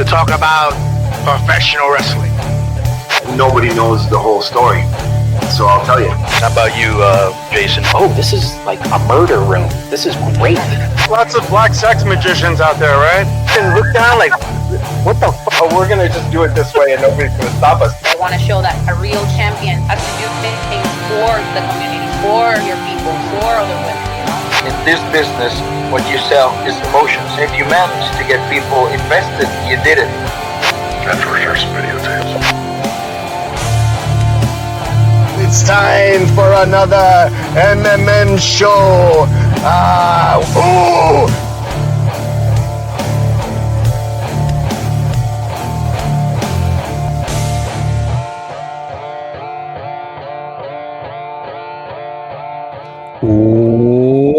talk about professional wrestling. Nobody knows the whole story, so I'll tell you. How about you, Jason? Oh, this is like a murder room. This is great. Lots of black sex magicians out there, right? And look down like, what the fuck? Oh, we're gonna just do it this way and nobody's gonna stop us. I want to show that a real champion has to do things for the community, for your people, for other women. In this business, what you sell is emotions. If you manage to get people invested, you did it. That's for sure, some videotapes. It's time for another MMM show.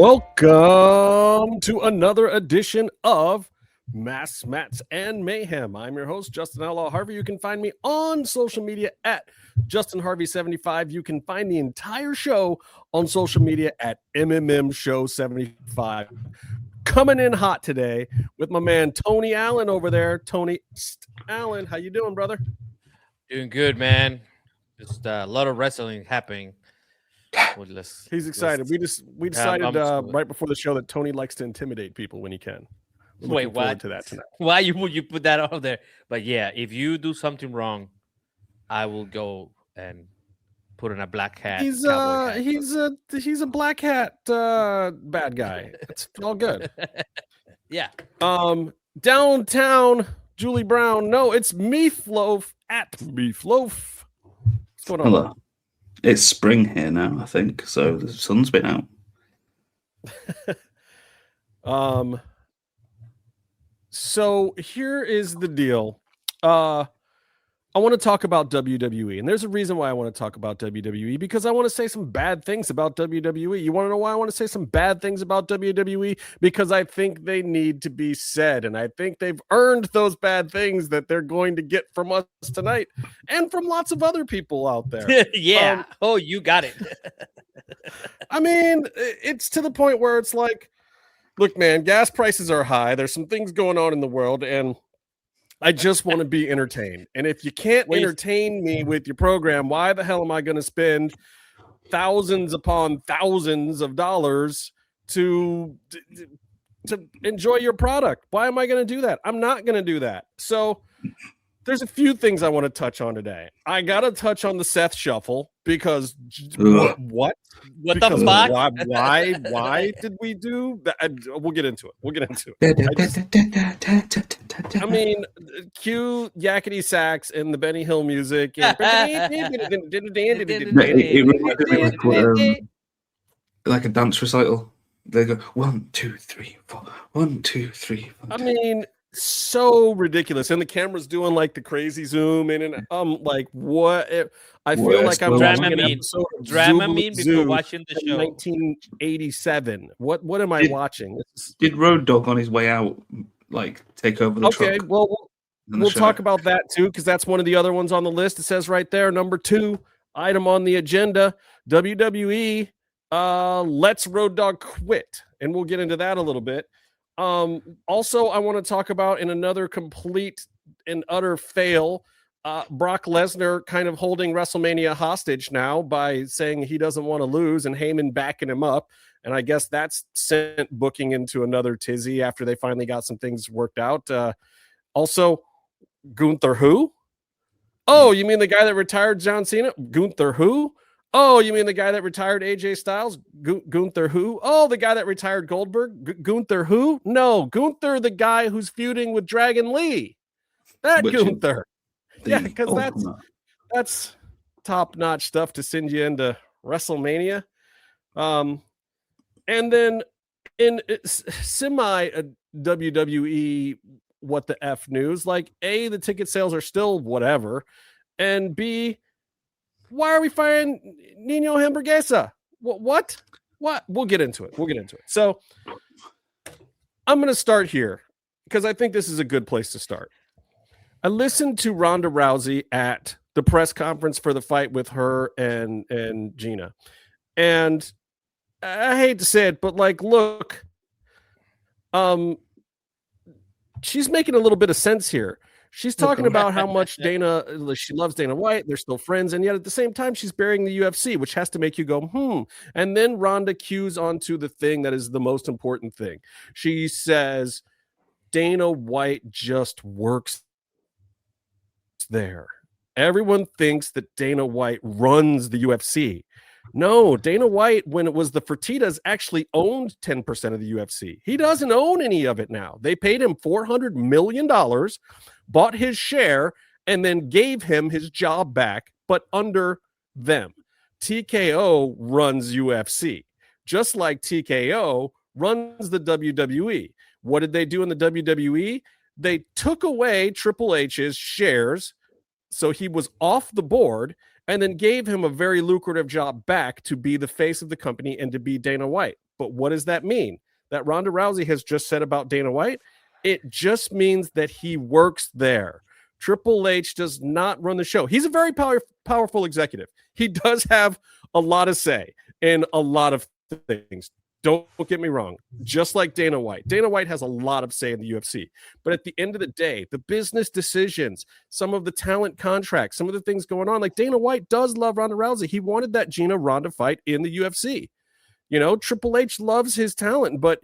Welcome to another edition of Masks, Mats, and Mayhem. I'm your host, Justin Outlaw Harvey. You can find me on social media at JustinHarvey75. You can find the entire show on social media at MMMshow75. Coming in hot today with my man Tony Allen over there. Tony Allen, how you doing, brother? Doing good, man. Just a lot of wrestling happening. He's excited. We decided right before the show that Tony likes to intimidate people when he can. Wait, what? To that tonight. Why would you put that out there? But yeah, if you do something wrong, I will go and put on a black hat. He's a black hat bad guy. It's all good. Yeah. Downtown Julie Brown. No, it's Meatloaf at Meatloaf. What's going on? Hello. It's spring here now, I think. So the sun's been out. So here is the deal. I want to talk about WWE, and there's a reason why I want to talk about WWE, because I want to say some bad things about WWE. You want to know why I want to say some bad things about WWE? Because I think they need to be said, and I think they've earned those bad things that they're going to get from us tonight and from lots of other people out there. Yeah. You got it. I mean, it's to the point where it's like, look, man, gas prices are high. There's some things going on in the world, and I just want to be entertained. And if you can't entertain me with your program, why the hell am I going to spend thousands upon thousands of dollars to enjoy your product? Why am I going to do that? I'm not going to do that. So there's a few things I want to touch on today. I got to touch on the Seth Shuffle because what the fuck? Why did we do that? We'll get into it. I mean, cue yakety sax and the Benny Hill music. And like a dance recital. They go 1, 2, 3, 4. 1, 2, 3, 4. I mean, so ridiculous, and the camera's doing like the crazy zoom in, and I'm like, what? I feel like I'm watching an episode of Dramamine before watching the show. 1987. What am I watching? Did Road Dogg on his way out like take over the truck? Okay, well, we'll talk about that too, because that's one of the other ones on the list. It says right there, number 2 item on the agenda: WWE lets Road Dogg quit, and we'll get into that a little bit. Also, I want to talk about, in another complete and utter fail, Brock Lesnar kind of holding WrestleMania hostage now by saying he doesn't want to lose, and Heyman backing him up. And I guess that's sent booking into another tizzy after they finally got some things worked out. Also, Gunther who? Oh, you mean the guy that retired John Cena? Gunther who? Oh, you mean the guy that retired AJ Styles? Gunther who? Oh, the guy that retired Goldberg? Gunther who? No, Gunther, the guy who's feuding with Dragon Lee. That Gunther. Yeah, because that's top-notch stuff to send you into WrestleMania. And then in semi WWE what the F news, like A, the ticket sales are still whatever, and B, why are we firing Nino Hamburguesa? What? We'll get into it. So I'm going to start here because I think this is a good place to start. I listened to Ronda Rousey at the press conference for the fight with her and Gina. And I hate to say it, but like, look, she's making a little bit of sense here. She's talking about how much she loves Dana White. They're still friends. And yet at the same time, she's burying the UFC, which has to make you go, And then Ronda cues onto the thing that is the most important thing. She says, Dana White just works there. Everyone thinks that Dana White runs the UFC. No, Dana White, when it was the Fertittas, actually owned 10% of the UFC. He doesn't own any of it now. They paid him $400 million, bought his share, and then gave him his job back, but under them. TKO runs UFC, just like TKO runs the WWE. What did they do in the WWE? They took away Triple H's shares, so he was off the board, and then gave him a very lucrative job back to be the face of the company and to be Dana White. But what does that mean? That Ronda Rousey has just said about Dana White? It just means that he works there. Triple H does not run the show. He's a very powerful executive. He does have a lot of say in a lot of things. Don't get me wrong. Just like Dana White. Dana White has a lot of say in the UFC. But at the end of the day, the business decisions, some of the talent contracts, some of the things going on, like Dana White does love Ronda Rousey. He wanted that Gina Ronda fight in the UFC. Triple H loves his talent, but,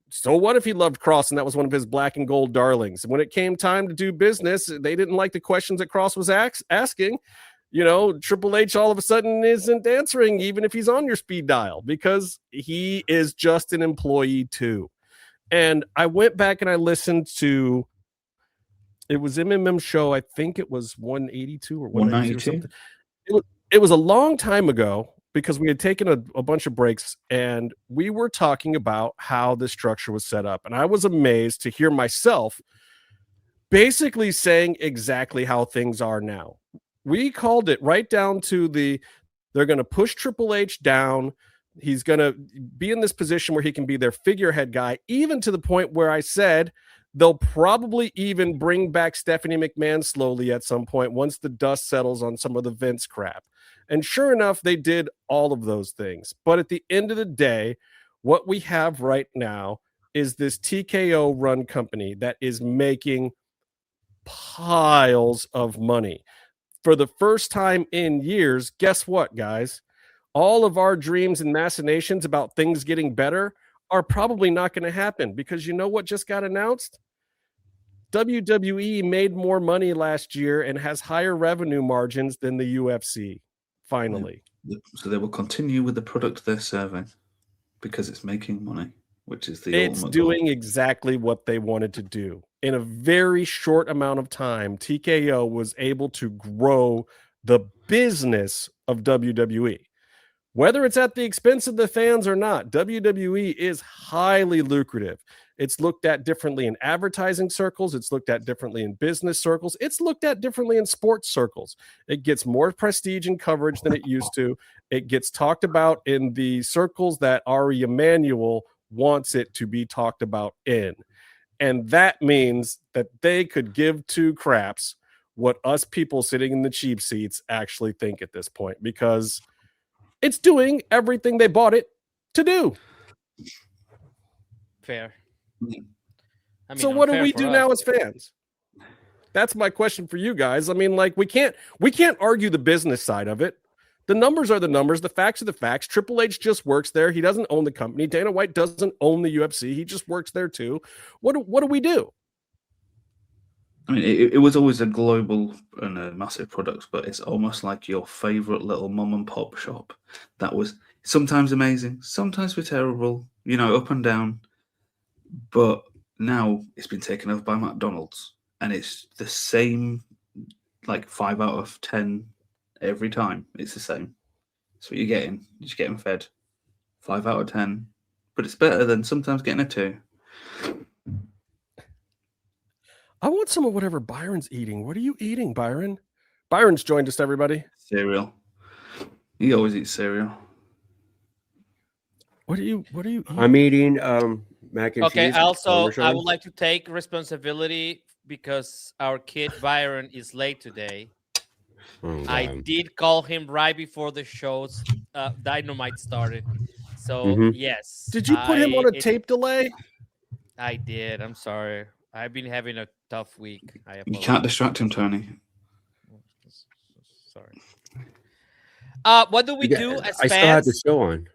so what if he loved Cross and that was one of his black and gold darlings? And when it came time to do business, they didn't like the questions that Cross was asking. Triple H all of a sudden isn't answering even if he's on your speed dial because he is just an employee too. And I went back and I listened to, it was MMMshow. I think it was 182 or 192 or something. It was a long time ago because we had taken a bunch of breaks and we were talking about how the structure was set up. And I was amazed to hear myself basically saying exactly how things are now. We called it right down to they're going to push Triple H down. He's going to be in this position where he can be their figurehead guy, even to the point where I said they'll probably even bring back Stephanie McMahon slowly at some point once the dust settles on some of the Vince crap. And sure enough, they did all of those things. But at the end of the day, what we have right now is this TKO run company that is making piles of money. For the first time in years, guess what, guys? All of our dreams and machinations about things getting better are probably not going to happen because you know what just got announced? WWE made more money last year and has higher revenue margins than the UFC, finally. So they will continue with the product they're serving because it's making money, which is it's doing exactly what they wanted to do. In a very short amount of time, TKO was able to grow the business of WWE. Whether it's at the expense of the fans or not, WWE is highly lucrative. It's looked at differently in advertising circles. It's looked at differently in business circles. It's looked at differently in sports circles. It gets more prestige and coverage than it used to. It gets talked about in the circles that Ari Emanuel wants it to be talked about in. And that means that they could give two craps what us people sitting in the cheap seats actually think at this point, because it's doing everything they bought it to do. Fair. So what do we do now as fans? That's my question for you guys. I mean, like, we can't argue the business side of it. The numbers are the numbers. The facts are the facts. Triple H just works there. He doesn't own the company. Dana White doesn't own the UFC. He just works there too. What do we do? I mean, it was always a global and a massive product, but it's almost like your favorite little mom and pop shop that was sometimes amazing, sometimes terrible, up and down. But now it's been taken over by McDonald's, and it's the same, like 5 out of 10 every time. It's the same. That's what you're getting. You're just getting fed 5 out of 10, but it's better than sometimes getting a 2. I want some of whatever Byron's eating. What are you eating, Byron? Byron's joined us, everybody. Cereal. He always eats cereal. What are you eating? I'm eating mac and cheese. Okay, also, I would like to take responsibility because our kid Byron is late today. I did call him right before the show's Dynamite started. So, yes. Did you put him on a tape delay? I did. I'm sorry. I've been having a tough week. You can't distract him, Tony. Sorry. What do we do as I fans? still have the show on.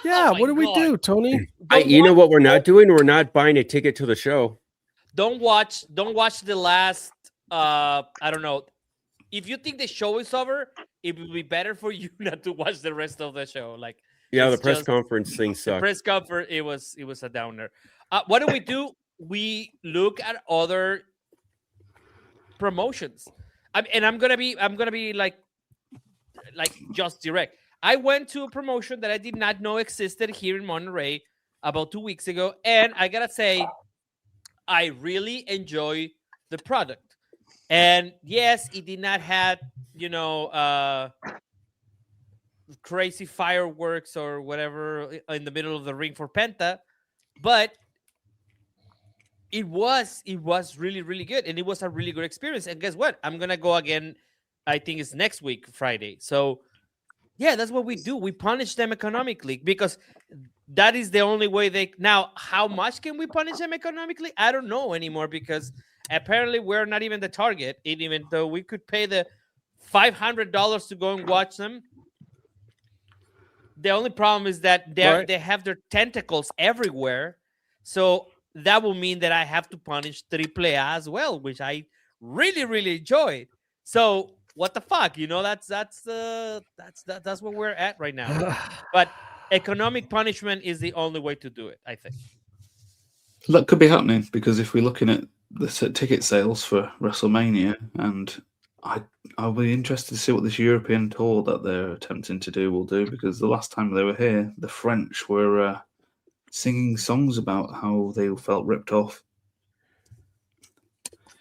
Yeah, what do we do, Tony? You know what we're not doing? We're not buying a ticket to the show. Don't watch the last I don't know. If you think the show is over, it would be better for you not to watch the rest of the show. Like, yeah, the press conference thing sucked. The press conference, it was a downer. What do? We look at other promotions. I'm gonna be like just direct. I went to a promotion that I did not know existed here in Monterey about 2 weeks ago, and I gotta say, I really enjoy the product. And yes, it did not have, crazy fireworks or whatever in the middle of the ring for Penta, but it was really, really good, and it was a really good experience. And guess what? I'm gonna go again. I think it's next week, Friday. So yeah, that's what we do. We punish them economically because that is the only way they. Now, how much can we punish them economically? I don't know anymore because apparently we're not even the target. Even though we could pay the $500 to go and watch them. The only problem is that they have their tentacles everywhere. So that will mean that I have to punish AAA as well, which I really, really enjoy. So what the fuck? That's where we're at right now. But economic punishment is the only way to do it, I think. That could be happening because if we're looking at the ticket sales for WrestleMania, and I'll be interested to see what this European tour that they're attempting to do will do, because the last time they were here, the French were singing songs about how they felt ripped off.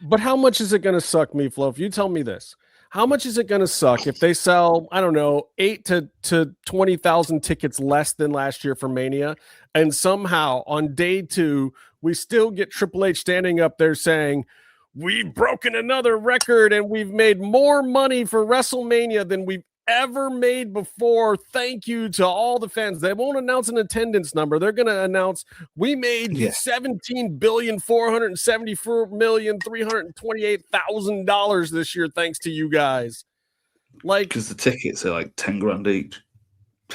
But how much is it going to suck, Meatloaf? You tell me this. How much is it going to suck if they sell, I don't know, 8,000 to 20,000 tickets less than last year for Mania, and somehow on day 2 we still get Triple H standing up there saying, we've broken another record and we've made more money for WrestleMania than we've ever made before. Thank you to all the fans. They won't announce an attendance number. They're going to announce we made $17,474,328,000 this year thanks to you guys. Like, because the tickets are like 10 grand each.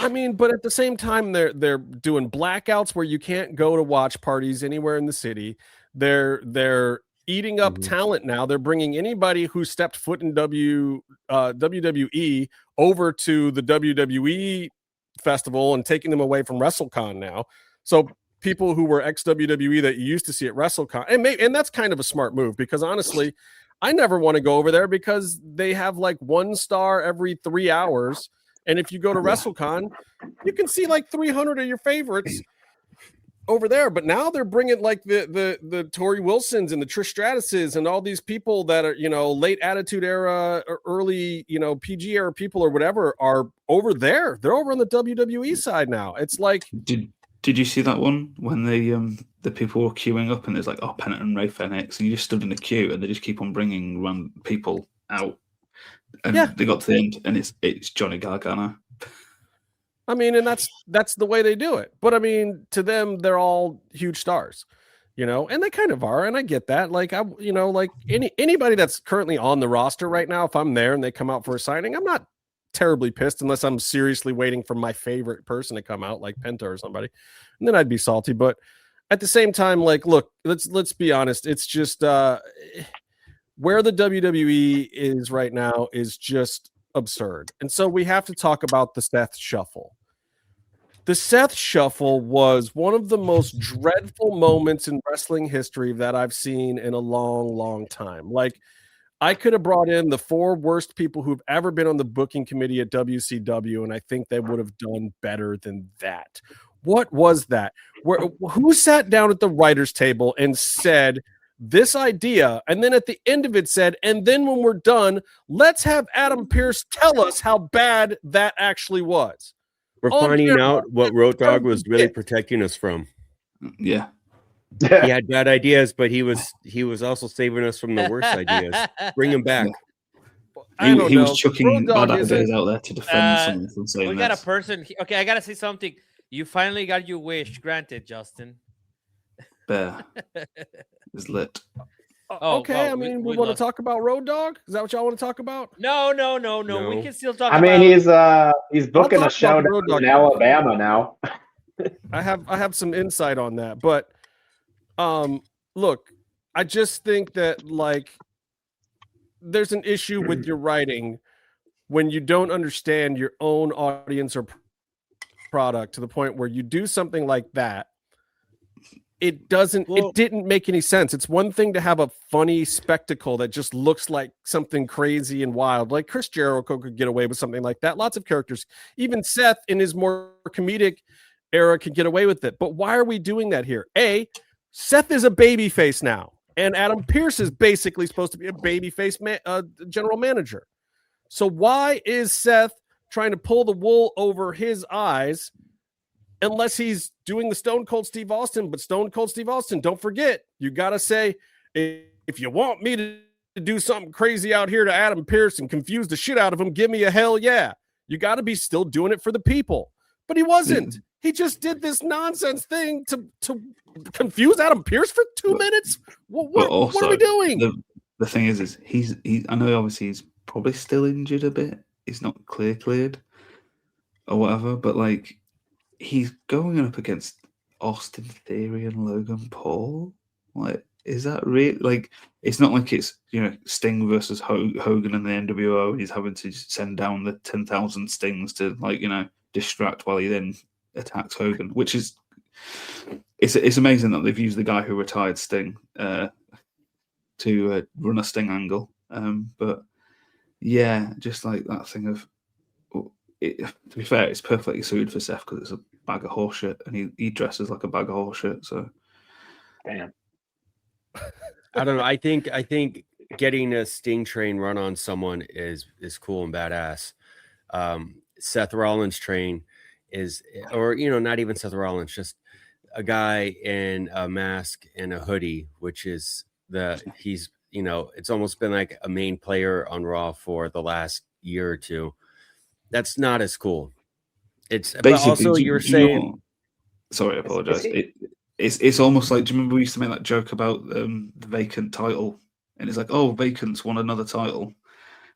I mean, but at the same time, they're doing blackouts where you can't go to watch parties anywhere in the city. They're eating up talent now. They're bringing anybody who stepped foot in WWE over to the WWE festival and taking them away from WrestleCon now. So people who were ex-WWE that you used to see at WrestleCon, and that's kind of a smart move because honestly, I never want to go over there because they have like 1 star every 3 hours. And if you go to WrestleCon, you can see like 300 of your favorites over there. But now they're bringing like the Tori Wilsons and the Trish Stratuses and all these people that are, late Attitude Era or early, PG era people or whatever are over there. They're over on the WWE side now. It's like, did you see that one when the people were queuing up and there's like, Pennant and Ray Fenix, and you just stood in the queue and they just keep on bringing random people out. And they got to the end, and it's Johnny Gargano. I mean, and that's the way they do it. But I mean, to them, they're all huge stars, and they kind of are, and I get that. Like anybody that's currently on the roster right now, if I'm there and they come out for a signing, I'm not terribly pissed unless I'm seriously waiting for my favorite person to come out, like Penta or somebody, and then I'd be salty. But at the same time, like, look, let's be honest. It's just where the WWE is right now is just absurd. And so we have to talk about the Seth Shuffle. The Seth Shuffle was one of the most dreadful moments in wrestling history that I've seen in a long, long time. Like, I could have brought in the 4 worst people who've ever been on the booking committee at WCW, and I think they would have done better than that. What was that? Who sat down at the writer's table and said this idea, and then at the end of it said, and then when we're done, let's have Adam Pearce tell us how bad that actually was. We're finding out what Road Dogg was really protecting us from. Yeah. He had bad ideas, but he was also saving us from the worst ideas. Bring him back. He was chucking bad ideas out there to defend someone from saying we got a person. Okay, I got to say something. You finally got your wish granted, Justin. Bear is lit. Okay, I mean, we want to talk about Road Dogg. Is that what y'all want to talk about? No. We can still talk. I mean, he's booking a show down in Alabama now. I have some insight on that, but look, I just think that like there's an issue with your writing when you don't understand your own audience or product to the point where you do something like that. It didn't make any sense. It's one thing to have a funny spectacle that just looks like something crazy and wild. Like Chris Jericho could get away with something like that. Lots of characters, even Seth in his more comedic era could get away with it. But why are we doing that here? Seth is a babyface now, and Adam Pearce is basically supposed to be a babyface general manager. So why is Seth trying to pull the wool over his eyes unless he's doing the Stone Cold Steve Austin? But Stone Cold Steve Austin, don't forget, you got to say, if you want me to do something crazy out here to Adam Pearce and confuse the shit out of him, give me a hell yeah. You got to be still doing it for the people. But he wasn't. He just did this nonsense thing to confuse Adam Pearce for 2 minutes. What are we doing? The thing is he's I know obviously he's probably still injured a bit. He's not cleared or whatever, but like he's going up against Austin Theory and Logan Paul. Like, is that real? Like, it's not like it's, Sting versus Hogan and the NWO, and he's having to send down the 10,000 Stings to, like, distract while he then attacks Hogan, which is it's amazing that they've used the guy who retired Sting to run a Sting angle. But yeah, just like that thing of to be fair, it's perfectly suited for Seth because it's a bag of horseshit, and he dresses like a bag of horseshit. So, damn. I don't know. I think getting a Sting train run on someone is cool and badass. Seth Rollins train is, or not even Seth Rollins, just a guy in a mask and a hoodie, which is he's it's almost been like a main player on Raw for the last year or two. That's not as cool. It's basically, but also you're saying. Sorry, I apologize. It's almost like, do you remember we used to make that joke about the vacant title? And it's like, oh, vacant's won another title.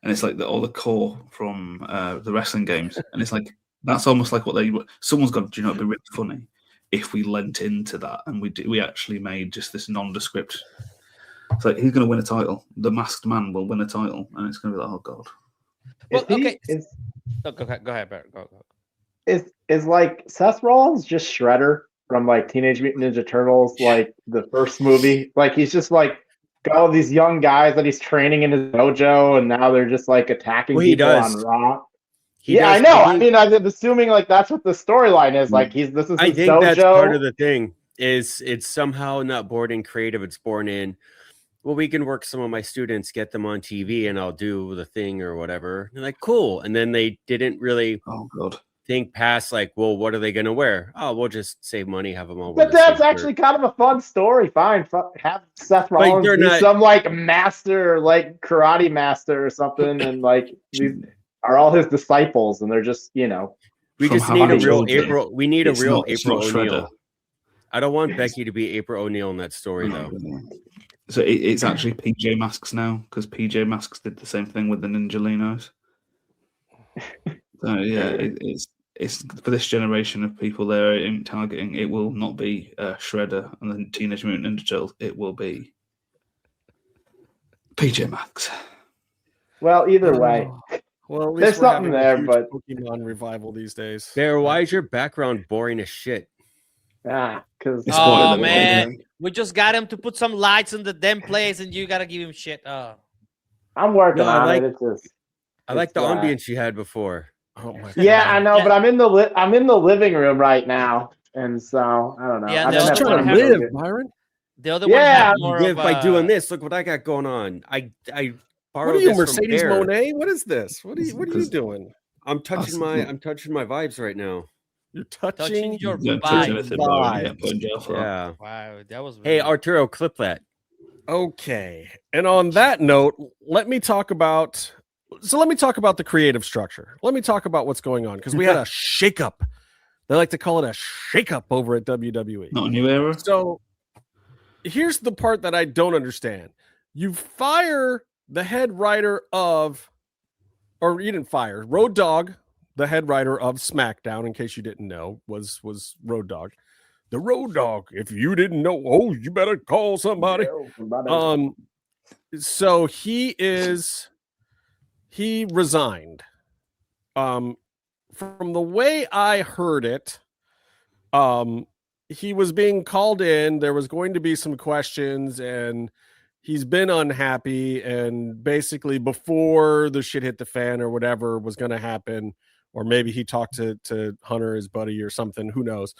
And it's like all the core from the wrestling games. And it's like, that's almost like someone's gone, do you know, it'd be really funny if we lent into that and we actually made just this nondescript. It's like, he's going to win a title. The masked man will win a title. And it's going to be like, oh, God. Well, okay. Go ahead, Barrett. Go. Is like Seth Rollins just Shredder from like Teenage Mutant Ninja Turtles, like the first movie? Like he's just like got all these young guys that he's training in his dojo, and now they're just like attacking people on Raw. I know. I mean, I'm assuming like that's what the storyline is. Like this is. I think dojo. That's part of the thing. Is it's somehow not born in creative. It's born in. Well, we can work some of my students, get them on TV, and I'll do the thing or whatever. They're like, cool. And then they didn't really think past like, well, what are they going to wear? Oh, we'll just save money, have them all. But that's actually kind of a fun story. Fine. Have Seth Rollins be some like master, like karate master or something. And like these are all his disciples. And they're just, we just need a real April. We need a real April O'Neil. I don't want Becky to be April O'Neil in that story, though. So it's actually PJ Masks now, because PJ Masks did the same thing with the Ninjalinos. So yeah, it's for this generation of people they're targeting. It will not be Shredder and the Teenage Mutant Ninja Turtles. It will be PJ Masks. Well, either way, well, at least there's something there. But Pokemon revival these days. Bear, why is your background boring as shit? Because man, we just got him to put some lights in the damn place, and you gotta give him shit. I'm working on it. I like the ambience you had before. Oh my God. Yeah, I know, but I'm in the living room right now, and so I don't know. Yeah, I'm just trying to live, Byron. The other one had more live by doing this. Look what I got going on. I borrowed. What are you, this Mercedes from Monet? What is this? What are you doing? I'm touching my vibes right now. You're touching your vibe. Yeah. Wow, that was. Hey, Arturo, clip that. Okay. And on that note, let me talk about the creative structure. Let me talk about what's going on, because we had a shakeup. They like to call it a shakeup over at WWE. Not a new era. So here's the part that I don't understand. You fire the head writer of, or you didn't fire, Road Dogg, the head writer of SmackDown, in case you didn't know, was Road Dogg. The Road Dogg, if you didn't know, oh, you better call somebody. So he resigned. From the way I heard it, he was being called in. There was going to be some questions, and he's been unhappy. And basically, before the shit hit the fan or whatever was going to happen, or maybe he talked to Hunter, his buddy, or something, who knows,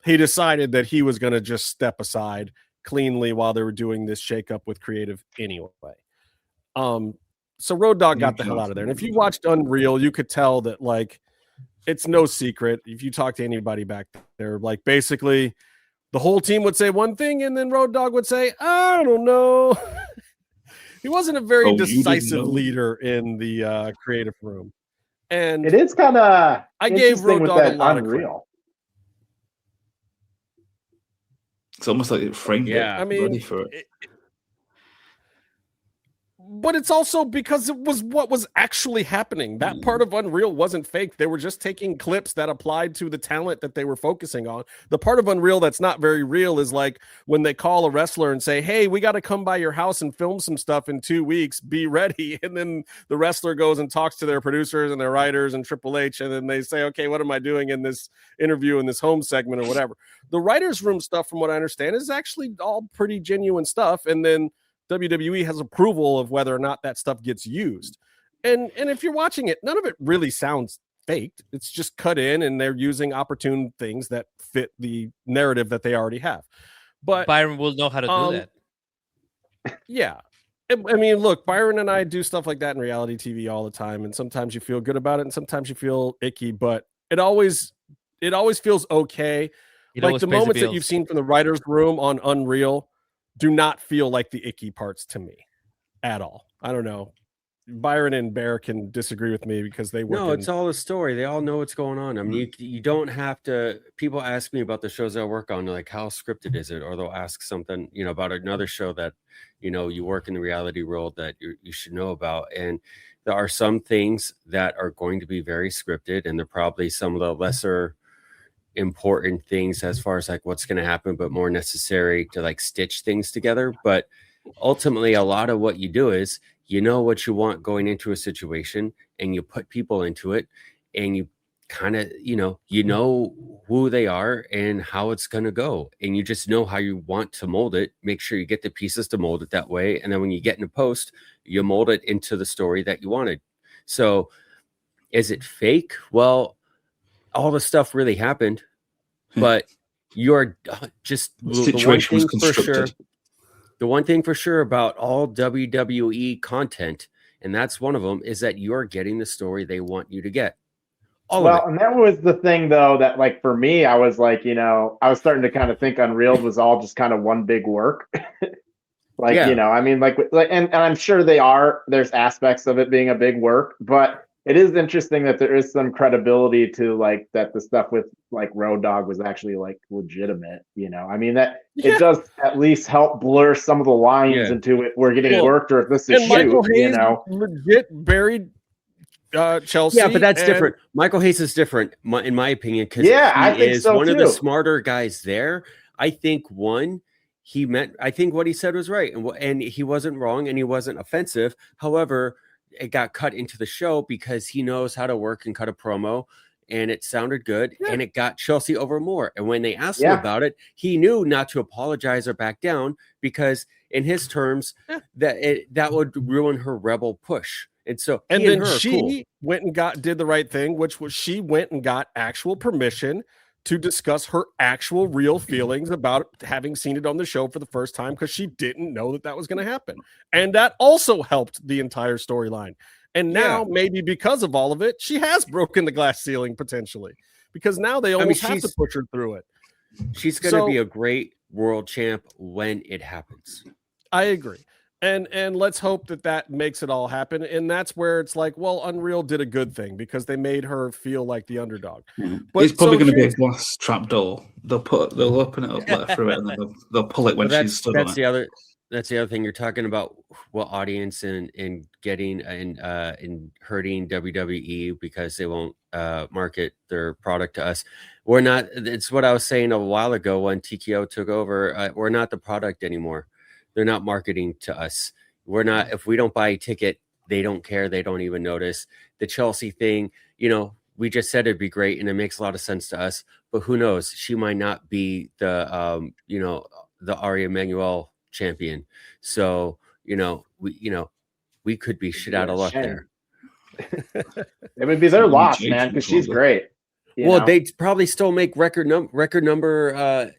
he decided that he was going to just step aside cleanly while they were doing this shakeup with creative anyway. So Road Dogg got the hell out of there. And if you watched Unreal, you could tell that, like, it's no secret. If you talk to anybody back there, like, basically the whole team would say one thing, and then Road Dogg would say, I don't know. He wasn't a very decisive leader in the creative room. And it is kind of, I gave Road Dogg a lot Unreal. It's almost like it framed it. I mean, ready for it. But it's also because it was what was actually happening. That part of Unreal wasn't fake. They were just taking clips that applied to the talent that they were focusing on. The part of Unreal that's not very real is like when they call a wrestler and say, hey, we got to come by your house and film some stuff in 2 weeks. Be ready. And then the wrestler goes and talks to their producers and their writers and Triple H. And then they say, okay, what am I doing in this interview in this home segment or whatever? The writer's room stuff, from what I understand, is actually all pretty genuine stuff. And then WWE has approval of whether or not that stuff gets used. And if you're watching it, none of it really sounds faked. It's just cut in, and they're using opportune things that fit the narrative that they already have. But Byron will know how to do that. Yeah. I mean, look, Byron and I do stuff like that in reality TV all the time. And sometimes you feel good about it, and sometimes you feel icky, but it always feels okay. Like the moments that you've seen from the writer's room on Unreal do not feel like the icky parts to me at all. I don't know. Byron and Bear can disagree with me because they work. No, it's all a story. They all know what's going on. I mean, you don't have to. People ask me about the shows I work on, like how scripted is it, or they'll ask something, about another show that, you work in the reality world that you should know about. And there are some things that are going to be very scripted, and they're probably some of the lesser important things as far as like what's going to happen, but more necessary to like stitch things together. But ultimately, a lot of what you do is what you want going into a situation, and you put people into it, and you kind of who they are and how it's going to go, and you just know how you want to mold it. Make sure you get the pieces to mold it that way, and then when you get into post, you mold it into the story that you wanted. So is it fake? Well, all the stuff really happened, but you're just the one thing for sure about all WWE content, and that's one of them, is that you're getting the story they want you to get. And that was the thing, though, that, like, for me, I was like, I was starting to kind of think Unreal was all just kind of one big work. I mean, and I'm sure there's aspects of it being a big work, but it is interesting that there is some credibility to, like, that the stuff with, like, Road Dogg was actually, like, legitimate, I mean, that it does at least help blur some of the lines into it. We're getting worked, or if this is Michael Hayes legit buried Chelsea. Yeah, but that's different. Michael Hayes is different, in my opinion, because I think is so one too. of the smarter guys there. I think I think what he said was right, and he wasn't wrong, and he wasn't offensive. However, it got cut into the show because he knows how to work and cut a promo, and it sounded good, and it got Chelsea over more. And when they asked him about it, he knew not to apologize or back down, because in his terms, that would ruin her rebel push. And so, then she went and did the right thing, which was she went and got actual permission to discuss her actual real feelings about having seen it on the show for the first time, because she didn't know that was going to happen. And that also helped the entire storyline. And now, maybe because of all of it, she has broken the glass ceiling potentially, because now they almost have to push her through it. She's going to be a great world champ when it happens. I agree. And let's hope that makes it all happen. And that's where it's like, well, Unreal did a good thing because they made her feel like the underdog. But it's probably going to be a glass trap door. They'll open it up, let her through it, and then they'll pull it when she's stood on it. That's the other thing. You're talking about what audience and getting and hurting WWE because they won't market their product to us. We're not. It's what I was saying a while ago when TKO took over. We're not the product anymore. They're not marketing to us. We're not. If we don't buy a ticket, they don't care. They don't even notice. The Chelsea thing, we just said it'd be great, and it makes a lot of sense to us. But who knows? She might not be the the Ari Emanuel champion. So we could be shit out of luck there. It would be their loss, man, because she's great. They'd probably still make record number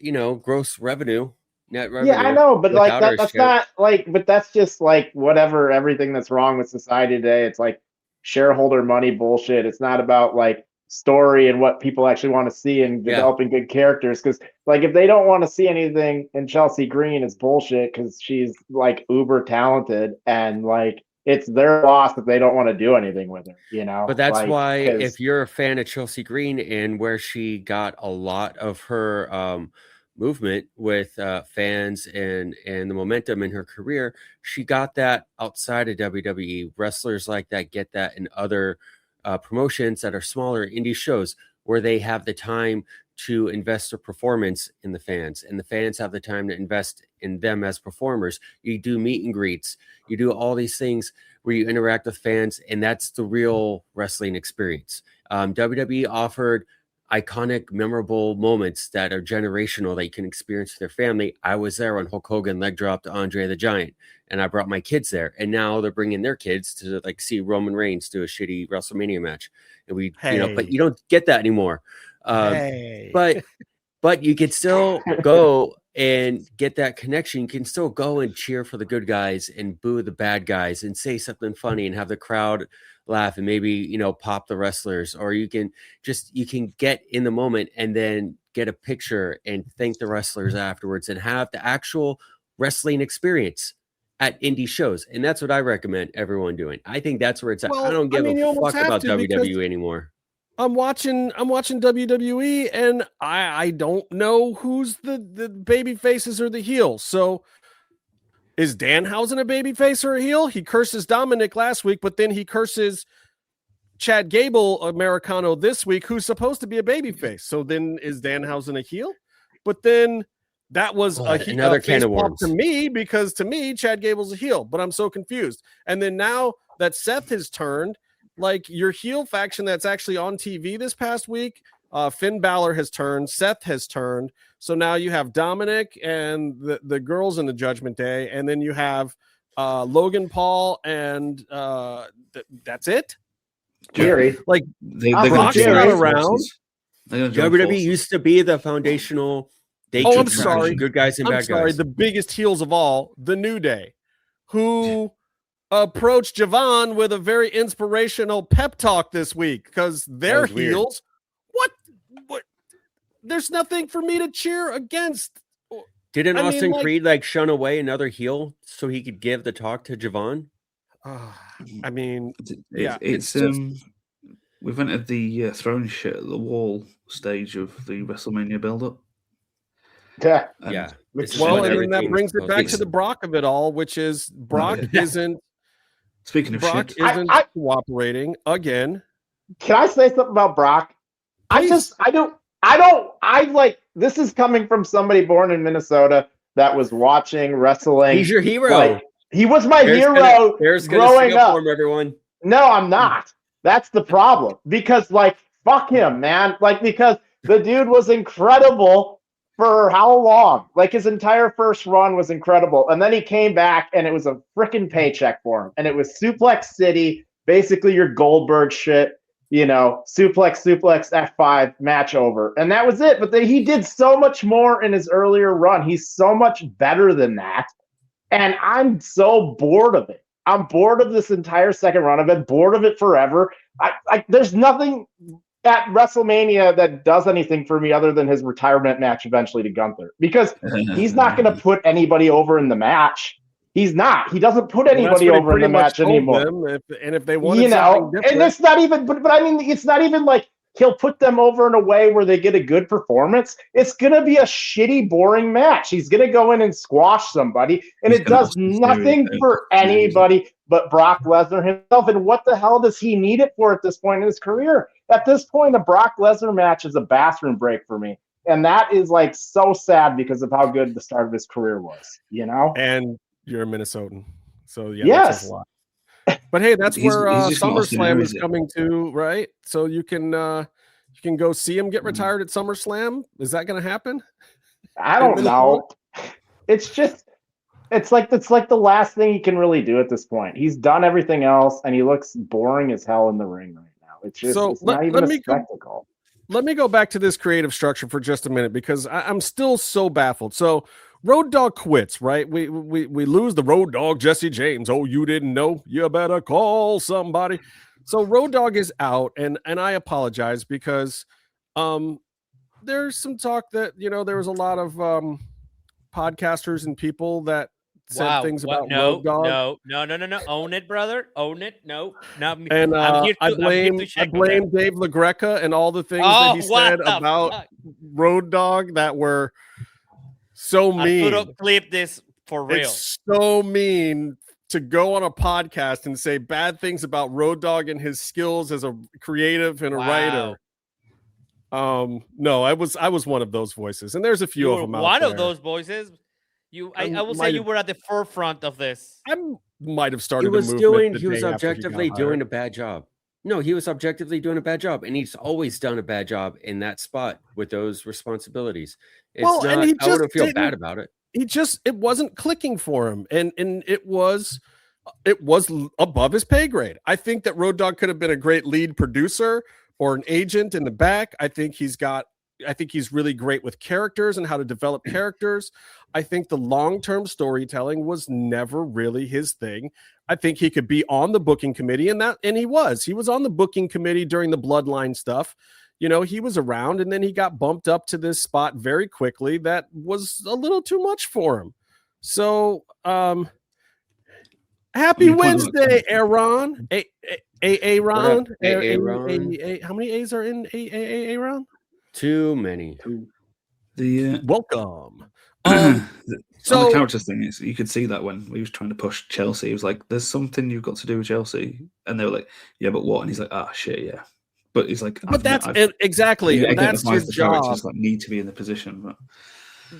gross revenue. Net revenue. Yeah, I know, but like that's not like, but that's just like whatever, everything that's wrong with society today. It's like shareholder money bullshit. It's not about like story and what people actually want to see and developing good characters. Because like if they don't want to see anything in Chelsea Green, it's bullshit because she's like uber talented and like it's their loss if they don't want to do anything with her, But that's why if you're a fan of Chelsea Green and where she got a lot of her movement with fans and the momentum in her career, she got that outside of WWE. Wrestlers like that get that in other promotions that are smaller indie shows where they have the time to invest their performance in the fans, and the fans have the time to invest in them as performers. You do meet and greets, you do all these things where you interact with fans, and that's the real wrestling experience. WWE offered iconic, memorable moments that are generational that you can experience with their family. I was there when Hulk Hogan leg dropped Andre the Giant, and I brought my kids there. And now they're bringing their kids to like see Roman Reigns do a shitty WrestleMania match. And but you don't get that anymore. But you can still go and get that connection. You can still go and cheer for the good guys and boo the bad guys and say something funny and have the crowd laugh and maybe pop the wrestlers, or you can get in the moment and then get a picture and thank the wrestlers afterwards and have the actual wrestling experience at indie shows. And that's what I recommend everyone doing. I think that's where it's at. I don't give a fuck about WWE anymore. I'm watching WWE and I don't know who's the baby faces or the heels. So is Danhausen a baby face or a heel? He curses Dominic last week, but then he curses Chad Gable Americano this week, who's supposed to be a baby face. So then is Danhausen a heel? But then that was another can of worms to me, because to me, Chad Gable's a heel, but I'm so confused. And then now that Seth has turned, like your heel faction that's actually on TV this past week, Finn Balor has turned, Seth has turned. So now you have Dominic and the girls in the Judgment Day, and then you have Logan Paul, and that's it. Jerry, like Brock's not around. WWE used to be the foundational. I'm sorry, good guys and bad guys. The biggest heels of all, the New Day, who approached Javon with a very inspirational pep talk this week because they're heels. What? There's nothing for me to cheer against. Didn't Austin Creed shun away another heel so he could give the talk to Javon? It's we've entered the throwing shit at the wall stage of the WrestleMania build-up. Yeah. Well, and that brings it back to the Brock of it all, which is Brock isn't. Speaking of Brock shit, isn't cooperating again. Can I say something about Brock? Please. This is coming from somebody born in Minnesota that was watching wrestling. He's your hero. He was my hero growing up. Everyone. No, I'm not. That's the problem. Because fuck him, man. Because the dude was incredible for how long? His entire first run was incredible. And then he came back and it was a freaking paycheck for him. And it was Suplex City, basically your Goldberg shit. Suplex, F5, match over. And that was it. But then he did so much more in his earlier run. He's so much better than that. And I'm so bored of it. I'm bored of this entire second run. I've been bored of it forever. There's nothing at WrestleMania that does anything for me other than his retirement match eventually to Gunther. Because he's not going to put anybody over in the match. He's not. He doesn't put anybody that's what he over in the pretty much match told anymore. them. If they wanted You know, something different, and it's not even. But I mean, it's not even like he'll put them over in a way where they get a good performance. It's gonna be a shitty, boring match. He's gonna go in and squash somebody, and it does nothing for anybody but Brock Lesnar himself. And what the hell does he need it for at this point in his career? At this point, a Brock Lesnar match is a bathroom break for me. And that is like so sad because of how good the start of his career was, you know? And you're a Minnesotan. So yeah, yes. That says a lot. But hey, that's where SummerSlam is coming to, right? So you can go see him get retired at SummerSlam. Is that going to happen? I don't know. It's like the last thing he can really do at this point. He's done everything else, and he looks boring as hell in the ring right now. It's just it's not even a spectacle. Let me go back to this creative structure for just a minute because I'm still so baffled. So Road Dogg quits, right? We lose the Road Dogg Jesse James. Oh, you didn't know? You better call somebody. So Road Dogg is out, and I apologize because there's some talk that there was a lot of podcasters and people that said things about Road Dogg. No. Own it, brother. Own it. No. And I blame Dave LaGreca and all the things that he said about Road Dogg that were so mean. I clip this for real. It's so mean to go on a podcast and say bad things about Road Dogg and his skills as a creative and a writer. No, I was one of those voices, and there's a few of them out there. One of those voices. I will say you were at the forefront of this. I might have started. He was objectively doing a bad job. No, he was objectively doing a bad job, and he's always done a bad job in that spot with those responsibilities. I wouldn't feel bad about it. It wasn't clicking for him, and it was above his pay grade. I think that Road Dogg could have been a great lead producer or an agent in the back. I think he's really great with characters and how to develop characters. I think the long-term storytelling was never really his thing. I think he could be on the booking committee, and he was on the booking committee during the Bloodline stuff. He was around, and then he got bumped up to this spot very quickly. That was a little too much for him. So, happy Wednesday, Aaron. Aaron. How many A's are in Aaron? Too many. Welcome. On the character thing, is you could see that when he was trying to push Chelsea, he was like, "There's something you've got to do with Chelsea," and they were like, "Yeah, but what?" And he's like, "Ah, shit, yeah." But he's like, "But that's exactly, and that's your job. Like, need to be in the position." But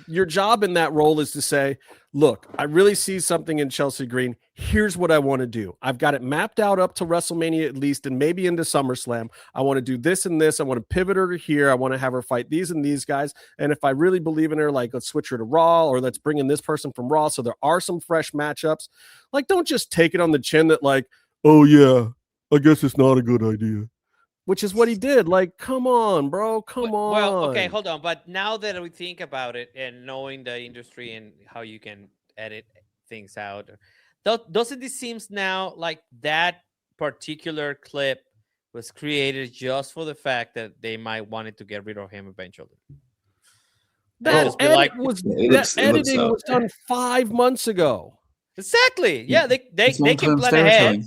your job in that role is to say, look, I really see something in Chelsea Green. Here's what I want to do. I've got it mapped out up to WrestleMania at least, and maybe into SummerSlam. I want to do this and this. I want to pivot her here. I want to have her fight these and these guys. And if I really believe in her, like, let's switch her to Raw, or let's bring in this person from Raw. So there are some fresh matchups. Like, don't just take it on the chin that, like, oh yeah, I guess it's not a good idea. Which is what he did. Like, come on, bro. Come on. Well, okay, hold on. But now that we think about it and knowing the industry and how you can edit things out, doesn't it seem now like that particular clip was created just for the fact that they might wanted to get rid of him eventually? That editing was done 5 months ago. Exactly. Yeah, they can plan ahead.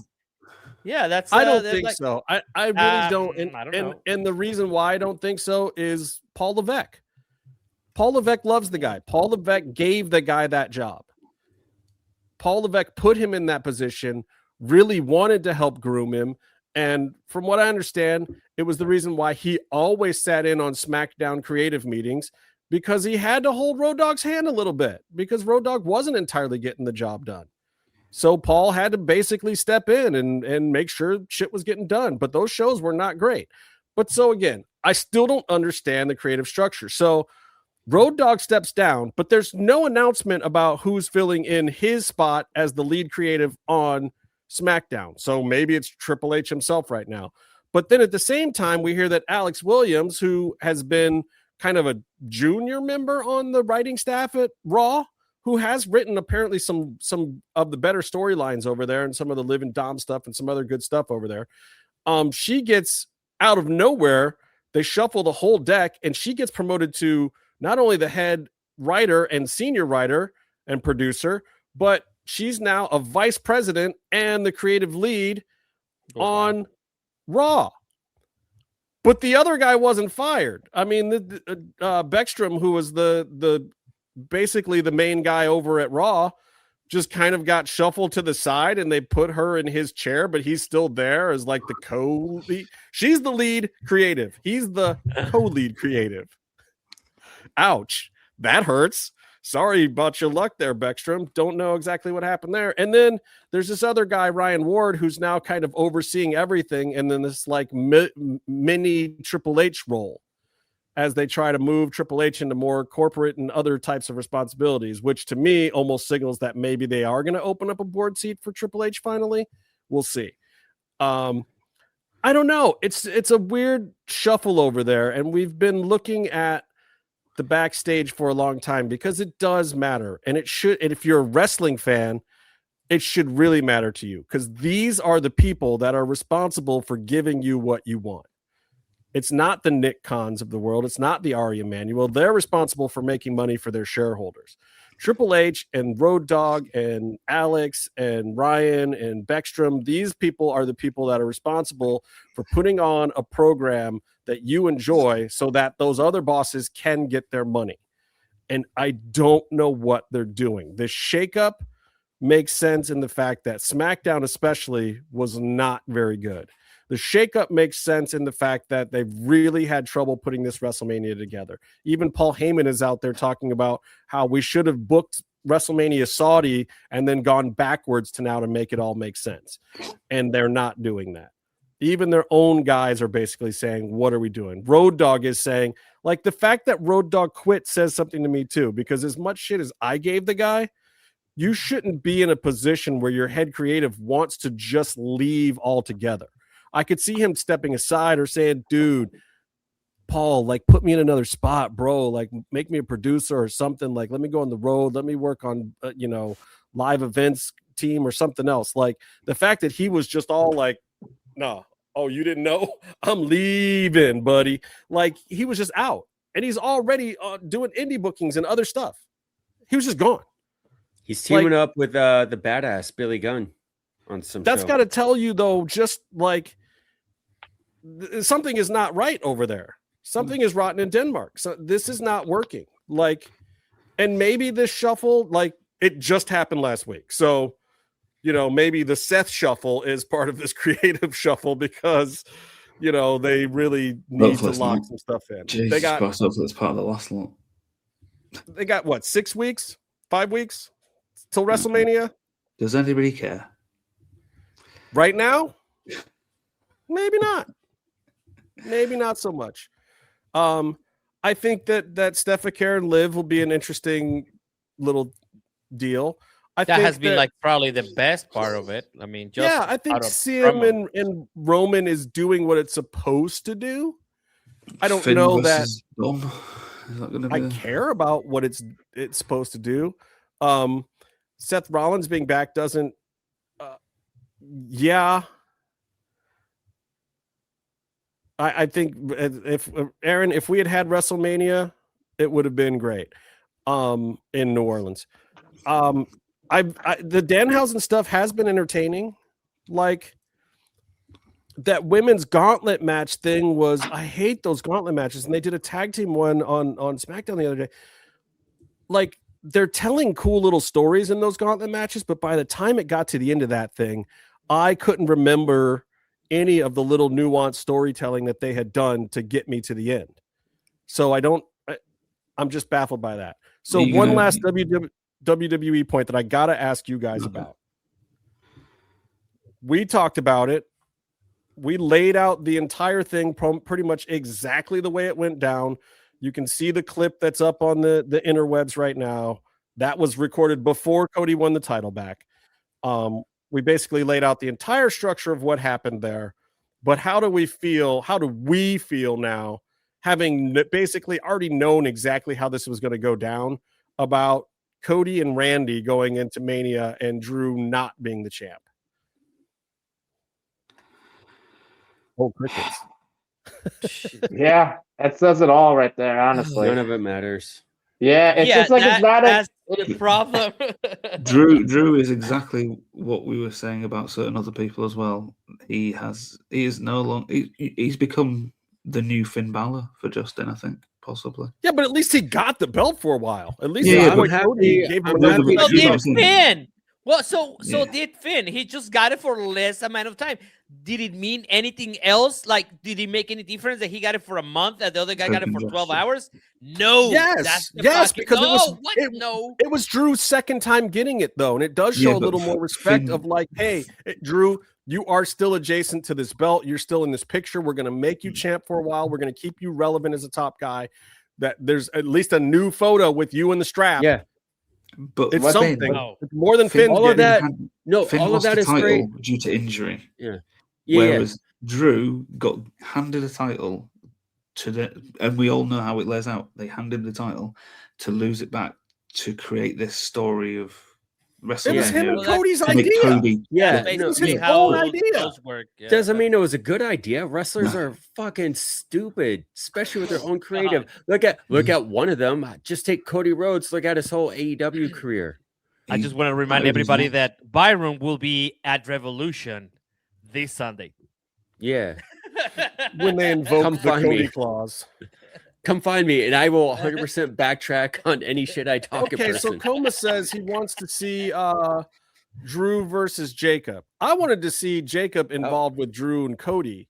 Yeah, that's. I don't think so. I really don't. And, I don't know. And the reason why I don't think so is Paul Levesque. Paul Levesque loves the guy. Paul Levesque gave the guy that job. Paul Levesque put him in that position, really wanted to help groom him. And from what I understand, it was the reason why he always sat in on SmackDown creative meetings, because he had to hold Road Dogg's hand a little bit, because Road Dogg wasn't entirely getting the job done. So Paul had to basically step in and make sure shit was getting done. But those shows were not great. But so again, I still don't understand the creative structure. So Road Dogg steps down, but there's no announcement about who's filling in his spot as the lead creative on SmackDown. So maybe it's Triple H himself right now. But then at the same time, we hear that Alex Williams, who has been kind of a junior member on the writing staff at Raw, who has written apparently some of the better storylines over there and some of the Liv and Dom stuff and some other good stuff over there. She gets out of nowhere. They shuffle the whole deck, and she gets promoted to not only the head writer and senior writer and producer, but she's now a vice president and the creative lead on Raw. But the other guy wasn't fired. I mean, Beckstrom, who was the basically the main guy over at Raw, just kind of got shuffled to the side, and they put her in his chair, but he's still there as like the co-lead. She's the lead creative. He's the co-lead creative. Ouch. That hurts. Sorry about your luck there, Beckstrom. Don't know exactly what happened there. And then there's this other guy, Ryan Ward, who's now kind of overseeing everything. And then this like mini Triple H role as they try to move Triple H into more corporate and other types of responsibilities, which to me almost signals that maybe they are going to open up a board seat for Triple H finally. We'll see. I don't know. It's a weird shuffle over there. And we've been looking at the backstage for a long time because it does matter. And it should, and if you're a wrestling fan, it should really matter to you because these are the people that are responsible for giving you what you want. It's not the Nick Khans of the world. It's not the Ari Emanuel. They're responsible for making money for their shareholders. Triple H and Road Dogg and Alex and Ryan and Beckstrom, these people are the people that are responsible for putting on a program that you enjoy so that those other bosses can get their money. And I don't know what they're doing. The shakeup makes sense in the fact that SmackDown especially was not very good. The shakeup makes sense in the fact that they've really had trouble putting this WrestleMania together. Even Paul Heyman is out there talking about how we should have booked WrestleMania Saudi and then gone backwards to now to make it all make sense. And they're not doing that. Even their own guys are basically saying, what are we doing? Road Dogg is saying, like the fact that Road Dogg quit says something to me too, because as much shit as I gave the guy, you shouldn't be in a position where your head creative wants to just leave altogether. I could see him stepping aside or saying, dude, Paul, like put me in another spot, bro. Like make me a producer or something. Like let me go on the road. Let me work on, live events team or something else. Like the fact that he was just all like, no, oh, you didn't know? I'm leaving, buddy. Like he was just out and he's already doing indie bookings and other stuff. He was just gone. He's teaming up with the badass Billy Gunn on some That's show. got to tell you though, just like something is not right over there. Something is rotten in Denmark. So this is not working. Like, and maybe this shuffle, like it just happened last week. So, maybe the Seth shuffle is part of this creative shuffle because, they really need to lock some stuff in. Jesus they got Christ, that's part of the last lot. They got what, 6 weeks, 5 weeks till WrestleMania? Does anybody care? Right now? Maybe not. Maybe not so much. I think that Steph and Liv will be an interesting little deal. That has been like probably the best part of it. I mean, just I think Sim and Roman is doing what it's supposed to do. I don't know that I care about what it's supposed to do. Seth Rollins being back doesn't. I think if Aaron, if we had WrestleMania, it would have been great. In New Orleans, the Danhausen stuff has been entertaining. Like that women's gauntlet match thing was. I hate those gauntlet matches, and they did a tag team one on SmackDown the other day. Like they're telling cool little stories in those gauntlet matches, but by the time it got to the end of that thing, I couldn't remember any of the little nuanced storytelling that they had done to get me to the end. So I'm just baffled by that. So one last WWE point that I got to ask you guys about. We talked about it. We laid out the entire thing pretty much exactly the way it went down. You can see the clip that's up on the interwebs right now. That was recorded before Cody won the title back. We basically laid out the entire structure of what happened there. But how do we feel now, having basically already known exactly how this was going to go down, about Cody and Randy going into Mania and Drew not being the champ? Oh, crickets. Yeah, that says it all right there, honestly. None of it matters. Yeah, it's just like The problem. Drew is exactly what we were saying about certain other people as well. He is no longer. He's become the new Finn Balor for Justin, I think, possibly. Yeah, but at least he got the belt for a while. At least I'm happy. gave I'm him happy. So did Finn. Well, so Yeah. did Finn. He just got it for less amount of time. Did it mean anything else? Like, did it make any difference that he got it for a month and the other guy got it for 12 hours? No. Yes, because it was Drew's second time getting it though, and it does show a little more respect of like, hey, Drew, you are still adjacent to this belt. You're still in this picture. We're going to make you champ for a while. We're going to keep you relevant as a top guy. That there's at least a new photo with you in the strap. Yeah. But it's something. It's more than Finn. All of that. Finn all of lost that the is title great. due to injury. Yeah. Whereas Drew got handed a title and we all know how it lays out. They hand him the title to lose it back to create this story of WrestleMania. It was him and Cody's idea. Cody, it was his own idea. Doesn't mean it was a good idea. Wrestlers are fucking stupid, especially with their own creative. Look at one of them. Just take Cody Rhodes. Look at his whole AEW career. I just want to remind everybody that Byron will be at Revolution this Sunday. Yeah. When they invoke the Cody clause. Come find me, and I will 100% backtrack on any shit I talk about. Okay, so Coma says he wants to see Drew versus Jacob. I wanted to see Jacob involved with Drew and Cody.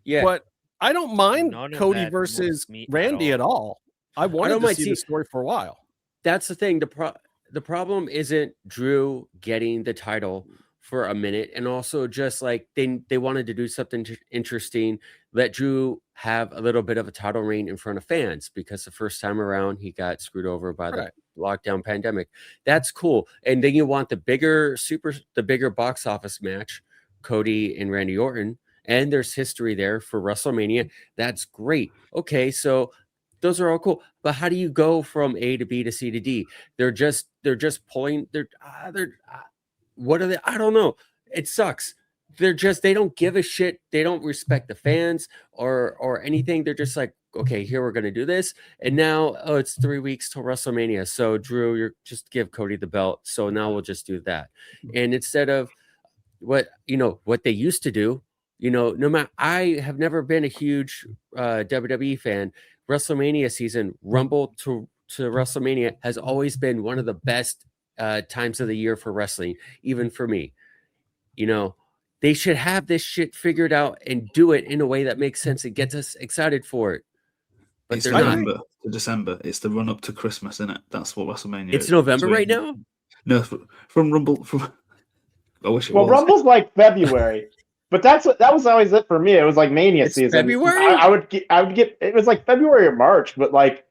Yeah. But I don't mind Cody versus Randy at all. I wanted to see the story for a while. That's the thing. The problem isn't Drew getting the title for a minute, and also just like they wanted to do something interesting, let Drew have a little bit of a title reign in front of fans, because the first time around he got screwed over by the lockdown pandemic. That's cool. And then you want the bigger box office match, Cody and Randy Orton, and there's history there for WrestleMania. That's great. Okay, so those are all cool, but how do you go from A to B to C to D? They're just pulling. What are they? I don't know. It sucks. They don't give a shit. They don't respect the fans or anything. They're just like, okay, here we're gonna do this, and now it's 3 weeks till WrestleMania. So Drew, you're just give Cody the belt. So now we'll just do that, and instead of what they used to do. No matter, I have never been a huge WWE fan. WrestleMania season, Rumble to WrestleMania, has always been one of the best times of the year for wrestling, even for me. They should have this shit figured out and do it in a way that makes sense and gets us excited for it. But it's they're November not. to December. It's the run up to Christmas, isn't it? That's what WrestleMania It's is. November right now? No, from Rumble. I wish it well, was. Rumble's like February. But that was always it for me. It was like Mania season. February? I would get it was like February or March, but like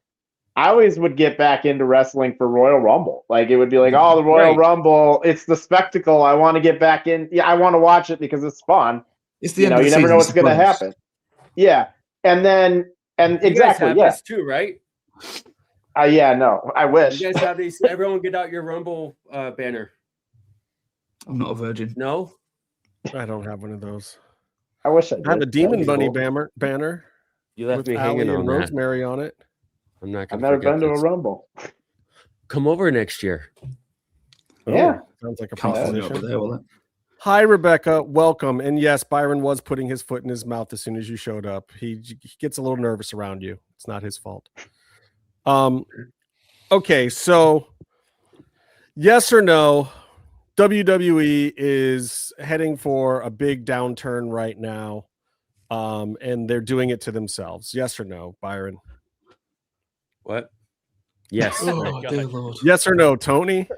I always would get back into wrestling for Royal Rumble. Like it would be like, oh, the Royal Rumble, it's the spectacle. I want to get back in. Yeah, I want to watch it because it's fun. It's the end of the you never know what's going to happen. Yeah, and exactly, you guys have this too, right? Yeah, no, I wish. You guys have these. Everyone, get out your Rumble banner. I'm not a virgin. No. I don't have one of those. I wish I did. I have a Demon Bunny banner. You left with me Allie hanging on and that. Rosemary on it. I'm not. I've never been to a Rumble. Come over next year. Yeah, sounds like a California over proposition. there, will it? Hi, Rebecca. Welcome. And yes, Byron was putting his foot in his mouth as soon as you showed up. He gets a little nervous around you. It's not his fault. Okay, so yes or no? WWE is heading for a big downturn right now, and they're doing it to themselves. Yes or no, Byron? What? Yes. Oh, dear Lord. Yes or no, Tony?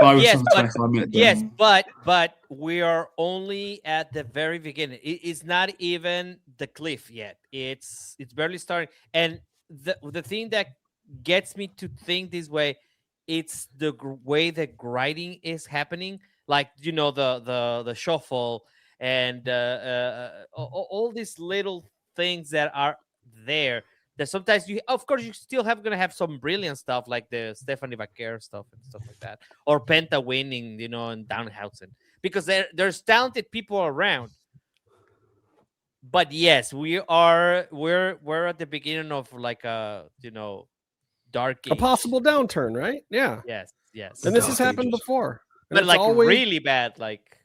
Yes, but we are only at the very beginning. It's not even the cliff yet. It's barely starting. And the thing that gets me to think this way, it's the way the grinding is happening, like the shuffle and all these little things that are there. That sometimes of course, you still gonna have some brilliant stuff like the Stephanie Vaquer stuff and stuff like that, or Penta winning, and Danhausen, because there's talented people around. But yes, we're at the beginning of like a dark a age. possible downturn, right? Yeah. Yes. And this has happened before. And But it's like always, really bad. Like,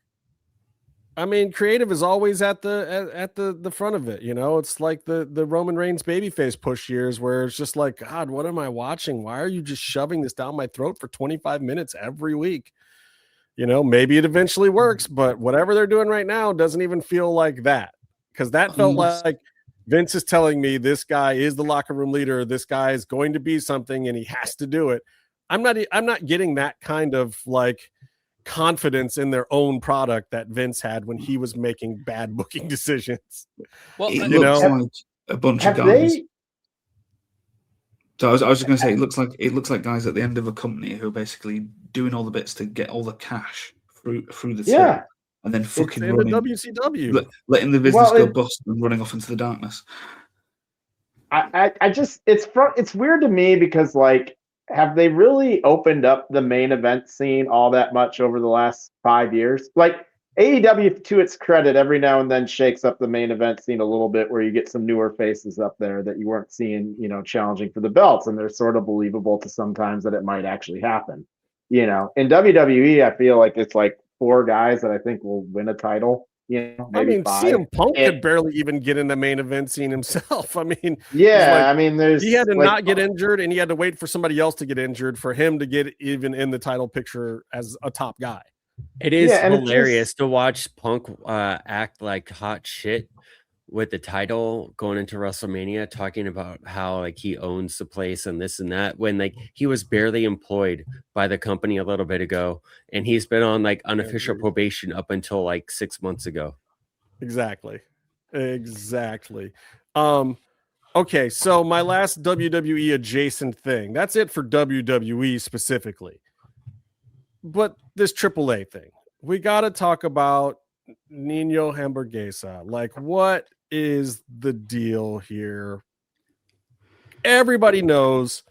I mean, creative is always at the front of it. You know, it's like the Roman Reigns babyface push years where it's just like, God, what am I watching? Why are you just shoving this down my throat for 25 minutes every week? You know, maybe it eventually works, but whatever they're doing right now doesn't even feel like that, because that felt like Vince is telling me this guy is the locker room leader. This guy is going to be something and he has to do it. I'm not getting that kind of like confidence in their own product that Vince had when he was making bad booking decisions. Well, it looks like a bunch of guys. So I was just going to say, it looks like guys at the end of a company who are basically doing all the bits to get all the cash through the till, and then fucking running the WCW, letting the business go bust and running off into the darkness. I just it's weird to me because like, have they really opened up the main event scene all that much over the last 5 years? Like AEW, to its credit, every now and then shakes up the main event scene a little bit, where you get some newer faces up there that you weren't seeing, you know, challenging for the belts, and they're sort of believable to sometimes that it might actually happen. You know, in WWE, I feel like it's like 4 guys that I think will win a title. You know, maybe 5. CM Punk could barely even get in the main event scene himself. I mean, yeah, like, I mean, he had to not get injured, and he had to wait for somebody else to get injured for him to get even in the title picture as a top guy. It is hilarious to watch Punk act like hot shit with the title going into WrestleMania, talking about how like he owns the place and this and that, when like he was barely employed by the company a little bit ago, and he's been on like unofficial probation up until like 6 months ago. Exactly. Okay, so my last WWE adjacent thing. That's it for WWE specifically. But this AAA thing, we got to talk about Nino Hamburguesa. Like, what is the deal here? Everybody knows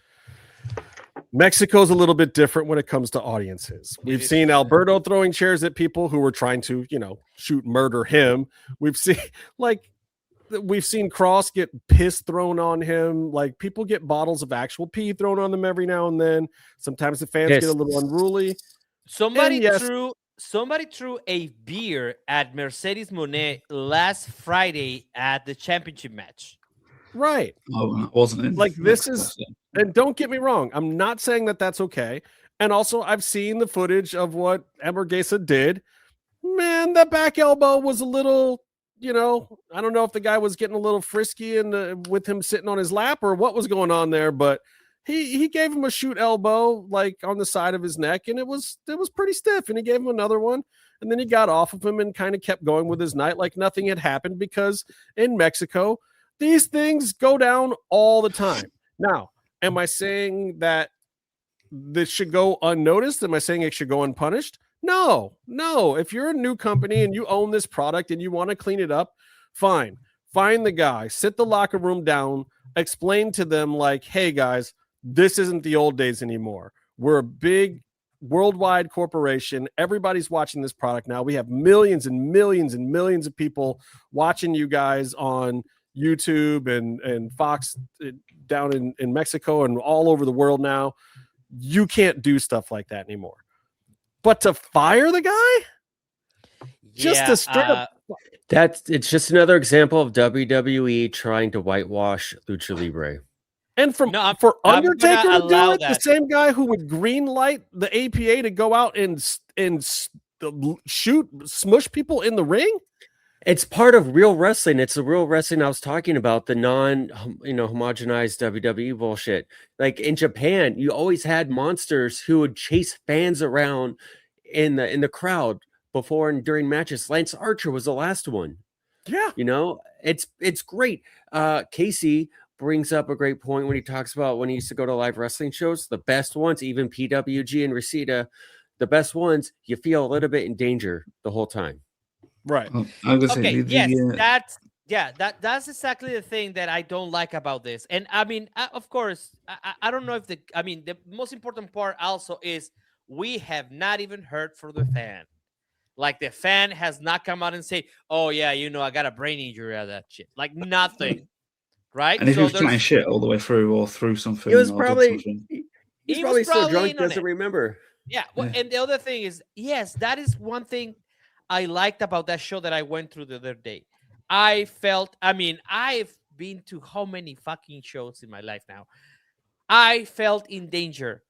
Mexico's a little bit different when it comes to audiences. We've seen Alberto throwing chairs at people who were trying to, you know, murder him. We've seen Cross get piss thrown on him. Like, people get bottles of actual pee thrown on them every now and then. Sometimes the fans get a little unruly. Somebody threw a beer at Mercedes Moné last Friday at the championship match. Right. Oh, it wasn't like this is, and don't get me wrong, I'm not saying that that's okay. And also, I've seen the footage of what Hamburguesa did. Man, that back elbow was a little, you know, I don't know if the guy was getting a little frisky and with him sitting on his lap or what was going on there, but he gave him a shoot elbow like on the side of his neck, and it was pretty stiff, and he gave him another one, and then he got off of him and kind of kept going with his night like nothing had happened, because in Mexico these things go down all the time. Now, am I saying that this should go unnoticed? Am I saying it should go unpunished? No. If you're a new company and you own this product and you want to clean it up, fine. Find the guy, sit the locker room down, explain to them like, hey guys, this isn't the old days anymore. We're a big worldwide corporation. Everybody's watching this product now. We have millions and millions and millions of people watching you guys on YouTube and Fox down in Mexico and all over the world now. You can't do stuff like that anymore. But to fire the guy? Just to straight up. It's just another example of WWE trying to whitewash Lucha Libre. And for Undertaker to do it, the same guy who would green light the APA to go out and smush people in the ring. It's part of real wrestling. It's the real wrestling I was talking about, the homogenized WWE bullshit. Like in Japan, you always had monsters who would chase fans around in the crowd before and during matches. Lance Archer was the last one. Yeah. You know, it's great. Casey brings up a great point when he talks about when he used to go to live wrestling shows. The best ones, even PWG and Reseda, the best ones, you feel a little bit in danger the whole time. Right. That's exactly the thing that I don't like about this. And I mean, of course, I don't know if the most important part also is we have not even heard from the fan. Like the fan has not come out and say, oh yeah, you know, I got a brain injury out of that shit. Like nothing. right? And if So he was chatting shit all the way through, or through something, He was or probably did something, he's he probably was so probably drunk in on doesn't it. remember. Yeah. Well, and the other thing is, yes, that is one thing I liked about that show that I went through the other day. I mean, I've been to how many fucking shows in my life now? I felt in danger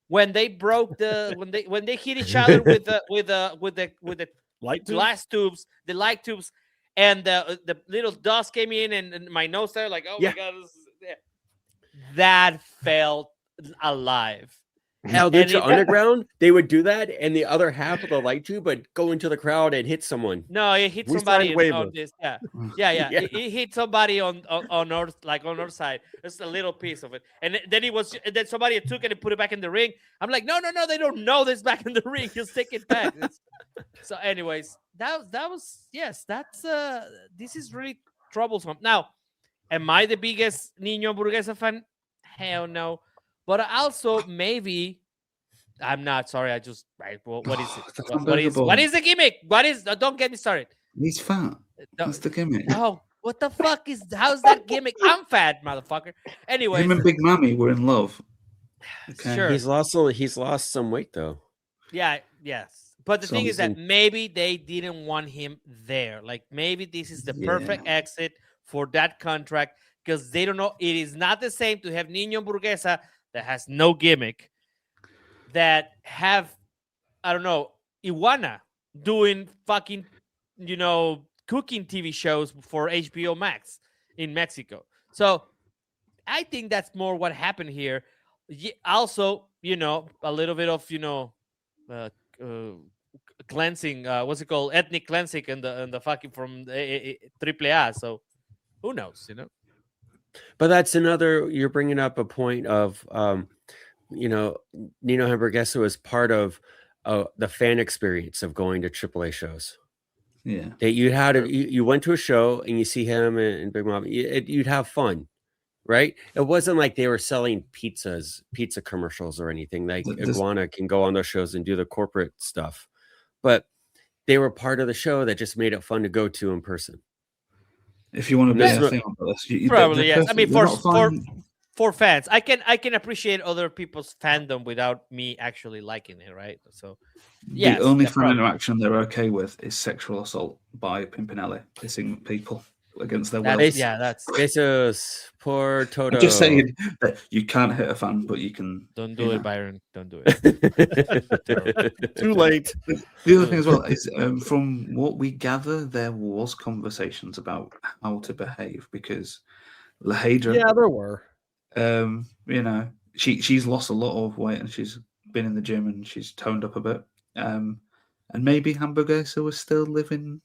when they broke the when they hit each other with the Light tube? glass tubes, the light tubes, and the little dust came in and my nose there, like, oh Yeah. my god, that felt alive. Hell, And the it- underground, they would do that, and the other half of the light tube would go into the crowd and hit someone. No, it hit We somebody signed on waivers. this. Yeah. Yeah. It hit somebody on our side. Just a little piece of it, and then somebody took it and put it back in the ring. I'm like, no, they don't know this back in the ring. Just take it back. So, anyways, that was yes. That's this is really troublesome. Now, am I the biggest Nino Hamburguesa fan? Hell no. But also maybe I'm not. Sorry, what is it? What is the gimmick? What is? Don't get me started. he's fat. That's the gimmick. Oh, what the fuck is? How's that gimmick? I'm fat, motherfucker. Anyway, Him and Big Mammy were in love. Okay. Sure. He's lost some weight though. Yeah, yes. But the thing is that Something. maybe they didn't want him there. Like maybe this is the perfect exit for that contract because they don't know. It is not the same to have Nino Hamburguesa that has no gimmick that have, I don't know, Iguana doing fucking, cooking TV shows for HBO Max in Mexico. So I think that's more what happened here. Also, a little bit of, cleansing, what's it called? Ethnic cleansing and the fucking from AAA. So who knows, But that's another. You're bringing up a point of, Nino Hamburguesa was part of the fan experience of going to AAA shows. Yeah, That you went to a show and you see him and Big Mom. You'd have fun, right? It wasn't like they were selling pizza commercials or anything. Like Iguana can go on those shows and do the corporate stuff, but they were part of the show that just made it fun to go to in person. if you want to be a thing on this, probably yes. I mean, for fans, I can appreciate other people's fandom without me actually liking it, right? So, yeah. The only fan interaction they're okay with is sexual assault by Pimpinelli, pissing people against their will. Besos por todo. I'm just saying that you can't hit a fan, but you can. Don't do it, Byron. Don't do it. Too late. The other thing as well is, from what we gather, there was conversations about how to behave because Lahedra. Yeah, there were. She's lost a lot of weight and she's been in the gym and she's toned up a bit. And maybe Hamburguesa was still living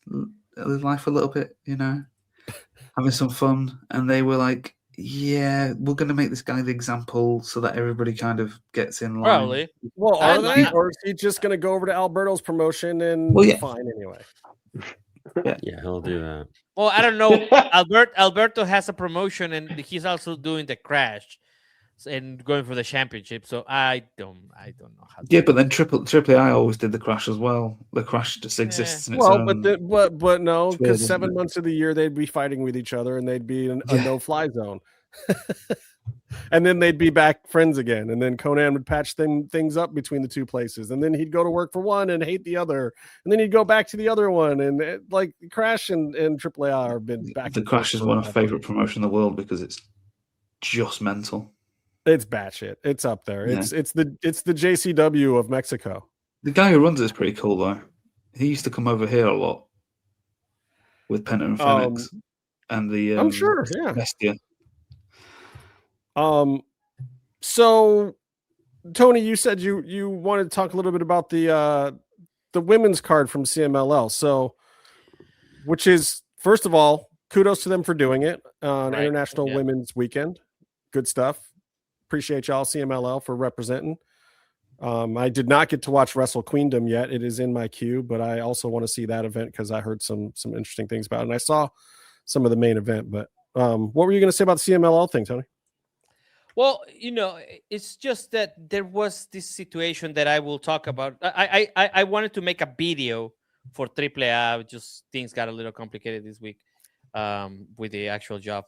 life a little bit, having some fun. And they were like, yeah, we're going to make this guy the example so that everybody kind of gets in line. Probably. Well, are they? Or is he just going to go over to Alberto's promotion and be fine anyway? Yeah, he'll do that. Well, I don't know. Alberto has a promotion and he's also doing the Crash and going for the championship. So I don't know how. Yeah, but then Triple I always did the Crash as well. The Crash just exists in its own. But no, because 7 months of the year they'd be fighting with each other and they'd be in a no-fly zone. And then they'd be back friends again. And then Conan would patch things up between the two places. And then he'd go to work for one and hate the other. And then he'd go back to the other one. And Crash and AAA have been back. The Crash is one of my favorite promotions in the world because it's just mental. It's batshit. It's up there. Yeah. It's the JCW of Mexico. The guy who runs it is pretty cool though. He used to come over here a lot with Penta and Phoenix and the I'm sure, yeah. Bestia. So Tony, you said you wanted to talk a little bit about the women's card from CMLL. So, which is, first of all, kudos to them for doing it on International Women's Weekend. Good stuff. Appreciate y'all, CMLL, for representing. I did not get to watch Wrestle Queendom yet. It is in my queue, but I also want to see that event because I heard some interesting things about it. And I saw some of the main event. But what were you going to say about the CMLL thing, Tony? Well, it's just that there was this situation that I will talk about. I wanted to make a video for AAA. Just things got a little complicated this week with the actual job.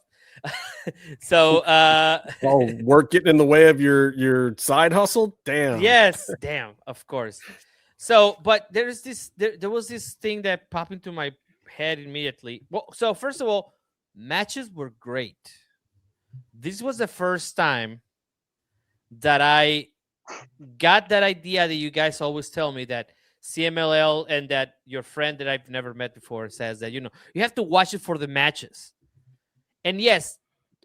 So work getting in the way of your side hustle. Damn. Yes, damn, of course. So, but there was this thing that popped into my head immediately. Well, so first of all, matches were great. This was the first time that I got that idea that you guys always tell me, that CMLL and that your friend that I've never met before says that, you have to watch it for the matches. And yes,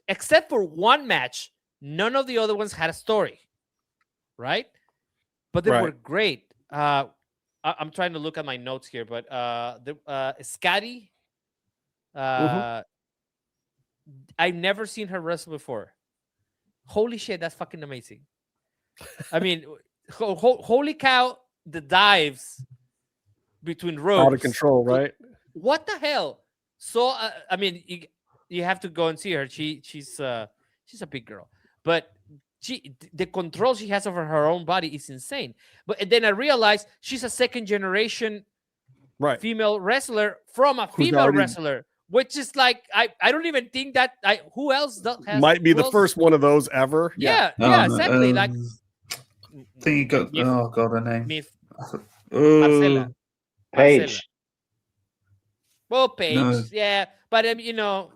except for one match, none of the other ones had a story, right? But they were great. I'm trying to look at my notes here, but Scotty, I've never seen her wrestle before. Holy shit, that's fucking amazing. I mean, holy cow, the dives between ropes. Out of control, right? What the hell? So, I mean, you have to go and see her. She's a big girl, but the control she has over her own body is insane. But then I realized she's a second generation female wrestler from a female wrestler, which is like I don't even think that who else might be the first one of those ever. Yeah, exactly. Like I think you got her name. Marcela. Paige. Well, Paige, No. yeah, but Irma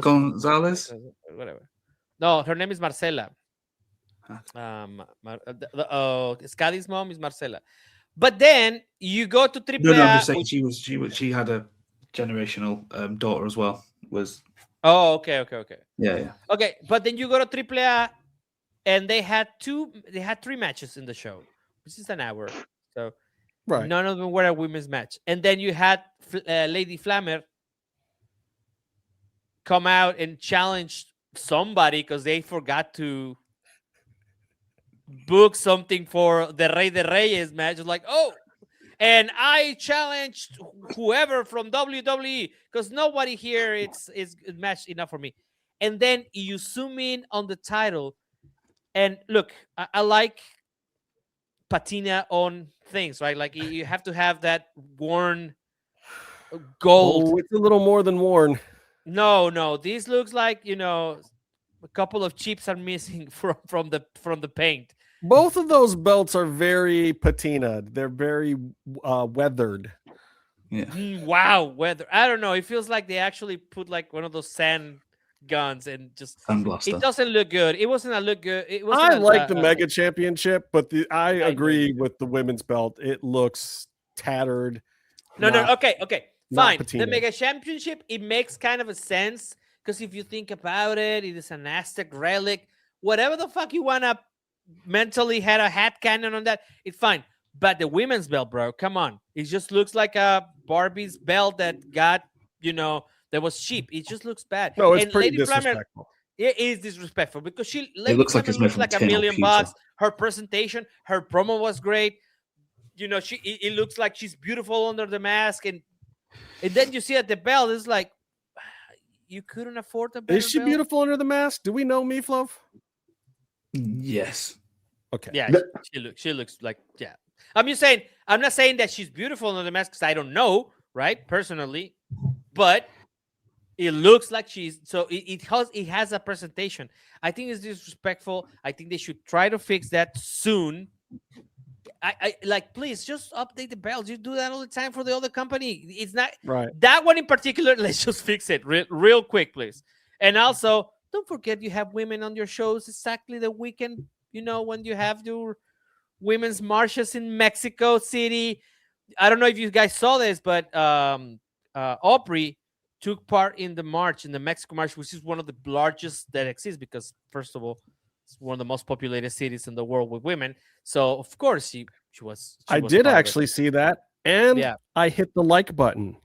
Gonzalez. Whatever. No, her name is Marcela. Scotty's mom is Marcela. But then you go to AAA. No, I'm just saying she had a generational daughter as well. Okay. Yeah. Okay, but then you go to AAA, and they had 3 matches in the show, which is an hour. So none of them were a women's match. And then you had Lady Flammer come out and challenge somebody because they forgot to book something for the Rey de Reyes match. Like, and I challenged whoever from WWE because nobody here is match enough for me. And then you zoom in on the title, and look, I like patina on things, right? Like you have to have that worn gold. Oh, it's a little more than worn. No, this looks like a couple of chips are missing from the paint. Both of those belts are very patina. They're very weathered. Yeah. Wow, weather. I don't know. It feels like they actually put like one of those sand guns and just. Sandblaster. It doesn't look good. It wasn't a look good. It I like the Mega Championship, but I agree with the women's belt. It looks tattered. No. Okay. Fine. Patina. The Mega Championship, it makes kind of a sense because if you think about it, it is an Aztec relic. Whatever the fuck you want to mentally had a hat cannon on that, it's fine. But the women's belt, bro, come on. It just looks like a Barbie's belt that got, that was cheap. It just looks bad. No, it's and pretty Lady disrespectful. It is disrespectful because It looks like it's made from like tin or $1 million. pizza. Her presentation, her promo was great. It looks like she's beautiful under the mask, and then you see at the belt, it's like you couldn't afford a better Is she belt? beautiful under the mask? Do we know Meatloaf? Yes. Okay. Yeah, she looks like, yeah. I'm not saying that she's beautiful under the mask because I don't know, right? Personally, but it looks like she's, so it has a presentation. I think it's disrespectful. I think they should try to fix that soon. I like, please just update the belts. You do that all the time for the other company. It's not right. That one in particular. Let's just fix it real quick, please. And also, don't forget you have women on your shows exactly the weekend. When you have your women's marches in Mexico City. I don't know if you guys saw this, but Aubrey took part in the march, in the Mexico March, which is one of the largest that exists because, first of all, it's one of the most populated cities in the world with women. So, of course, she was. I did actually see that, and I hit the like button.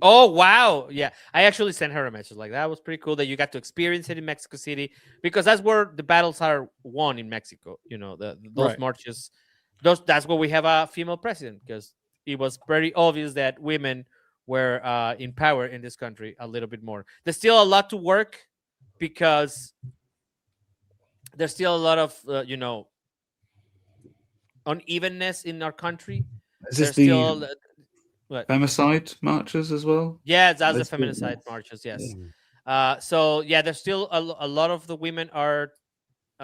Oh, wow. Yeah. I actually sent her a message like that. Was pretty cool that you got to experience it in Mexico City because that's where the battles are won in Mexico. Those marches, that's where we have a female president because it was very obvious that women were in power in this country a little bit more. There's still a lot to work because there's still a lot of, unevenness in our country. Is this There's the femicide marches as well? Yeah, that's the feminicide marches, yes. So yeah, there's still a lot of the women are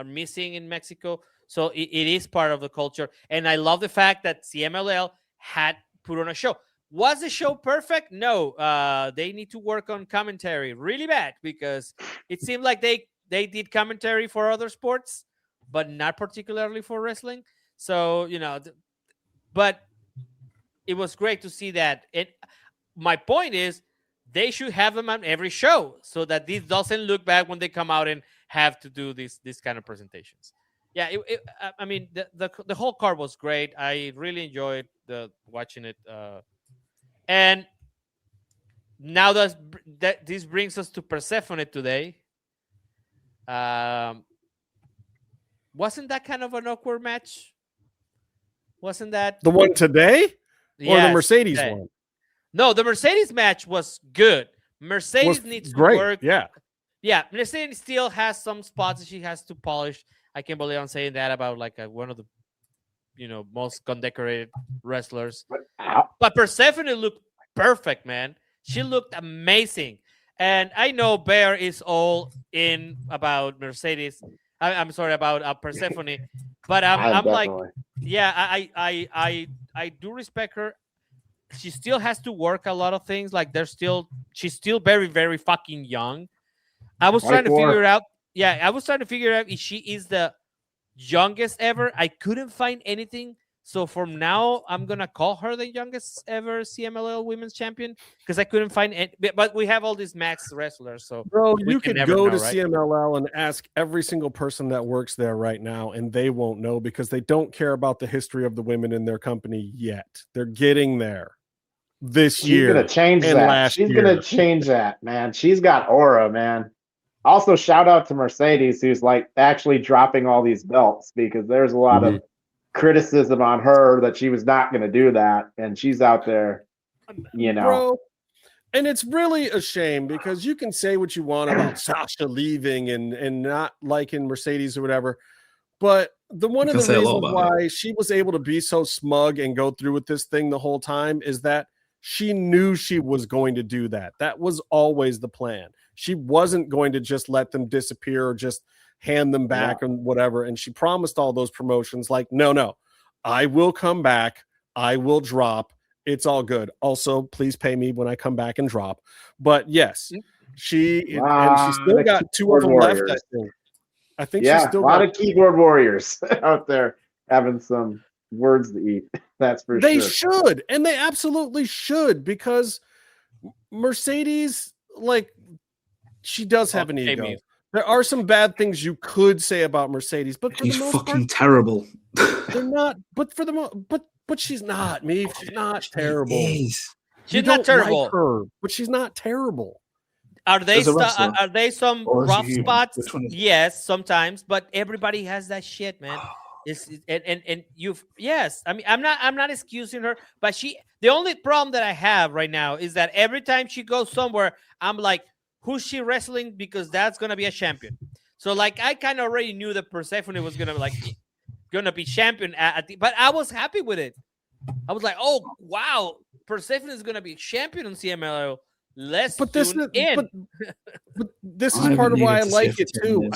missing in Mexico. So it is part of the culture. And I love the fact that CMLL had put on a show. Was the show perfect? No. They need to work on commentary really bad, because it seemed like they did commentary for other sports, but not particularly for wrestling. So, but it was great to see that. My point is, they should have them on every show so that this doesn't look bad when they come out and have to do this kind of presentations. Yeah, I mean, the whole card was great. I really enjoyed watching it. And now that this brings us to Persephone today. Wasn't that kind of an awkward match? Wasn't that the one today? Or the Mercedes today. One? No, the Mercedes match was good. Mercedes needs to work. Yeah. Yeah, Mercedes still has some spots that she has to polish. I can't believe I'm saying that about like one of the most condecorated wrestlers. But Persephone looked perfect, man. She looked amazing. And I know Bear is all in about Mercedes. I'm sorry, about Persephone. But I'm like, yeah, I do respect her. She still has to work a lot of things. Like she's still very, very fucking young. I was trying to figure out. Yeah, I was trying to figure out if she is the youngest ever. I couldn't find anything. So from now, I'm going to call her the youngest ever CMLL women's champion, because I couldn't find it. But we have all these max wrestlers. So, bro, you could go to CMLL and ask every single person that works there right now, and they won't know, because they don't care about the history of the women in their company yet. They're getting there this year. She's going to change that. She's going to change that, man. She's got aura, man. Also, shout out to Mercedes, who's like actually dropping all these belts, because there's a lot of criticism on her that she was not going to do that, and she's out there, Bro, and it's really a shame, because you can say what you want about Sasha leaving and not liking Mercedes or whatever, but one of the reasons why she was able to be so smug and go through with this thing the whole time is that she knew she was going to do that. That was always the plan. She wasn't going to just let them disappear or just hand them back and whatever. And she promised all those promotions, like, no, I will come back. I will drop. It's all good. Also, please pay me when I come back and drop. But yes, and she still got two of them left. I think she's still a lot of keyboard warriors out there having some words to eat. That's for sure. They should, and they absolutely should, because Mercedes, like, she does have an ego. There are some bad things you could say about Mercedes, but she's fucking terrible. They're not. But for the but she's not. She's not terrible. She's not terrible. Like her, but she's not terrible. Are they some rough spots? Yes, sometimes. But everybody has that shit, man. And you've I mean, I'm not excusing her, but the only problem that I have right now is that every time she goes somewhere, I'm like, who's she wrestling? Because that's gonna be a champion. So like, I kind of already knew that Persephone was gonna be champion but I was happy with it. I was like, oh wow, Persephone is gonna be champion on CMLL. But this is part of why I like it too.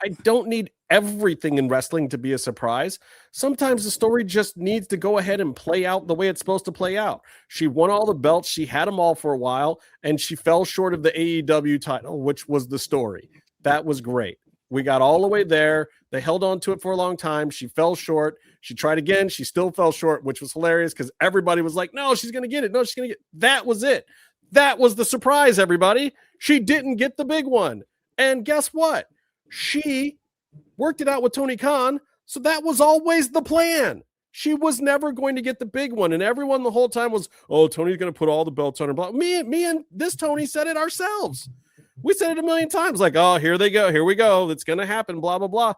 I don't need everything in wrestling to be a surprise. Sometimes the story just needs to go ahead and play out the way it's supposed to play out. She won all the belts. She had them all for a while, and she fell short of the AEW title, which was the story. That was great. We got all the way there. They held on to it for a long time. She fell short. She tried again. She still fell short, which was hilarious because everybody was like, no, she's going to get it. No, she's going to get it. That was it. That was the surprise, everybody. She didn't get the big one. And guess what? She worked it out with Tony Khan, so that was always the plan. She was never going to get the big one, and everyone the whole time was, oh, Tony's going to put all the belts on her block. Me and this Tony said it ourselves. We said it a million times, like, oh, here they go. Here we go. It's going to happen, blah, blah, blah.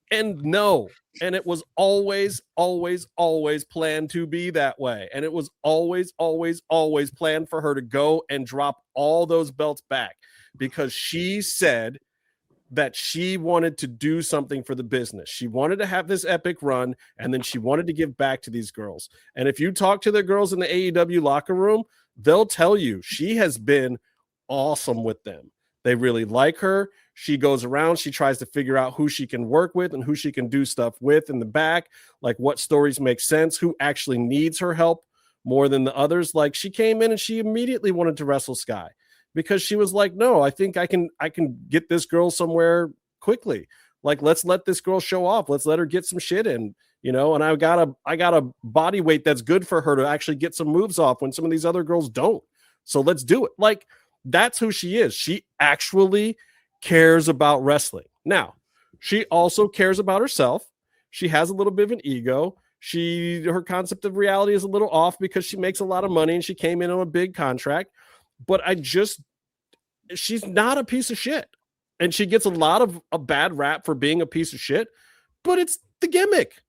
And no. And it was always, always, always planned to be that way. And it was always, always, always planned for her to go and drop all those belts back, because she said that she wanted to do something for the business. She wanted to have this epic run, and then she wanted to give back to these girls. And if you talk to the girls in the AEW locker room, they'll tell you she has been awesome with them. They really like her. She goes around, she tries to figure out who she can work with and who she can do stuff with in the back, like what stories make sense, who actually needs her help more than the others. Like she came in and she immediately wanted to wrestle Sky because she was like, no, I think I can get this girl somewhere quickly. Like, let's let this girl show off. Let's let her get some shit in, you know, and I got a body weight that's good for her to actually get some moves off when some of these other girls don't. So let's do it. Like, that's who she is. She actually cares about wrestling. Now, she also cares about herself. She has a little bit of an ego. Her concept of reality is a little off because she makes a lot of money and she came in on a big contract. But she's not a piece of shit. And she gets a lot of a bad rap for being a piece of shit, but it's the gimmick.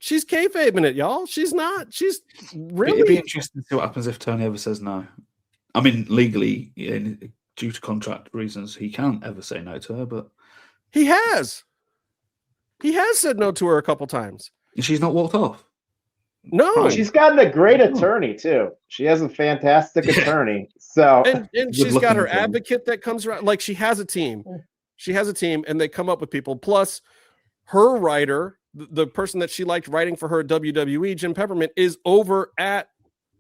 She's kayfabing it, y'all. She's not. She's really. It'd be interesting to see what happens if Tony ever says no. I mean, legally, due to contract reasons, he can't ever say no to her, but he has. He has said no to her a couple times. And she's not walked off. No, she's gotten a great attorney too. She has a fantastic attorney. So and she's got her advocate that comes around. Like she has a team. She has a team, and they come up with people. Plus, her writer, the person that she liked writing for her at WWE, Jim Peppermint, is over at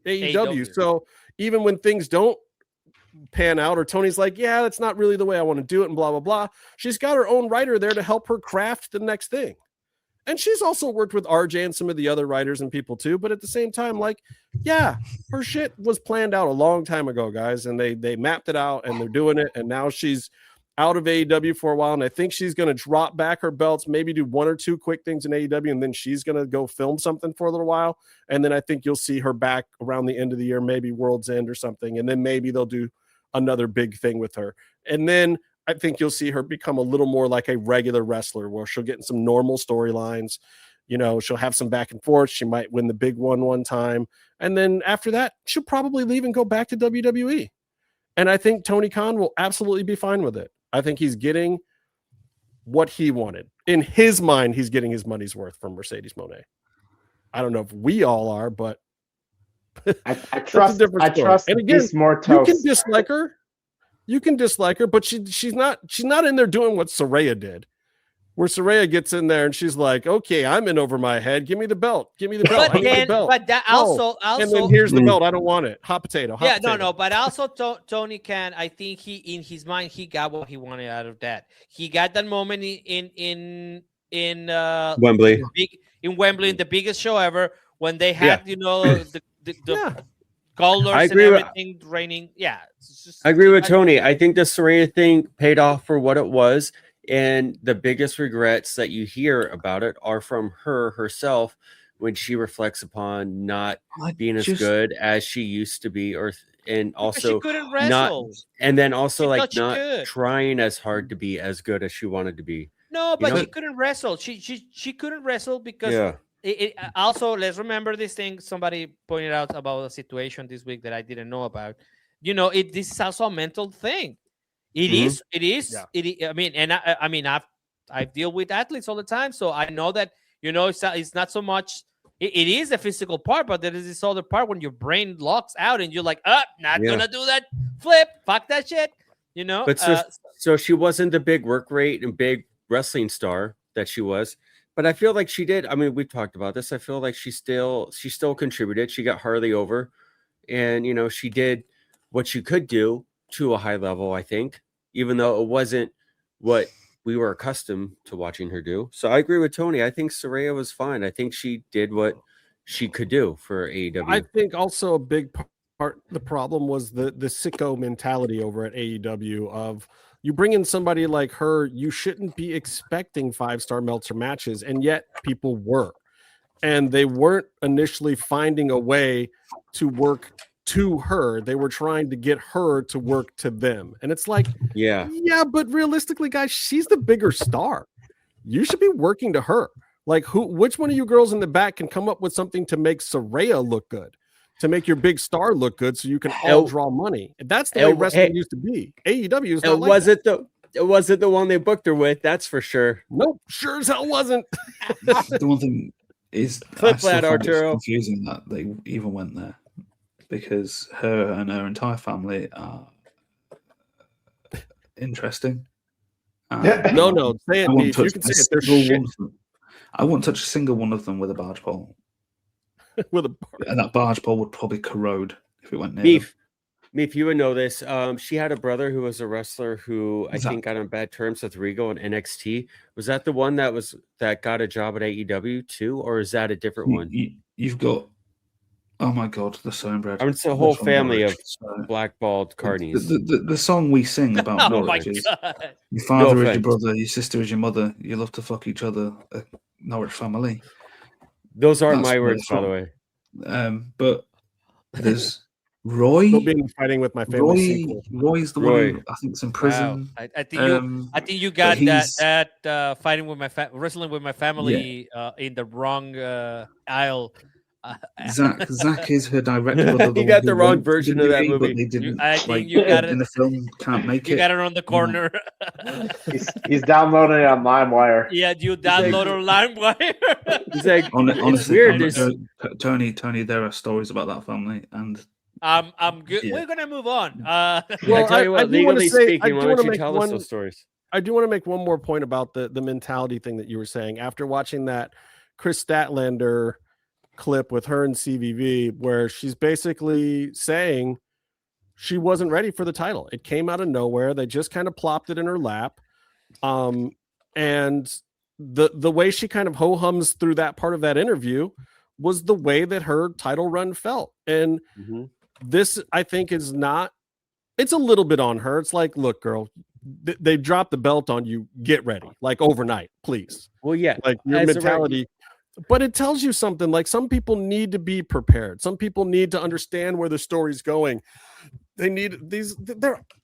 AEW. So even when things don't pan out, or Tony's like, yeah, that's not really the way I want to do it, and blah blah blah, she's got her own writer there to help her craft the next thing. And she's also worked with RJ and some of the other writers and people too. But at the same time, like, yeah, her shit was planned out a long time ago, guys. And they mapped it out and they're doing it. And now she's out of AEW for a while. And I think she's going to drop back her belts, maybe do one or two quick things in AEW. And then she's going to go film something for a little while. And then I think you'll see her back around the end of the year, maybe World's End or something. And then maybe they'll do another big thing with her. And then I think you'll see her become a little more like a regular wrestler where she'll get in some normal storylines. You know, she'll have some back and forth. She might win the big one time. And then after that, she'll probably leave and go back to WWE. And I think Tony Khan will absolutely be fine with it. I think he's getting what he wanted. In his mind, he's getting his money's worth from Mercedes Moné. I don't know if we all are, but I trust. And again, you can dislike her. You can dislike her, but she's not in there doing what Saraya did, where Saraya gets in there and she's like, okay, I'm in over my head. Give me the belt. Give me the belt. But then, but that also, and then here's the belt. I don't want it. Hot potato. Hot potato. No. But also Tony Khan, I think in his mind, he got what he wanted out of that. He got that moment in Wembley. In Wembley, in the biggest show ever, when they had, the colors and everything raining. Yeah. I agree with Tony. I think the Saraya thing paid off for what it was. And the biggest regrets that you hear about it are from her herself when she reflects upon not being as good as she used to be, and also she couldn't wrestle. Not trying as hard to be as good as she wanted to be. No, but she couldn't wrestle. She couldn't wrestle because also, let's remember this thing. Somebody pointed out about a situation this week that I didn't know about. This is also a mental thing. It is. Yeah. I deal with athletes all the time, so I know that it's not so much. It is a physical part, but there is this other part when your brain locks out and you're like, not gonna do that flip. Fuck that shit. But so she wasn't the big work rate and big wrestling star that she was. But I feel like she did. I mean, we talked about this. I feel like she still contributed. She got Harley over, and she did what she could do to a high level. I think, even though it wasn't what we were accustomed to watching her do. So I agree with Tony. I think Saraya was fine. I think she did what she could do for AEW. I think also a big part. The problem was the sicko mentality over at AEW of. You bring in somebody like her, you shouldn't be expecting 5-star Meltzer matches, and yet people were. And they weren't initially finding a way to work to her. They were trying to get her to work to them. And it's like, yeah, but realistically, guys, she's the bigger star. You should be working to her. Like, which one of you girls in the back can come up with something to make Saraya look good? To make your big star look good so you can all draw money. That's the way wrestling used to be. AEW is not it wasn't the one they booked her with, that's for sure. Nope, sure as hell wasn't. The one thing is flip that, Arturo. Confusing that they even went there because her and her entire family are interesting. No, say it, Neve. You can say it. They're shit. I wouldn't touch a single one of them with a barge pole. And that barge pole would probably corrode if it went near them. Meef, you would know this. She had a brother who was a wrestler who I think got on bad terms with Rigo and NXT. Was that the one that got a job at AEW too, or is that a different one? You've got, oh my god, the so inbred. I mean, it's a whole family of blackballed carnies. The song we sing about Norwich is your father is your brother, your sister is your mother. You love to fuck each other. Norwich family. Those aren't my words, by the way. But there's Roy. Still being fighting with my family. Roy's the one who I think's in prison. Wow. I think you got that fighting with wrestling with my family in the wrong aisle. Zach is her direct brother. You got the wrong version of that movie. They didn't, I think you got it in the film. Can't make it. You got it on the corner. He's downloading it on LimeWire. Yeah, you download on LimeWire. He's like, honestly, weird. Tony, there are stories about that family, and I'm good. Yeah. We're gonna move on. Well, I tell you what, legally speaking, why don't you tell us those stories? I do want to make one more point about the mentality thing that you were saying after watching that Chris Statlander clip with her and CVV, where she's basically saying she wasn't ready for the title. It came out of nowhere. They just kind of plopped it in her lap. And the way she kind of ho-hums through that part of that interview was the way that her title run felt. And this, I think, is not, it's a little bit on her. It's like, look, girl, they dropped the belt on you. Get ready, like overnight, please. Well, yeah, like your mentality. But it tells you something. Like, some people need to be prepared. Some people need to understand where the story's going. They need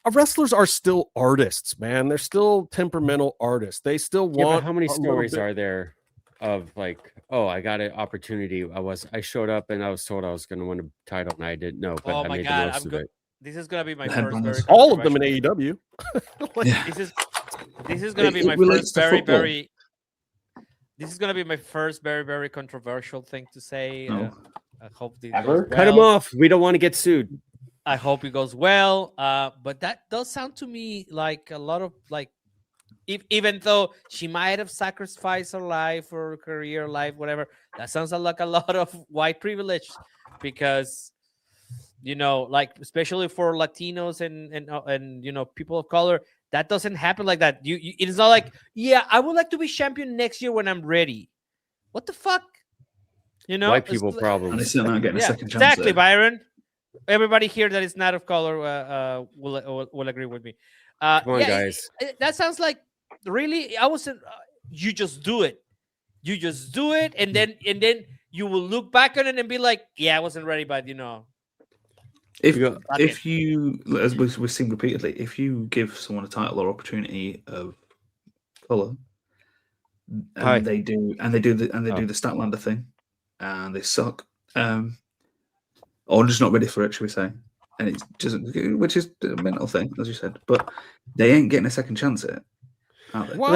wrestlers are still artists, man. They're still temperamental artists. They still want. How many stories are there of like, oh, I got an opportunity. I showed up and I was told I was going to win a title and I didn't know. But oh I my made god, the most of it. This is gonna be my first. All of them in AEW. This is gonna be my first very. This is gonna be my first very controversial thing to say. I hope this goes well. Cut him off. We don't want to get sued. I hope it goes well. But that does sound to me like a lot of like, even though she might have sacrificed her life or her career life, whatever, that sounds like a lot of white privilege, because like especially for Latinos and people of color, that doesn't happen like that. It is not like, yeah, I would like to be champion next year when I'm ready. What the fuck? White people problems. And they're still not getting a second chance. Exactly, Byron. Everybody here that is not of color will agree with me. Come on, guys. That sounds like really. I wasn't. You just do it. You just do it, and then you will look back on it and be like, yeah, I wasn't ready, but If you, as we've seen repeatedly, if you give someone a title or opportunity of color, and they do the Statlander thing, and they suck, or just not ready for it, should we say? And it doesn't, which is a mental thing, as you said, but they ain't getting a second chance at it. Well,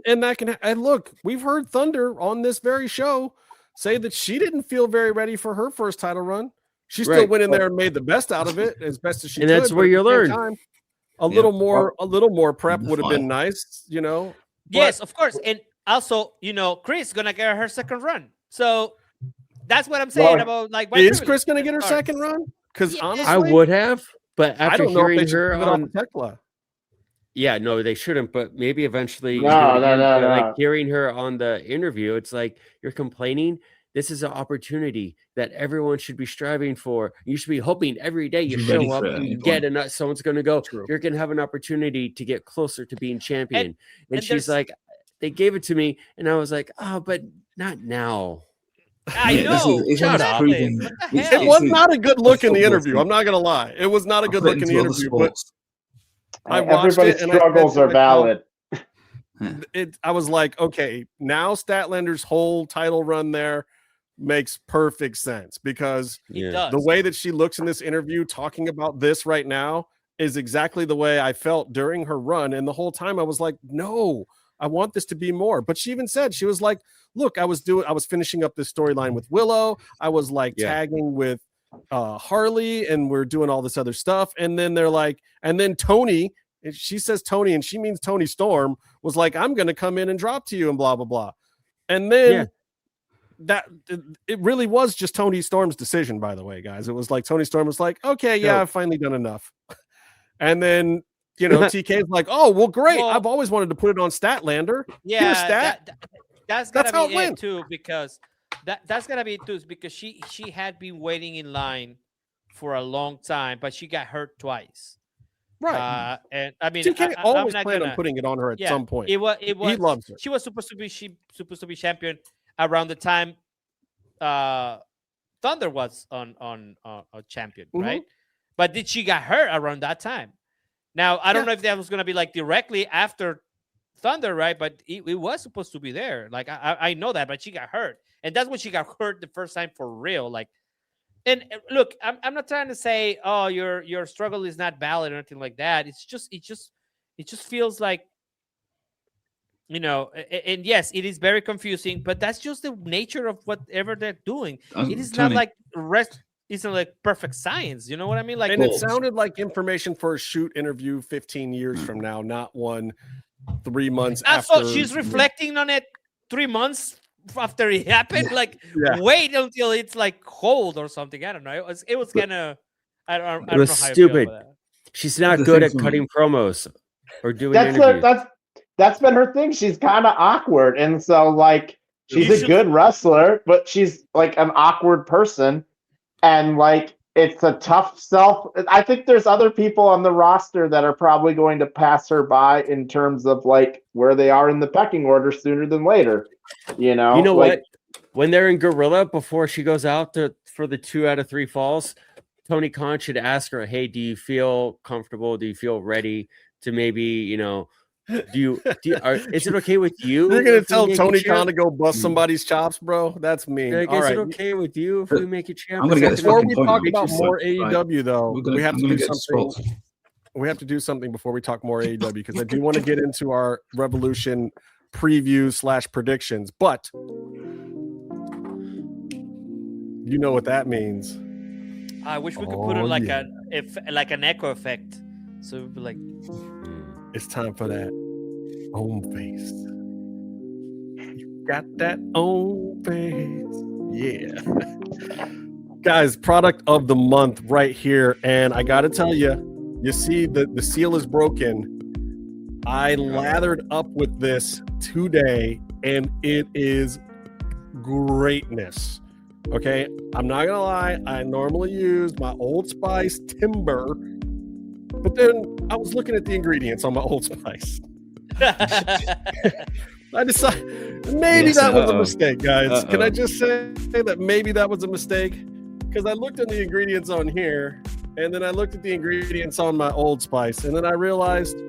and that can. And look, we've heard Thunder on this very show say that she didn't feel very ready for her first title run. She still went in there and made the best out of it as best as she could. And that's where you learn. A little more prep would have been nice, Yes, of course. And also, Chris gonna get her second run. So that's what I'm saying about like. Is Chris gonna get her second run? Because honestly, I would have, but after hearing her on Tekla. Yeah, no, they shouldn't. But maybe eventually, no. Hearing her on the interview, it's like you're complaining. This is an opportunity that everyone should be striving for. You should be hoping every day you show up and you get enough. Someone's going to go. True. You're going to have an opportunity to get closer to being champion. And she's like, they gave it to me, and I was like, oh, but not now. I know. Shut up. It was not a good look in the interview. I'm not going to lie. It was not a good look in the interview. But I watched everybody's struggles are valid. I was like, okay, now Statlander's whole title run there makes perfect sense, because the way that she looks in this interview talking about this right now is exactly the way I felt during her run. And the whole time I was like, no, I want this to be more. But she even said, she was like, look, I was finishing up this storyline with Willow. I was like tagging with Harley, and we're doing all this other stuff. And then they're like, and then Tony she says Tony and she means Tony Storm, was like, I'm going to come in and drop to you and blah, blah, blah. And then it really was just Tony Storm's decision, by the way, guys. It was like Tony Storm was like, okay, yeah, I've finally done enough. And then, TK's like, oh, well, great. I've always wanted to put it on Statlander. Yeah, Stat. That's gotta be it too, because that's gotta be it too, because she had been waiting in line for a long time, but she got hurt twice. Right. And I mean, TK always planned on putting it on her at some point. It was. He loves her. She was supposed to be champion around the time Thunder was on a champion, right? But did she got hurt around that time? Now I don't know if that was gonna be like directly after Thunder, right? But it was supposed to be there. Like I know that, but she got hurt, and that's when she got hurt the first time for real. Like, and look, I'm not trying to say, oh, your struggle is not valid or anything like that. It just feels like, and yes, it is very confusing, but that's just the nature of whatever they're doing. It is not like isn't like perfect science. You know what I mean? Like, and it sounded like information for a shoot interview 15 years from now, not 3 months after. So she's reflecting on it 3 months after it happened. Like, wait until it's like cold or something. I don't know. It was kind of. I don't know how stupid. She's not good at cutting promos or doing interviews. That's been her thing. She's kind of awkward, and so like she's a good wrestler, but she's like an awkward person, and like it's a tough self. I think there's other people on the roster that are probably going to pass her by in terms of like where they are in the pecking order sooner than later. You know what? When they're in Gorilla, before she goes out for the 2 out of 3 falls, Tony Khan should ask her, "Hey, do you feel comfortable? Do you feel ready to maybe, is it okay with you? You're gonna tell Tony Khan to go bust somebody's chops, bro? That's mean. Like, is it okay with you if we make it champ? Before we talk about more AEW, though, we have to do something. We have to do something before we talk more AEW, because I do want to get into our Revolution preview / predictions. But you know what that means. I wish we could put it like an echo effect, so it'd be like. It's time for that own face. You got that own face. Yeah. Guys, product of the month right here. And I got to tell you, you see the seal is broken. I lathered up with this today, and it is greatness. Okay. I'm not going to lie. I normally use my Old Spice Timber. But then I was looking at the ingredients on my Old Spice. I decided maybe that was a mistake, guys. Can I just say that maybe that was a mistake? Because I looked at the ingredients on here, and then I looked at the ingredients on my Old Spice, and then I realized,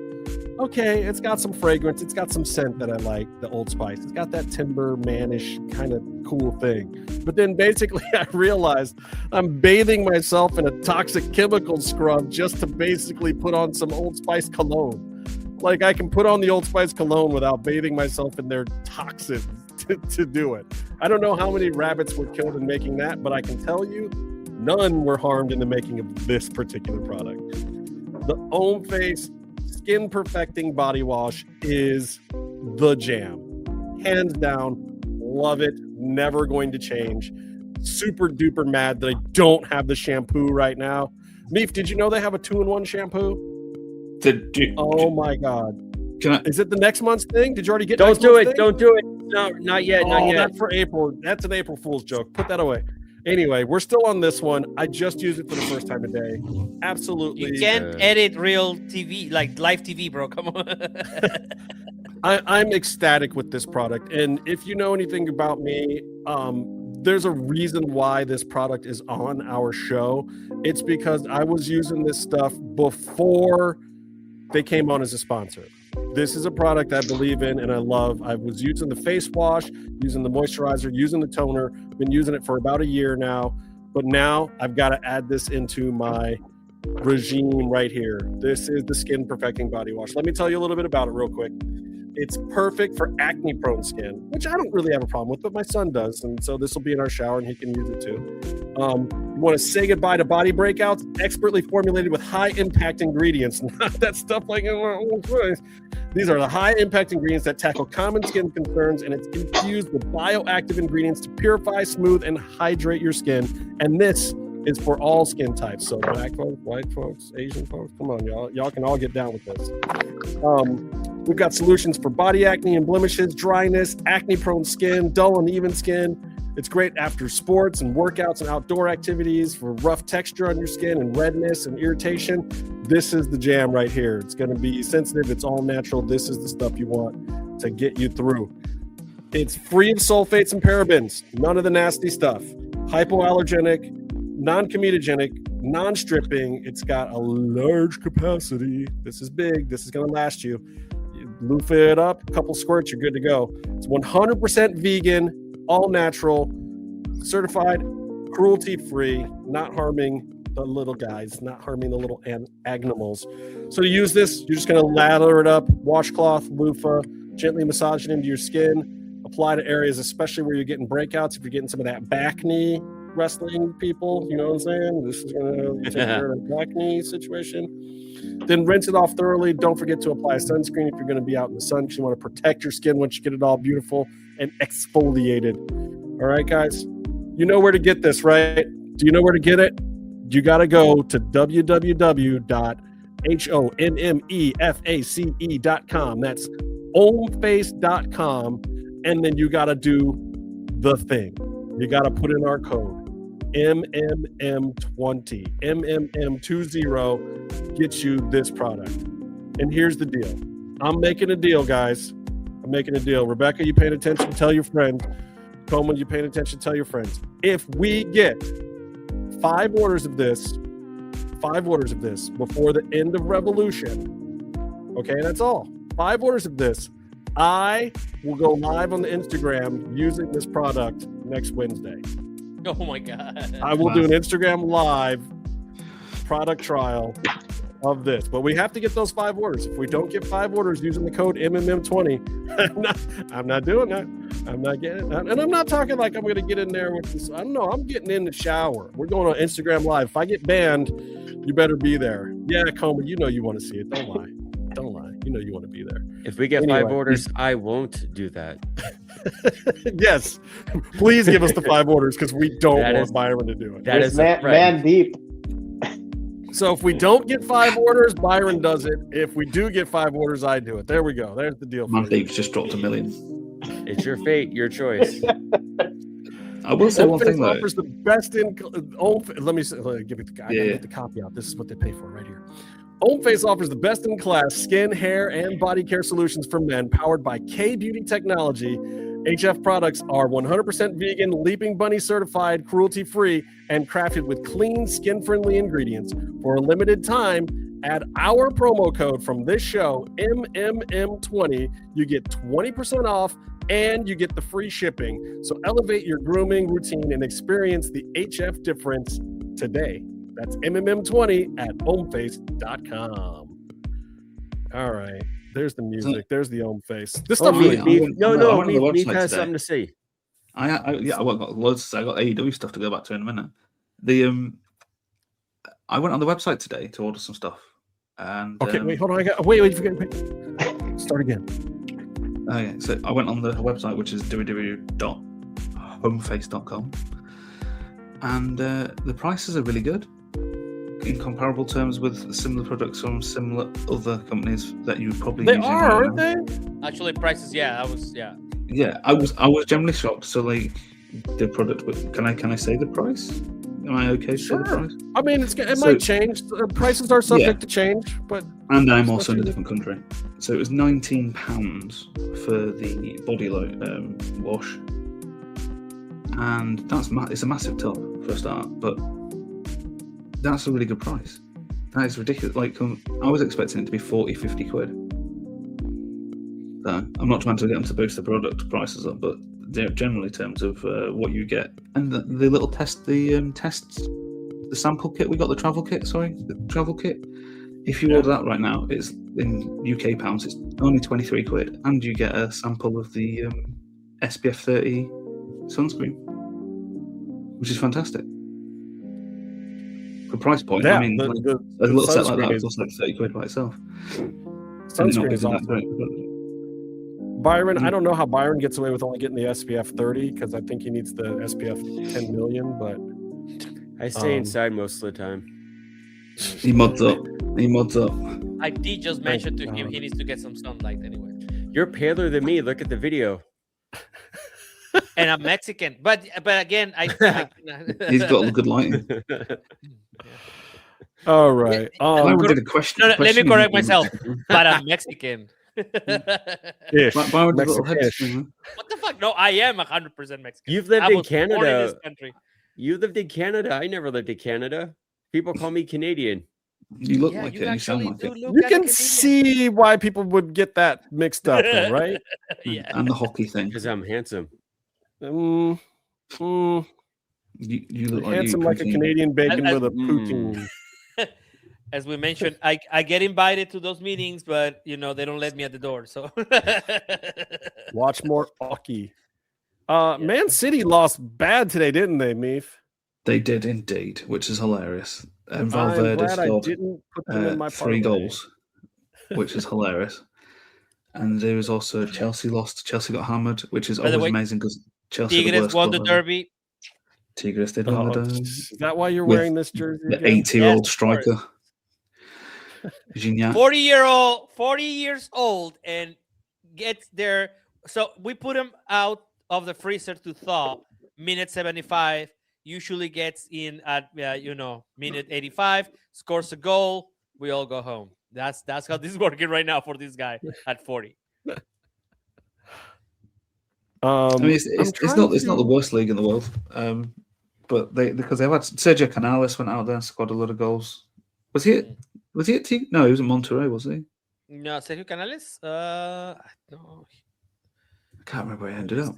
okay, it's got some fragrance. It's got some scent that I like, the Old Spice. It's got that timber manish kind of cool thing. But then basically I realized I'm bathing myself in a toxic chemical scrub just to basically put on some Old Spice cologne. Like, I can put on the Old Spice cologne without bathing myself in their toxins to do it. I don't know how many rabbits were killed in making that, but I can tell you none were harmed in the making of this particular product. The Own Face Skin Perfecting Body Wash is the jam. Hands down, love it. Never going to change. Super duper mad that I don't have the shampoo right now. Meef, did you know they have a 2-in-1 shampoo? Oh my God. Is it the next month's thing? Did you already get Don't do it. Don't do it. No, not yet. Not yet. That's for April. That's an April Fool's joke. Put that away. Anyway, we're still on this one. I just used it for the first time today. Absolutely. You can't edit real TV, like live TV, bro. Come on. I'm ecstatic with this product. And if you know anything about me, there's a reason why this product is on our show. It's because I was using this stuff before they came on as a sponsor. This is a product I believe in and I love. I was using the face wash, using the moisturizer, using the toner. Been using it for about a year now. But now I've got to add this into my regime right here. This is the Skin Perfecting Body Wash. Let me tell you a little bit about it real quick. It's perfect for acne-prone skin, which I don't really have a problem with, but my son does, and so this will be in our shower, and he can use it too. You want to say goodbye to body breakouts? Expertly formulated with high-impact ingredients, not that stuff like these are the high-impact ingredients that tackle common skin concerns, and it's infused with bioactive ingredients to purify, smooth, and hydrate your skin. And this is for all skin types. So black folks, white folks, Asian folks, come on, y'all. Y'all can all get down with this. We've got solutions for body acne and blemishes, dryness, acne-prone skin, dull and even skin. It's great after sports and workouts and outdoor activities for rough texture on your skin and redness and irritation. This is the jam right here. It's going to be sensitive. It's all natural. This is the stuff you want to get you through. It's free of sulfates and parabens. None of the nasty stuff. Hypoallergenic, non-comedogenic, non-stripping. It's got a large capacity. This is big. This is going to last you. You loofah it up, a couple squirts, you're good to go. It's 100% vegan, all natural, certified, cruelty-free, not harming the little guys, not harming the little animals. So to use this, you're just going to lather it up, washcloth, loofah, gently massage it into your skin, apply to areas, especially where you're getting breakouts. If you're getting some of that back knee wrestling people, you know what I'm saying? This is going to take care of the back knee situation. Then rinse it off thoroughly. Don't forget to apply sunscreen if you're going to be out in the sun because you want to protect your skin once you get it all beautiful and exfoliated. All right, guys? You know where to get this, right? Do you know where to get it? You got to go to www.HOMMEFACE.com. That's omface.com. And then you got to do the thing. You got to put in our code. MMM20. MMM20 gets you this product. And here's the deal. I'm making a deal, guys. I'm making a deal. Rebecca, you paying attention? Tell your friends. Coleman, you paying attention? Tell your friends. If we get 5 orders of this before the end of Revolution, okay, that's all. 5 orders of this, I will go live on the Instagram using this product next Wednesday. Oh my God. I will do an Instagram live product trial of this, but we have to get those 5 orders. If we don't get 5 orders using the code MMM20, I'm not doing that. I'm not getting it. And I'm not talking like I'm going to get in there with this. I don't know. I'm getting in the shower. We're going on Instagram live. If I get banned, you better be there. Yeah, Coleman, you know you want to see it. Don't lie. Don't lie. You know you want to be there. If we get 5 orders, I won't do that. Yes. Please give us the 5 orders because we don't want Byron to do it. That is man deep. So if we don't get 5 orders, Byron does it. If we do get 5 orders, I do it. There we go. There's the deal. Man Deep's just dropped $1 million. It's your fate, your choice. I will say one thing though. Offers the best in. Let me give it. I gotta get the copy out. This is what they pay for right here. Omeface offers the best in class skin, hair, and body care solutions for men, powered by K-Beauty technology. HF products are 100% vegan, Leaping Bunny certified, cruelty-free, and crafted with clean, skin-friendly ingredients. For a limited time, add our promo code from this show, MMM20. You get 20% off, and you get the free shipping. So elevate your grooming routine and experience the HF difference today. That's MMM20 at omeface.com. All right. There's the music. There's the Omeface. This stuff Meat has something to say. I got loads to say. I got AEW stuff to go back to in a minute. I went on the website today to order some stuff. And okay, wait, hold on. Wait. Start again. Okay, so I went on the website, which is www.homeface.com. And the prices are really good in comparable terms with similar products from similar other companies that you probably they are, aren't they? Actually, prices, I was generally shocked. So like the product, can I say the price? Am I okay to say the price? I mean, it might change. Prices are subject to change, but and I'm also in a different country, so it was £19 for the body wash, and it's a massive tub for a start, but that's a really good price. That is ridiculous. Like I was expecting it to be 40-50 quid. So I'm not trying to get them to boost the product prices up, but generally in terms of what you get and the little tests, the sample kit. We got the travel kit. If you order that right now, it's in UK pounds, it's only 23 quid, and you get a sample of the SPF 30 sunscreen, which is fantastic. For price point, Yeah, I mean, a little set like that costs like 30 quid by itself. Sunscreen is awesome. Byron, I don't know how Byron gets away with only getting the SPF 30 because I think he needs the SPF 10 million, but I stay inside most of the time. He mods up. I did just mention to him he needs to get some sunlight anyway. You're paler than me. Look at the video. And I'm Mexican, but again, he's got good lighting. All right. Did a question. Let me correct myself. But I'm Mexican. What the fuck? No, I am 100% Mexican. You've lived in Canada. Born in this country. You lived in Canada. I never lived in Canada. People call me Canadian. You look like it. You sound like it. You can see why people would get that mixed up, though, right? Yeah. And the hockey thing. Because I'm handsome. You look handsome like a Canadian bacon with a poutine. As we mentioned, I get invited to those meetings, but they don't let me at the door. So watch more hockey. Man City lost bad today, didn't they, Meef? They did indeed, which is hilarious. And Valverde scored 3 goals, which is hilarious. And there was also Chelsea lost. Chelsea got hammered, which is always amazing because Chelsea Tigres won the derby. Tigres did win the derby. Is that why you're wearing this jersey? The 80-year-old striker. 40 years old, and gets there. So we put him out of the freezer to thaw. Minute 75. Usually gets in at minute 85. Scores a goal. We all go home. That's how this is working right now for this guy at 40. I mean, it's not the worst league in the world, but because they've had Sergio Canales went out there and scored a lot of goals. Was he at No, he was in Monterrey, wasn't he? No, Sergio Canales. No, I can't remember where he ended up.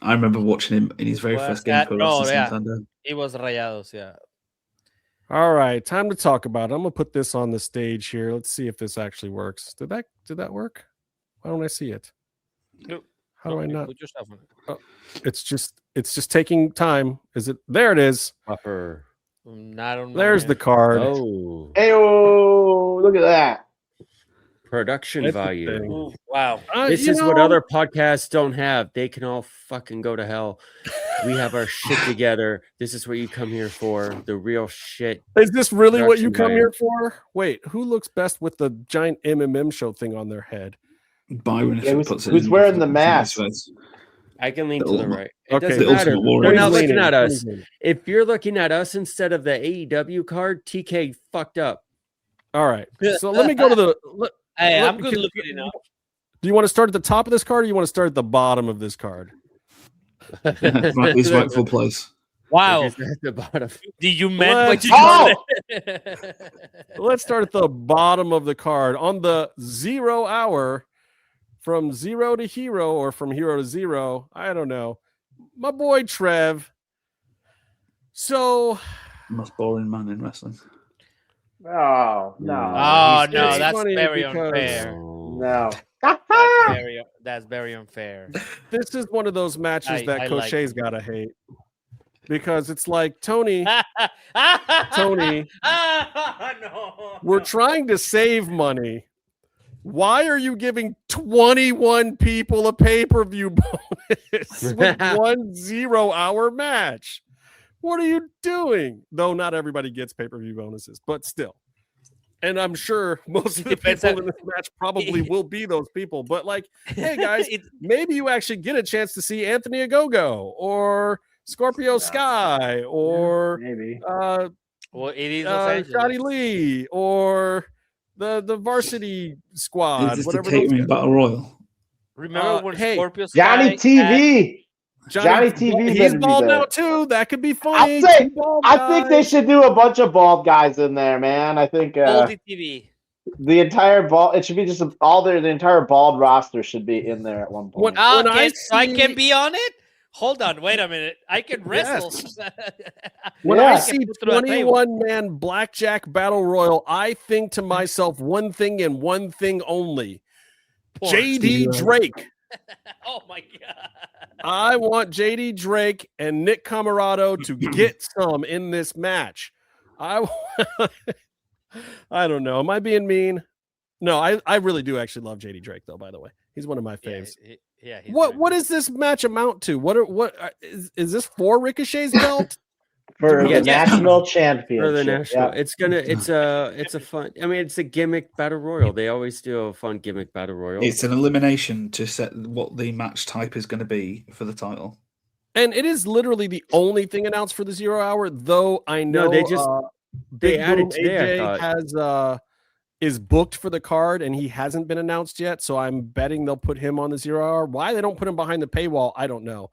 I remember watching him in his very first game for Santander. It was Rayados, yeah. All right, time to talk about it. I'm gonna put this on the stage here. Let's see if this actually works. Did that work? Why don't I see it? No. How do I not? Put yourself on it. Oh, it's just taking time. Is it? There it is. Upper. Not on There's the card. Oh. Hey-o, look at that. Production value. Ooh, wow. This is what other podcasts don't have. They can all fucking go to hell. We have our shit together. This is what you come here for. The real shit. Is this really what you come here for? Wait, who looks best with the giant MMMshow thing on their head? Byron. Who's wearing the mask? I can lean to the right. It Okay, doesn't matter. They're not looking at us. If you're looking at us instead of the AEW card, TK fucked up. All right. So let me go to the... Hey, I'm good looking enough. Do you want to start at the top of this card or do you want to start at the bottom of this card? His rightful place. Wow. At the bottom. Did you meant what you said? Let's start at the bottom of the card. On the 0 hour, from 0 to hero or from hero to 0, I don't know. My boy Trev. So... Most boring man in wrestling. Oh, no. Oh, no, that's very unfair. No. That's very unfair. This is one of those matches that Cochet's got to hate. Because it's like, Tony, we're trying to save money. Why are you giving 21 people a pay-per-view bonus with 1 0 hour match? What are you doing? Though not everybody gets pay-per-view bonuses, but still. And I'm sure most of the people in this match probably will be those people. But like, hey guys, maybe you actually get a chance to see Anthony Ogogo or Scorpio Sky or maybe it is Johnny Lee or the varsity squad. Is this whatever the catering battle royal? Remember when Scorpio Sky Johnny TV. Johnny TV. He's bald now too. That could be funny. I think they should do a bunch of bald guys in there, man. I think TV. The entire bald. It should be just the entire bald roster should be in there at one point. I can be on it. Hold on, wait a minute. I can wrestle. Yes. When Yeah. I see 21-man blackjack battle royal, I think to myself one thing and one thing only. Porn. JD Drake. Oh my god. I want JD Drake and Nick Camarado to get some in this match. I don't know. Am I being mean? No, I really do actually love JD Drake though, by the way. He's one of my faves. Yeah. What does this match amount to? Is this for Ricochet's belt? For the national championship. For the national, yeah. it's a fun. I mean, it's a gimmick battle royal. They always do a fun gimmick battle royal. It's an elimination to set what the match type is going to be for the title. And it is literally the only thing announced for the 0 hour. Though I know they added today. AJ is booked for the card and he hasn't been announced yet. So I'm betting they'll put him on the 0 hour. Why they don't put him behind the paywall, I don't know.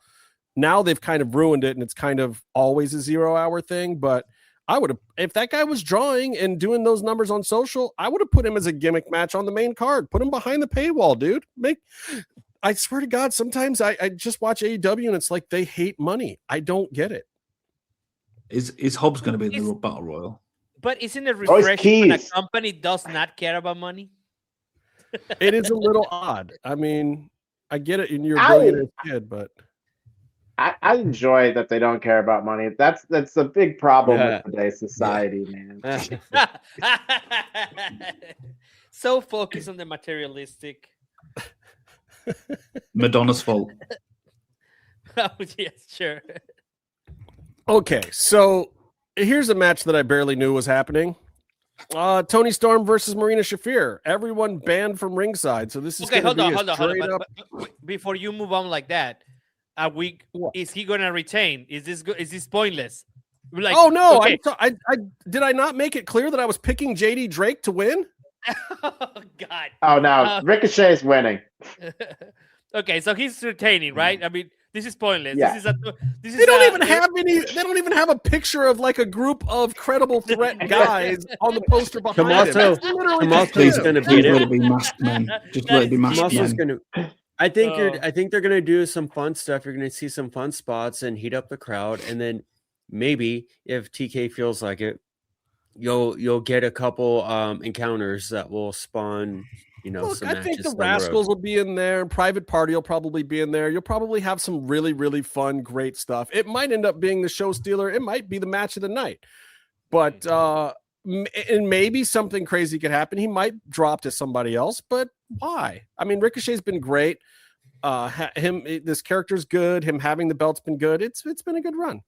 Now they've kind of ruined it and it's kind of always a 0 hour thing. But I would have, if that guy was drawing and doing those numbers on social, I would have put him as a gimmick match on the main card. Put him behind the paywall, dude. I swear to God, sometimes I just watch AEW and it's like they hate money. I don't get it. Is Hobbs going to be in the battle royal? But isn't it refreshing when a company does not care about money? It is a little odd. I mean, I get it, and you're a billionaire kid, but I enjoy that they don't care about money. That's a big problem with today's society, man. So focused on the materialistic. Madonna's fault. Oh yes, sure. Okay, so here's a match that I barely knew was happening. Tony Storm versus Marina Shafir. Everyone banned from ringside. So this is okay. Hold on. But before you move on like that, is he going to retain? Is this pointless? Like, oh no! Okay. I did I not make it clear that I was picking JD Drake to win? Oh God! Oh no, Ricochet's winning. Okay, so he's retaining, right? I mean, this is pointless. Yeah. They don't even have a picture of like a group of credible threat guys on the poster behind him. Tommaso's going to beat it. Be masked men. Just let it be masked men. I think they're going to do some fun stuff. You're going to see some fun spots and heat up the crowd, and then maybe if TK feels like it, you'll get a couple encounters that will spawn. Look, I think the Rascals will be in there. Private Party will probably be in there. You'll probably have some really, really fun, great stuff. It might end up being the show stealer. It might be the match of the night. But and maybe something crazy could happen. He might drop to somebody else, but why? I mean, Ricochet's been great. This character's good. Him having the belt's been good. It's been a good run.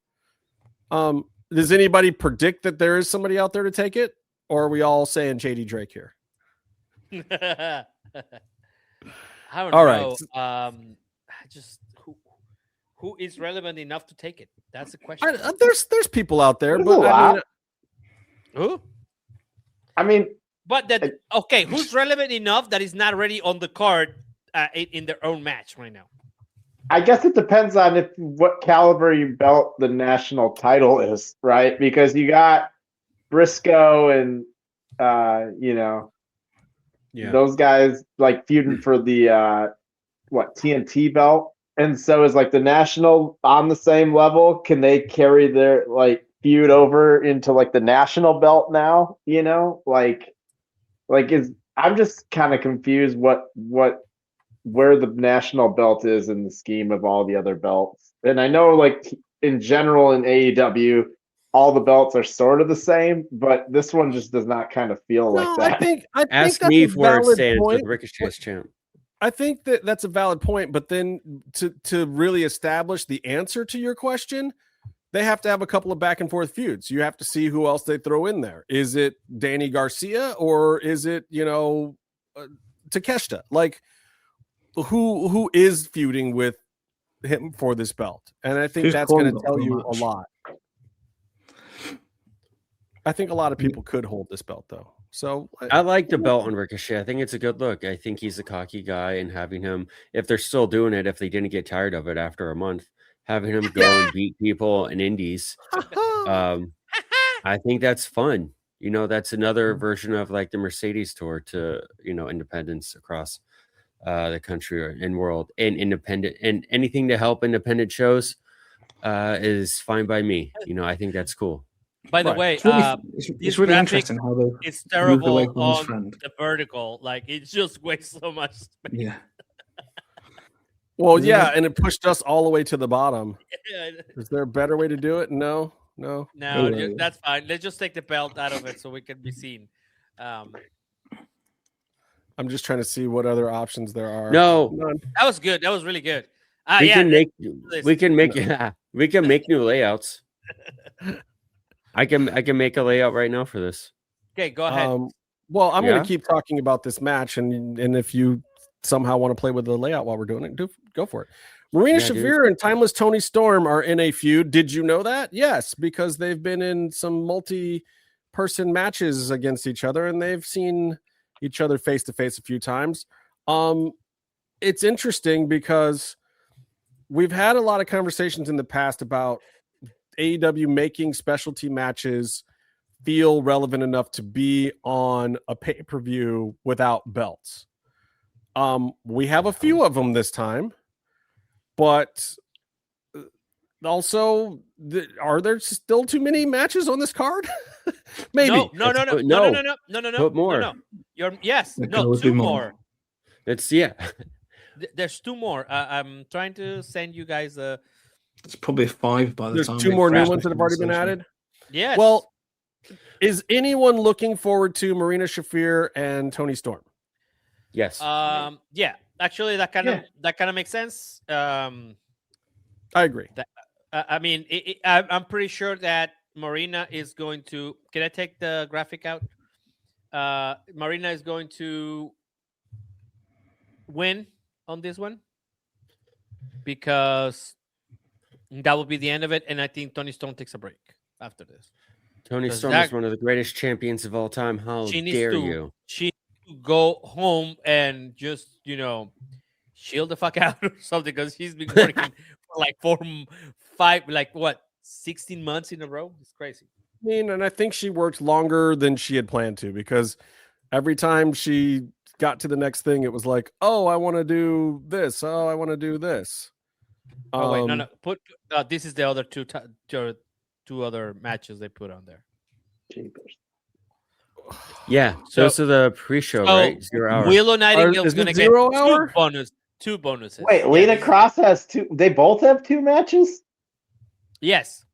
Does anybody predict that there is somebody out there to take it? Or are we all saying JD Drake here? I don't all know. Right. Just who is relevant enough to take it? That's the question. There's people out there, but who? I mean, but okay, who's relevant enough that is not already on the card in their own match right now? I guess it depends on what caliber you belt the national title is, right? Because you got Briscoe and those guys like feuding for the TNT belt, and so is like the national on the same level. Can they carry their feud over into the national belt now? I'm just kind of confused where the national belt is in the scheme of all the other belts. And I know in general in AEW, all the belts are sort of the same, but this one just does not kind of feel like that. I think ask me where it stands with Ricochet's champ. I think that's a valid point, but then to really establish the answer to your question, they have to have a couple of back and forth feuds. You have to see who else they throw in there. Is it Danny Garcia or is it Takeshita? Who is feuding with him for this belt? And I think that's going to tell you a lot. I think a lot of people could hold this belt, though. So I like the belt on Ricochet. I think it's a good look. I think he's a cocky guy, and having him, if they're still doing it, if they didn't get tired of it after a month, having him go and beat people in indies, I think that's fun. That's another version of the Mercedes tour to independence across the country and world, and independent, and anything to help independent shows is fine by me. I think that's cool. By the way, it's really interesting how they it's terrible moved away from his on the vertical. Like it just wastes so much space. Yeah. Well, yeah, and it pushed us all the way to the bottom. Is there a better way to do it? No. That's fine. Let's just take the belt out of it so we can be seen. I'm just trying to see what other options there are. No, that was good. That was really good. We can make new layouts. I can make a layout right now for this. Okay, go ahead. Well, I'm going to keep talking about this match, and if you somehow want to play with the layout while we're doing it, go for it. Marina Shafir and Timeless Tony Storm are in a feud. Did you know that? Yes, because they've been in some multi-person matches against each other, and they've seen each other face to face a few times. It's interesting because we've had a lot of conversations in the past about AEW making specialty matches feel relevant enough to be on a pay-per-view without belts. We have a few of them this time, but also, are there still too many matches on this card? Maybe. No. Put more. No. Two more. There's two more. I'm trying to send you guys a. It's probably 5 by the time. There's 2 more new ones that have already been added. Yes. Well, is anyone looking forward to Marina Shafir and Tony Storm? Yes. Yeah. Actually, that kind of makes sense. I agree. I mean, I'm pretty sure that Marina is going to. Can I take the graphic out? Marina is going to win on this one because that will be the end of it, and I think Tony Storm takes a break after this. Tony Storm is one of the greatest champions of all time. How dare you? She needs to go home and just shield the fuck out or something because she's been working for like 16 months in a row. It's crazy. I mean, and I think she worked longer than she had planned to because every time she got to the next thing, it was like, oh, I want to do this. Oh, I want to do this. Oh wait, no. Put this is the other two other matches they put on there. Yeah, so the pre-show, right? 0 hour. Willow Nightingale is going to get 0 hour? two bonuses. Wait, Lena Cross has 2. They both have 2 matches. Yes.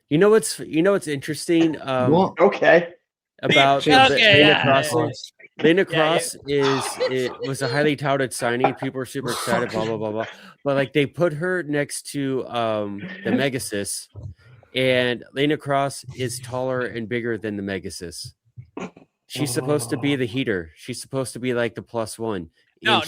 You know what's interesting? Okay. About Lena Cross. Lena Cross was a highly touted signing. People are super excited. Blah blah blah blah. But like they put her next to the Megasis, and Lena Cross is taller and bigger than the Megasis. She's supposed to be the heater. She's supposed to be like the +1. No,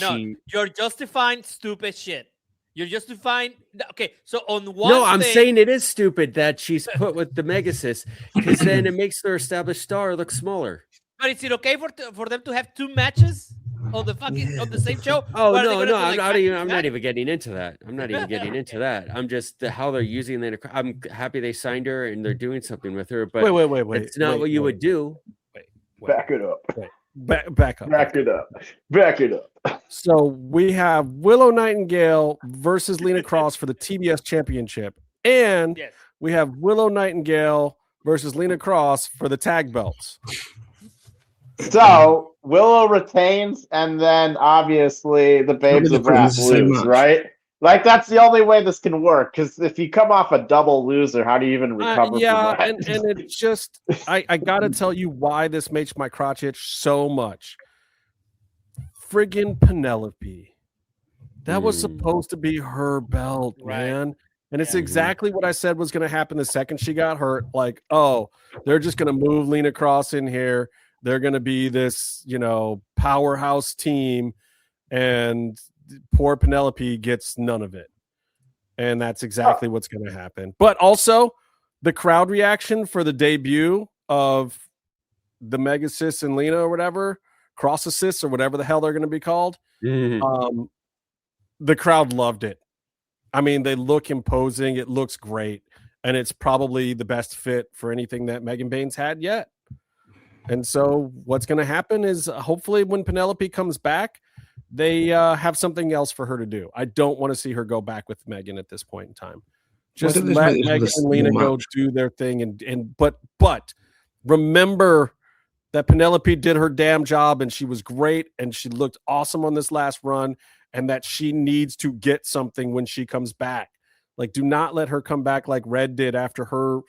you're justifying stupid shit. You're justifying. Okay, so on one. No, I'm saying it is stupid that she's put with the Megasis because then it makes their established star look smaller. But is it okay for them to have 2 matches on the same show? Oh no, I'm not even getting into that. I'm just how they're using Lena. I'm happy they signed her and they're doing something with her. But wait. It's not what you would do. Back it up. Back up. Back it up. So we have Willow Nightingale versus Lena Cross for the TBS Championship, and we have Willow Nightingale versus Lena Cross for the tag belts. So Willow retains, and then obviously the Babes of Wrath lose, right? Like that's the only way this can work. Because if you come off a double loser, how do you even recover? Yeah, from that? and it's just I gotta tell you why this makes my crotch itch so much. Friggin' Penelope, that was supposed to be her belt, man. And it's exactly what I said was going to happen the second she got hurt. Like, oh, they're just going to move Lena Cross in here. They're going to be this, powerhouse team, and poor Penelope gets none of it. And that's exactly what's going to happen. But also, the crowd reaction for the debut of the Megasis and Lena or whatever, Cross Assists or whatever the hell they're going to be called, the crowd loved it. I mean, they look imposing. It looks great. And it's probably the best fit for anything that Megan Baines had yet. And so what's going to happen is hopefully when Penelope comes back, they have something else for her to do. I don't want to see her go back with Megan at this point in time. Just let Megan and Lena go do their thing, but remember that Penelope did her damn job and she was great and she looked awesome on this last run, and that she needs to get something when she comes back. Like, do not let her come back like Red did after her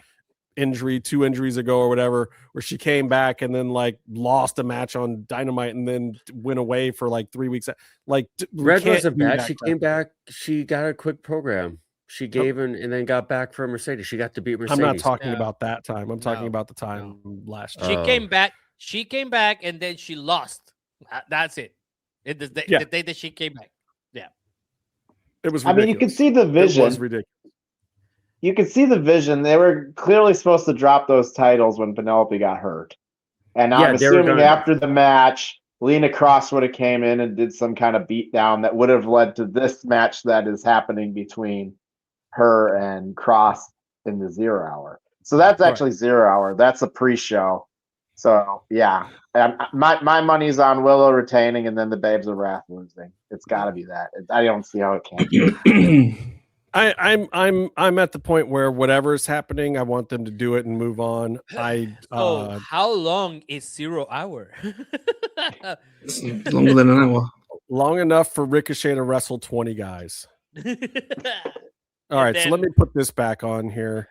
injury 2 injuries ago or whatever, where she came back and then like lost a match on Dynamite and then went away for like 3 weeks. Like, Red wasn't bad. She came back. She got a quick program. She gave and then got back from Mercedes. She got to beat Mercedes. I'm not talking about that time. I'm talking about the time last year. She came back and then she lost. That's it. The day that she came back. Yeah. It was ridiculous. I mean, you can see the vision. It was ridiculous. You can see the vision. They were clearly supposed to drop those titles when Penelope got hurt. And I'm assuming after the match, Lena Cross would have came in and did some kind of beatdown that would have led to this match that is happening between her and Cross in the 0 hour. So that's actually 0 hour. That's a pre-show. So yeah, my money's on Willow retaining and then the Babes of Wrath losing. It's got to be that. I don't see how it can't be. I'm at the point where whatever is happening, I want them to do it and move on. How long is 0 hour? It's longer than an hour. Long enough for Ricochet to wrestle 20 guys. All right, so let me put this back on here.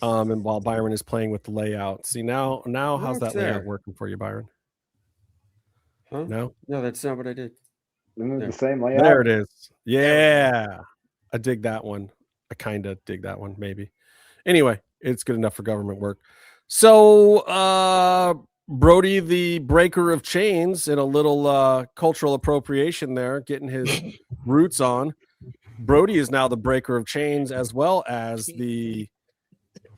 And while Byron is playing with the layout, see now how's that layout working for you, Byron? Huh? No, that's not what I did. The same layout. There it is. Yeah, I dig that one. I kind of dig that one. Maybe. Anyway, it's good enough for government work. So, Brody, the breaker of chains, in a little cultural appropriation there, getting his roots on. Brody is now the breaker of chains as well as the.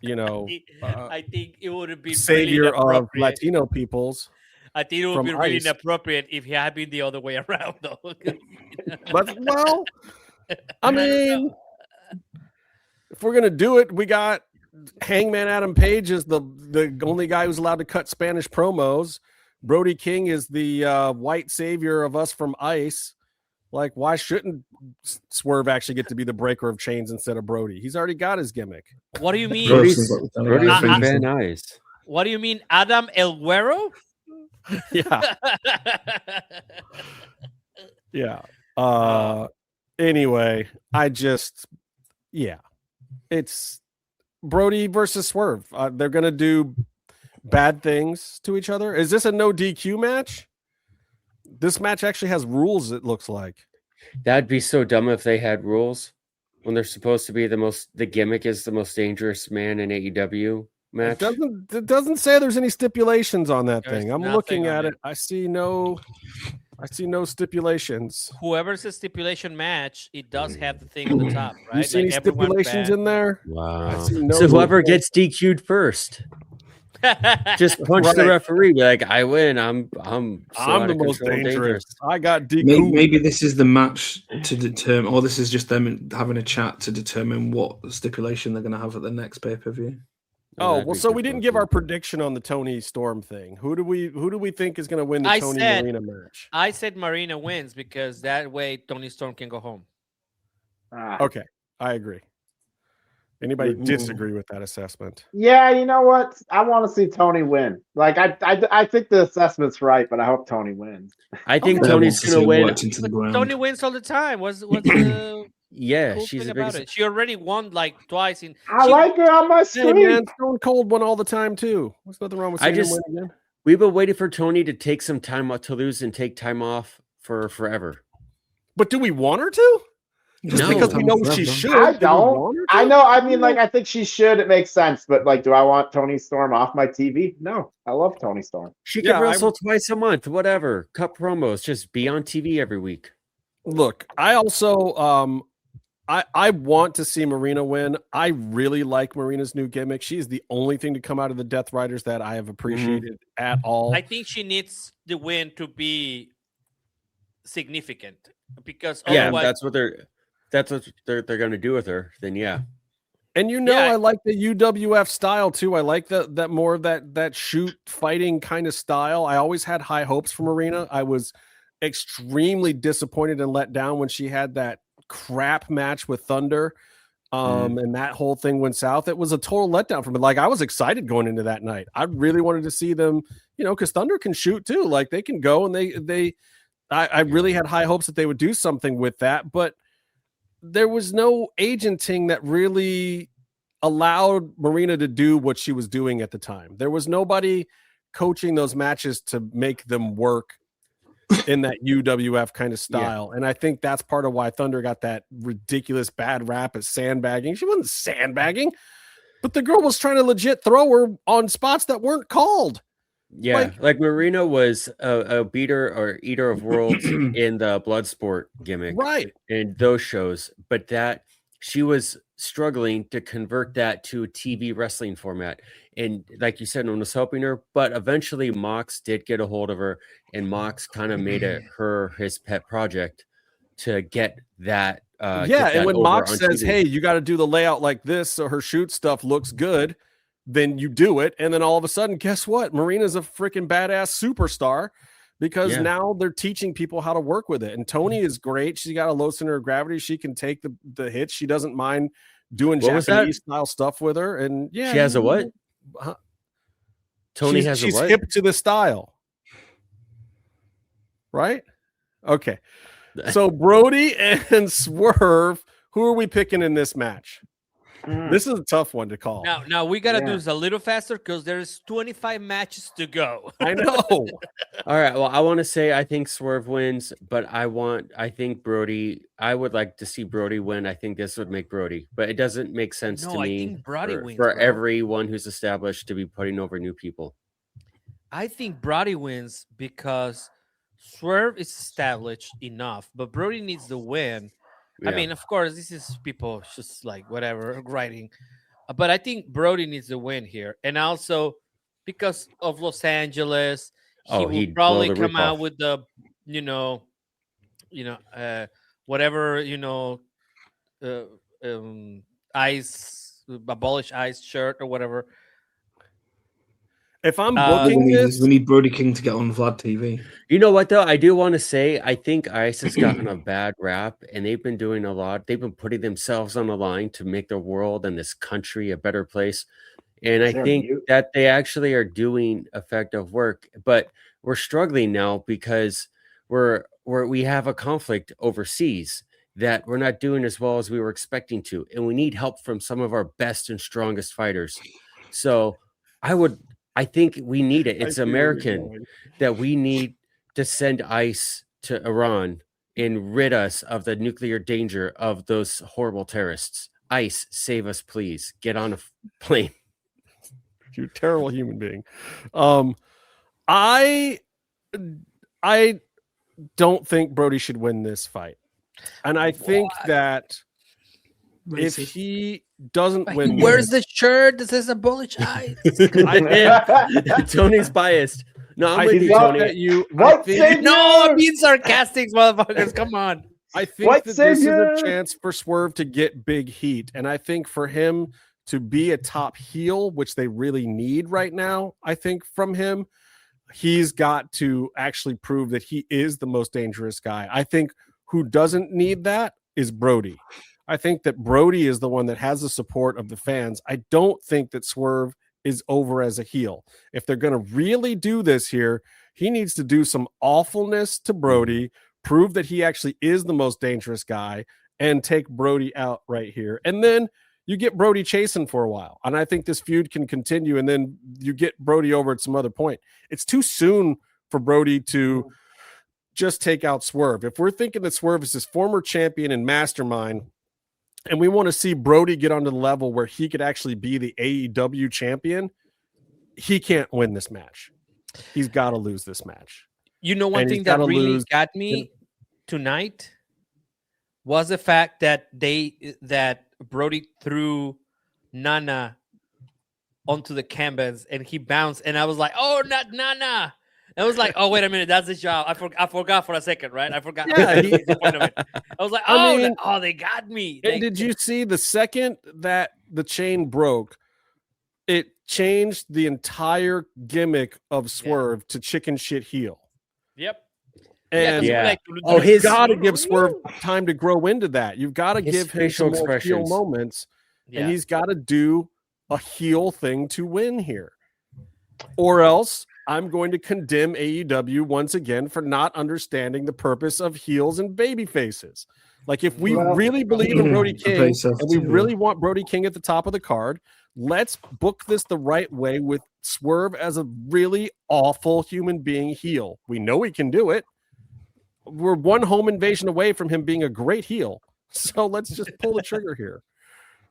I think it would have been savior really of Latino peoples. I think it would be really inappropriate if he had been the other way around, though. Well, I mean, if we're gonna do it, we got Hangman Adam Page is the only guy who's allowed to cut Spanish promos. Brody King is the white savior of us from ICE. Like, why shouldn't Swerve actually get to be the breaker of chains instead of Brody? He's already got his gimmick. What do you mean? Brody's very nice. What do you mean, Adam El Güero? Yeah. Yeah. Anyway, it's Brody versus Swerve. They're gonna do bad things to each other. Is this a no DQ match? This match actually has rules, it looks like. That'd be so dumb if they had rules when they're supposed to be the gimmick is the most dangerous man in AEW match. It doesn't say there's any stipulations on that thing. I'm looking at it. I see no stipulations. Whoever's a stipulation match, it does have the thing on the top, right? You see any stipulations in there? Wow. So whoever gets DQ'd first. Just punch the referee. Be like, I win. I'm the most dangerous. I got DQ. Maybe this is the match to determine, or this is just them having a chat to determine what stipulation they're going to have at the next pay-per-view. Oh, well, so we didn't give our prediction on the Tony Storm thing. Who do we think is going to win the Tony Marina match? I said Marina wins because that way Tony Storm can go home. Okay, I agree. Anybody disagree with that assessment? Yeah, you know what? I want to see Tony win. Like I think the assessment's right, but I hope Tony wins. I think Tony's gonna win. Tony wins all the time. What's the yeah, cool she's thing a about it? She already won like twice in. I like her on my screen. Hey, man, Stone Cold won all the time too. What's nothing wrong with seeing him win again? We've been waiting for Tony to take some time off to lose and take time off for forever. But do we want her to? Just because we know she should. I don't. I know. I mean, like, I think she should. It makes sense. But, like, do I want Tony Storm off my TV? No. I love Tony Storm. She can wrestle twice a month, whatever. Cut promos. Just be on TV every week. Look, I also I want to see Marina win. I really like Marina's new gimmick. She's the only thing to come out of the Death Riders that I have appreciated at all. I think she needs the win to be significant because that's what they're going to do with her. Then and I like the UWF style too. I like that more of that shoot fighting kind of style. I always had high hopes for Marina. I was extremely disappointed and let down when she had that crap match with Thunder. And that whole thing went south. It was a total letdown for me. Like, I was excited going into that night. I really wanted to see them, because Thunder can shoot too. Like, they can go, and I really had high hopes that they would do something with that, but there was no agenting that really allowed Marina to do what she was doing at the time. There was nobody coaching those matches to make them work in that UWF kind of style. Yeah. And I think that's part of why Thunder got that ridiculous bad rap as sandbagging. She wasn't sandbagging, but the girl was trying to legit throw her on spots that weren't called. Yeah, like Marina was a beater or eater of worlds in the Bloodsport gimmick, right? In those shows, but that she was struggling to convert that to a TV wrestling format. And like you said, no one was helping her, but eventually Mox did get a hold of her, and Mox kind of made it his pet project to get that. And when Mox says, TV. "Hey, you got to do the layout like this so her shoot stuff looks good," then you do it, and then all of a sudden, guess what? Marina's a freaking badass superstar because now they're teaching people how to work with it. And Tony is great. She's got a low center of gravity. She can take the hits. She doesn't mind doing Japanese style stuff with her. And she has a what? Tony has a what? She's hip to the style, right? Okay. So Brody and Swerve, who are we picking in this match? This is a tough one to call. Now we gotta do this a little faster because there's 25 matches to go. I know. All right. Well, I want to say I think Swerve wins, but I think Brody. I would like to see Brody win. I think this would make Brody, but it doesn't make sense to me. I think Brody wins, for everyone who's established to be putting over new people. I think Brody wins because Swerve is established enough, but Brody needs the win. Yeah. I mean, of course, this is people just like whatever writing, but I think Brody needs to win here, and also because of Los Angeles, he will probably come out with the, whatever ice abolish ice shirt or whatever. If I'm booking this, we need Brody King to get on Vlad TV. You know what, though? I do want to say, I think ICE has gotten a bad rap, and they've been doing a lot. They've been putting themselves on the line to make the world and this country a better place. And I think that they actually are doing effective work, but we're struggling now because we have a conflict overseas that we're not doing as well as we were expecting to, and we need help from some of our best and strongest fighters. So I think we need it. It's American that we need to send ICE to Iran and rid us of the nuclear danger of those horrible terrorists. ICE, save us, please. Get on a plane. You terrible human being. I don't think Brody should win this fight. And I think that if he doesn't win, where's the shirt that says abolish ICE? Tony's biased. No, I'm with you, Tony. I'm being sarcastic, motherfuckers. Come on. I think that this is a chance for Swerve to get big heat, and I think for him to be a top heel, which they really need right now, I think from him, he's got to actually prove that he is the most dangerous guy. I think who doesn't need that is Brody. I think that Brody is the one that has the support of the fans. I don't think that Swerve is over as a heel. If they're going to really do this here, he needs to do some awfulness to Brody, prove that he actually is the most dangerous guy, and take Brody out right here. And then you get Brody chasing for a while. And I think this feud can continue, and then you get Brody over at some other point. It's too soon for Brody to just take out Swerve. If we're thinking that Swerve is his former champion and mastermind, and we want to see Brody get onto the level where he could actually be the AEW champion, he can't win this match. He's got to lose this match. You know, one thing that really got me tonight was the fact that Brody threw Nana onto the canvas and he bounced, and I was like, "Oh, not Nana!" I was like, "Oh, wait a minute, that's his job." I forgot for a second, right? I forgot. Yeah, the point of it. I was like, "Oh, they got me." And did you see the second that the chain broke, it changed the entire gimmick of Swerve to chicken shit heel. Yep. And he's got to give Swerve time to grow into that. You've got to give him some more heel expressions. moments, Yeah. and he's got to do a heel thing to win here, or else I'm going to condemn AEW once again for not understanding the purpose of heels and baby faces. Like, if we really believe in Brody King and we really want Brody King at the top of the card, let's book this the right way with Swerve as a really awful human being heel. We know he can do it. We're one home invasion away from him being a great heel. So let's just pull the trigger here.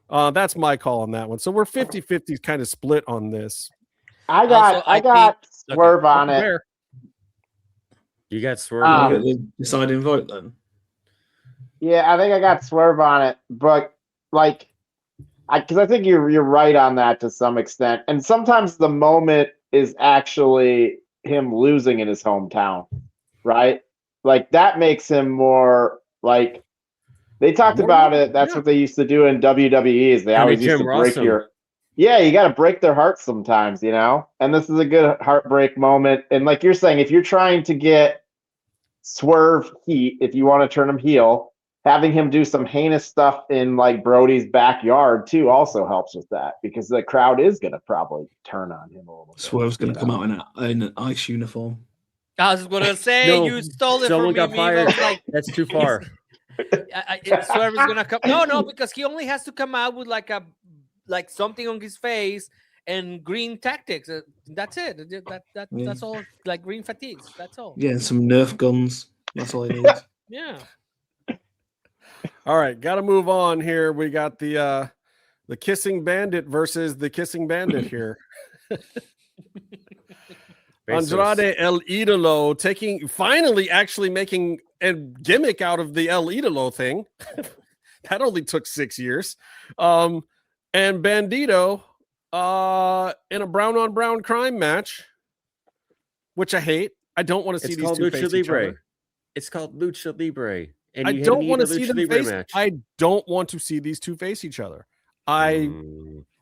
That's my call on that one. So we're 50-50 kind of split on this. I got Swerve on it. You got Swerve on it. The deciding vote then. Yeah, I think I got Swerve on it, but like, because I think you're right on that to some extent. And sometimes the moment is actually him losing in his hometown, right? Like, that makes him more like, they talked about it. That's what they used to do in WWE. Is they always used to break your. Yeah, you got to break their hearts sometimes, you know. And this is a good heartbreak moment. And like you're saying, if you're trying to get Swerve heat, if you want to turn him heel, having him do some heinous stuff in like Brody's backyard too also helps with that, because the crowd is going to probably turn on him a little bit. Swerve's going to come out in an ice uniform. I was going to say, you stole it from me. Got fired. Like, that's too far. Swerve is gonna come. No, because he only has to come out with like something on his face and green tactics. That's it. That's all. Like green fatigues. That's all. Yeah, some Nerf guns. That's all he needs. Yeah. All right, got to move on here. We got the Kissing Bandit versus the Kissing Bandit here. Andrade El Idolo finally actually making a gimmick out of the El Idolo thing. That only took 6 years. And Bandito in a brown on brown crime match, which I hate. I don't want to see these two face each other. It's called Lucha Libre. And I don't want to see them face. I don't want to see these two face each other. I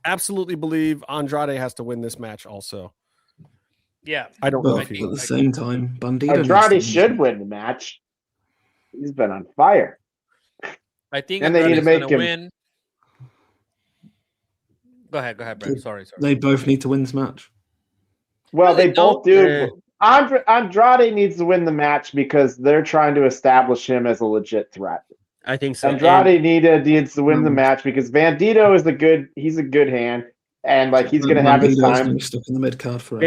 absolutely believe Andrade has to win this match also. Yeah. I don't know at the same time, Bandito Andrade should win the match. He's been on fire. I think and they need to make him win. Go ahead, Brent. Sorry. They both need to win this match. Well, they both do. Andrade needs to win the match because they're trying to establish him as a legit threat. I think so. Andrade needs to win the match because Bandito is he's a good hand, and like he's going to have his time. Stuck in the mid card forever.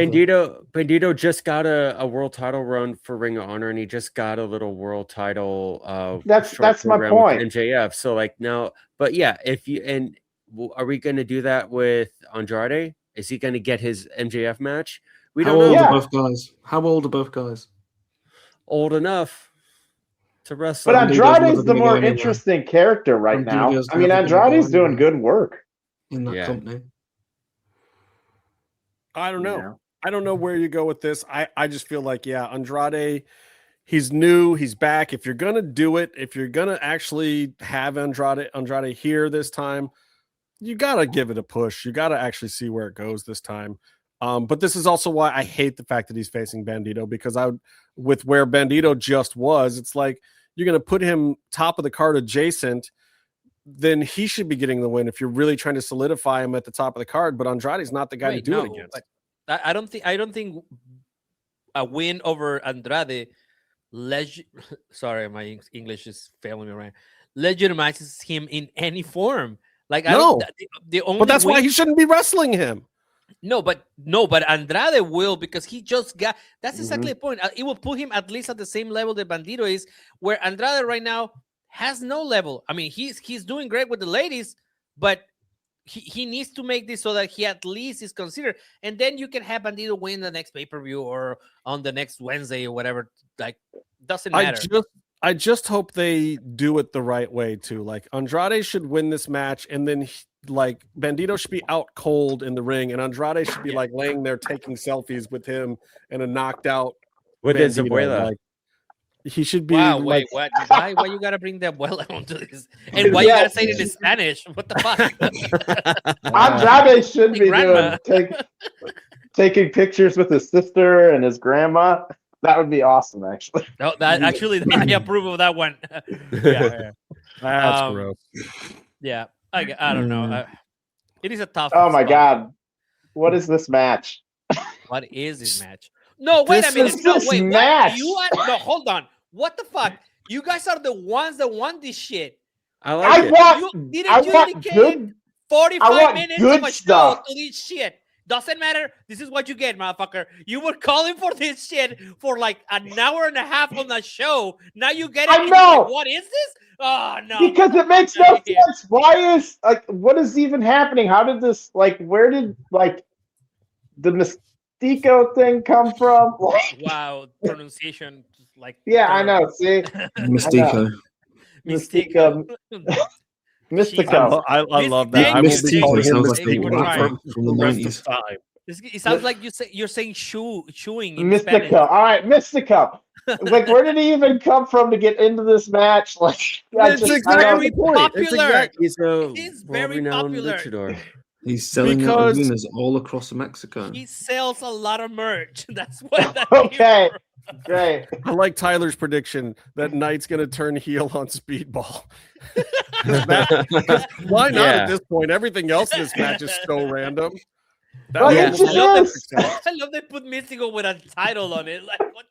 Bandito just got a world title run for Ring of Honor, and he just got a little world title. That's my point. MJF. So like now, but yeah, are we going to do that with Andrade? Is he going to get his MJF match? We don't know. How old are both guys? Old enough to wrestle. But Andrade's the more interesting character right now. I mean, Andrade's doing good work in that company. I don't know. Yeah. I don't know where you go with this. I just feel like, Andrade, he's new. He's back. If you're going to do it, if you're going to actually have Andrade here this time, you got to give it a push. You got to actually see where it goes this time. But this is also why I hate the fact that he's facing Bandito, because with where Bandito just was, it's like you're going to put him top of the card adjacent, then he should be getting the win if you're really trying to solidify him at the top of the card. But Andrade's not the guy to do it against. I don't think a win over Andrade. Sorry, my English is failing me right. Legitimizes him in any form. Like the only. But that's why he shouldn't be wrestling him. No, but Andrade will, because he just got. That's exactly the point. It will put him at least at the same level that Bandito is, where Andrade right now has no level. I mean, he's doing great with the ladies, but he needs to make this so that he at least is considered, and then you can have Bandito win the next pay-per-view or on the next Wednesday or whatever. Like, doesn't matter. I just hope they do it the right way too. Like, Andrade should win this match, and then like Bandito should be out cold in the ring, and Andrade should be like laying there taking selfies with him and a knocked out with his abuela. Like, he should be. Wow, wait, what? Why you gotta bring the abuela onto this? And why you gotta say it in Spanish? What the fuck? Andrade should be taking pictures with his sister and his grandma. That would be awesome, actually. No, that actually I approve of that one. Yeah. That's gross. Yeah, I don't know. It is a tough. Oh my spot. God, what is this match? What is this match? No, wait a minute. No, wait. Match. No, hold on. What the fuck? You guys are the ones that won this shit. I like it. I want good. 45 minutes good of a stuff. show to this shit. Doesn't matter. This is what you get, motherfucker. You were calling for this shit for like an hour and a half on the show. Now you get it. I know. Like, what is this? Oh no. Because it makes no sense. Why is what is even happening? How did this where did the Mystico thing come from? Wow, pronunciation yeah, I know. See, Mystico. Mystico. I love that. I will be calling him Mystico from the 90s. It sounds like you're saying chewing. In Mystico. Spanish. All right, Mystico. Where did he even come from to get into this match? He's very popular. He's very popular. Luchador. He's selling arenas all across Mexico. He sells a lot of merch. That's what. Okay, great. I like Tyler's prediction that Knight's going to turn heel on Speedball. Why not at this point? Everything else in this match is so random. I love they put Mystico with a title on it. Like what?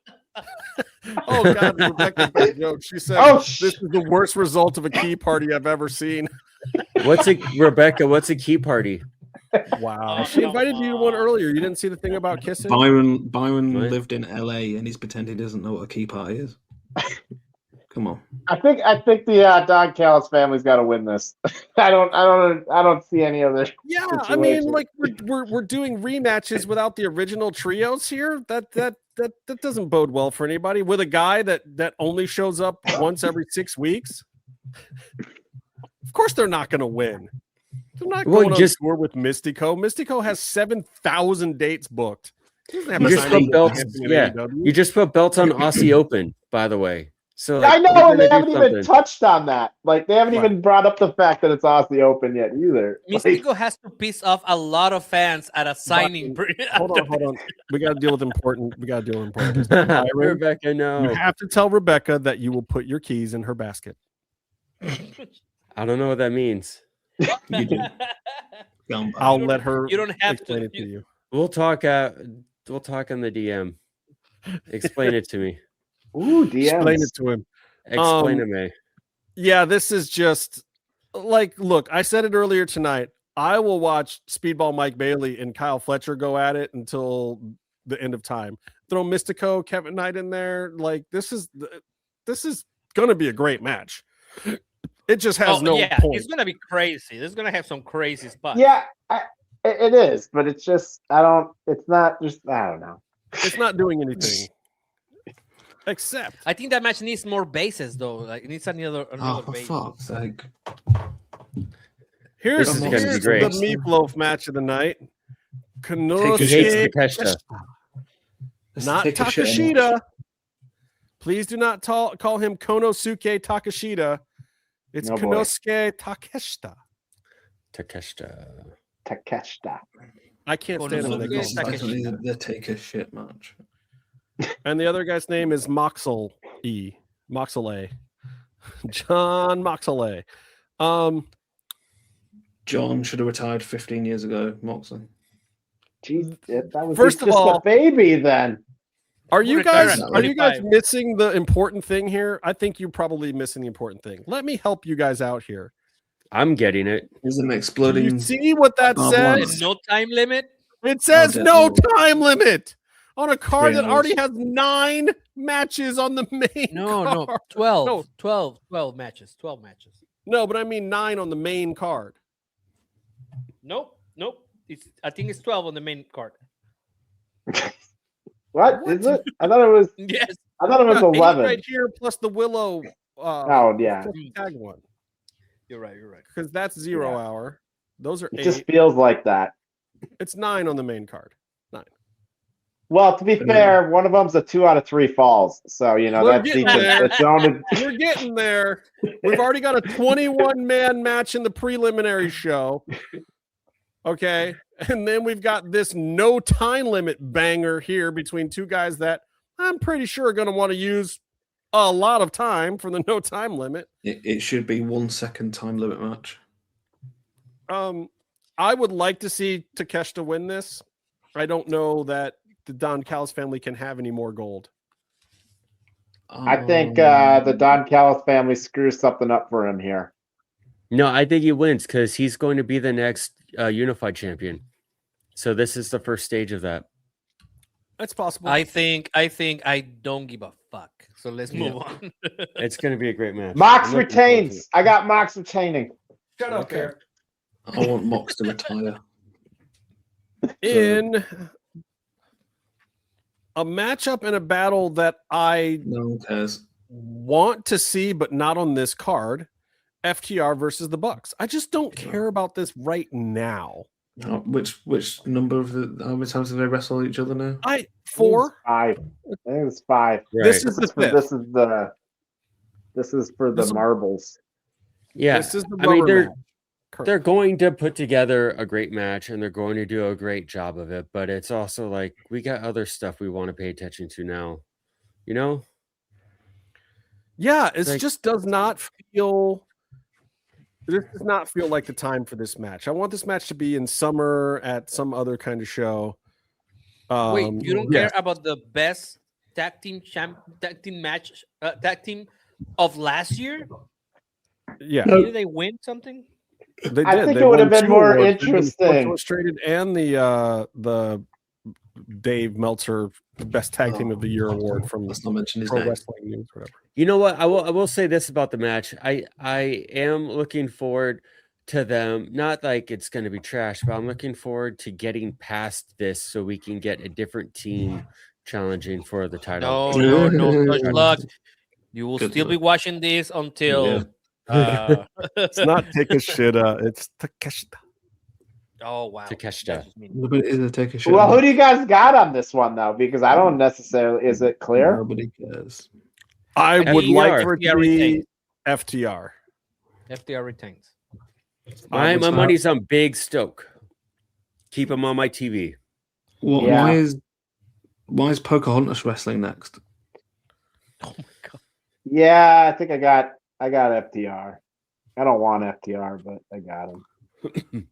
Oh God, Rebecca made a joke. She said, "This is the worst result of a key party I've ever seen." Rebecca? What's a key party? Wow, she invited you to one earlier. You didn't see the thing about kissing. Byron lived in LA and he's pretending he doesn't know what a key party is. Come on. I think the Don Callis family's got to win this. I don't see any other. Yeah, situation. I mean, we're doing rematches without the original trios here. That doesn't bode well for anybody. With a guy that only shows up once every 6 weeks. Of course, they're not going to win. They're not going on tour with Mystico. Mystico has 7,000 dates booked. You just put belts. Yeah, you just put belts on Aussie Open, by the way. So I know, and they haven't even touched on that. They haven't even brought up the fact that it's Aussie Open yet either. Mystico has to piss off a lot of fans at a signing. Hold on. We got to deal with important. Business. Rebecca, no. You have to tell Rebecca that you will put your keys in her basket. I don't know what that means. You do. I'll let her. You don't have explain it to you. We'll talk. We'll talk on the DM. Explain it to me. Ooh, DMs. Explain it to him. Explain to me. Yeah, this is just look, I said it earlier tonight. I will watch Speedball Mike Bailey and Kyle Fletcher go at it until the end of time. Throw Mystico, Kevin Knight in there. This is going to be a great match. It just has no point. It's going to be crazy. This is going to have some crazy spots. Yeah, it is, but it's just I don't know. It's not doing anything. Except, I think that match needs more bases, though. It needs another base. For fuck's sake. Here's the Meatloaf match of the night. Takeshita. Not Takeshita. Please do not call him Konosuke Takeshita. It's Konosuke Takeshita. Takeshita. I can't stand him. The take a shit match. And the other guy's name is Moxley. John Moxley. John should have retired 15 years ago, Moxley. Jeez, that was first of all, a baby then. Are you guys missing the important thing here? I think you're probably missing the important thing. Let me help you guys out here. I'm getting it. Is an exploding. You see what that says? No time limit? It says no time limit on a card that already has 9 matches on the main card. No, 12. 12 matches. 12 matches. No, but I mean 9 on the main card. Nope. I think it's 12 on the main card. What is it? I thought it was. Yes. I thought it was 11 right here plus the Willow. Tag one. You're right. Because that's 0 hour. Those are 8. It just feels like that. It's 9 on the main card. 9. Well, to be fair, one of them's a 2 out of 3 falls. So that's We're getting there. We've already got a 21-man match in the preliminary show. Okay. And then we've got this no time limit banger here between two guys that I'm pretty sure are going to want to use a lot of time for the no time limit. It should be 1 second time limit match. I would like to see Takeshita win this. I don't know that the Don Callis family can have any more gold. I think the Don Callis family screws something up for him here. No, I think he wins because he's going to be the next unified champion. So this is the first stage of that. That's possible. I think I don't give a fuck. So let's move on. It's going to be a great match. Mox retains. I got Mox retaining. Shut up, there. I want Mox to retire. In a matchup and a battle that I No one cares. want to see, but not on this card, FTR versus the Bucks. I just don't care about this right now. Which number of how many times have they wrestled each other now? 5. Four. I think it's 5. Right. This is the fifth. This is for the marbles. Yeah. This is the I mean, rubber match. they're going to put together a great match and they're going to do a great job of it, but it's also like we got other stuff we want to pay attention to now. You know? Yeah, it Like- just does not feel. This does not feel like the time for this match. I want this match to be in summer at some other kind of show. Wait, you don't yes. care about the best tag team match of last year? Yeah, Did they win something? they I did. think They it would won have been 2 more awards. They won the Sports interesting. Illustrated and the Dave Meltzer Best Tag Team of the Year award from Let's not mention his Pro name. Wrestling News, whatever. You know what? I will say this about the match. I am looking forward to them. Not like it's going to be trash, but I'm looking forward to getting past this so we can get a different team challenging for the title. No such luck. You will Good still be luck. watching this until. It's not Takeshita, it's Takeshita. Oh wow. Takeshita. That's just mean. Nobody is a take a shot. Well, who do you guys got on this one though? Because I don't necessarily. Is it clear? Nobody cares. I would FTR. like for it to FTR be retains. FTR. FTR retains. My It's not- money's on Big Stoke. Keep him on my TV. What? Yeah. Why is Pocahontas wrestling next? Oh my god. Yeah, I think I got FTR. I don't want FTR, but I got him.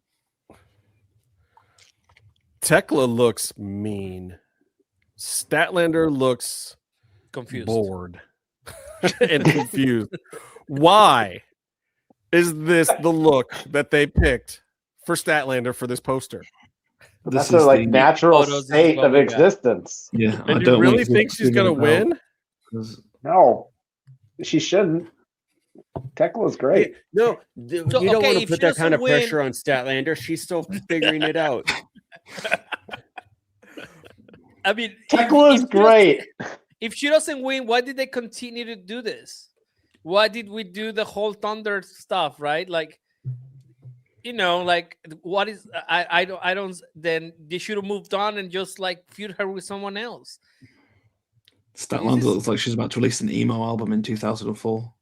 Tekla looks mean. Statlander looks Confused. bored and confused. Why is this the look that they picked for Statlander for this poster? That's This their is like the- natural photos is state of bubbling up. existence. Yeah, I And you don't really want to think she's figure gonna it out, win? 'cause No, she shouldn't. Tekla's great. No, So, you don't okay, want to if put she that kind of doesn't win- pressure on Statlander. She's still figuring it out. I mean, Tekla's great. If she doesn't win, why did they continue to do this? Why did we do the whole Thunder stuff, right? Like, you know, like what is I don't then they should have moved on and just like feud her with someone else. Statlander looks like she's about to release an emo album in 2004.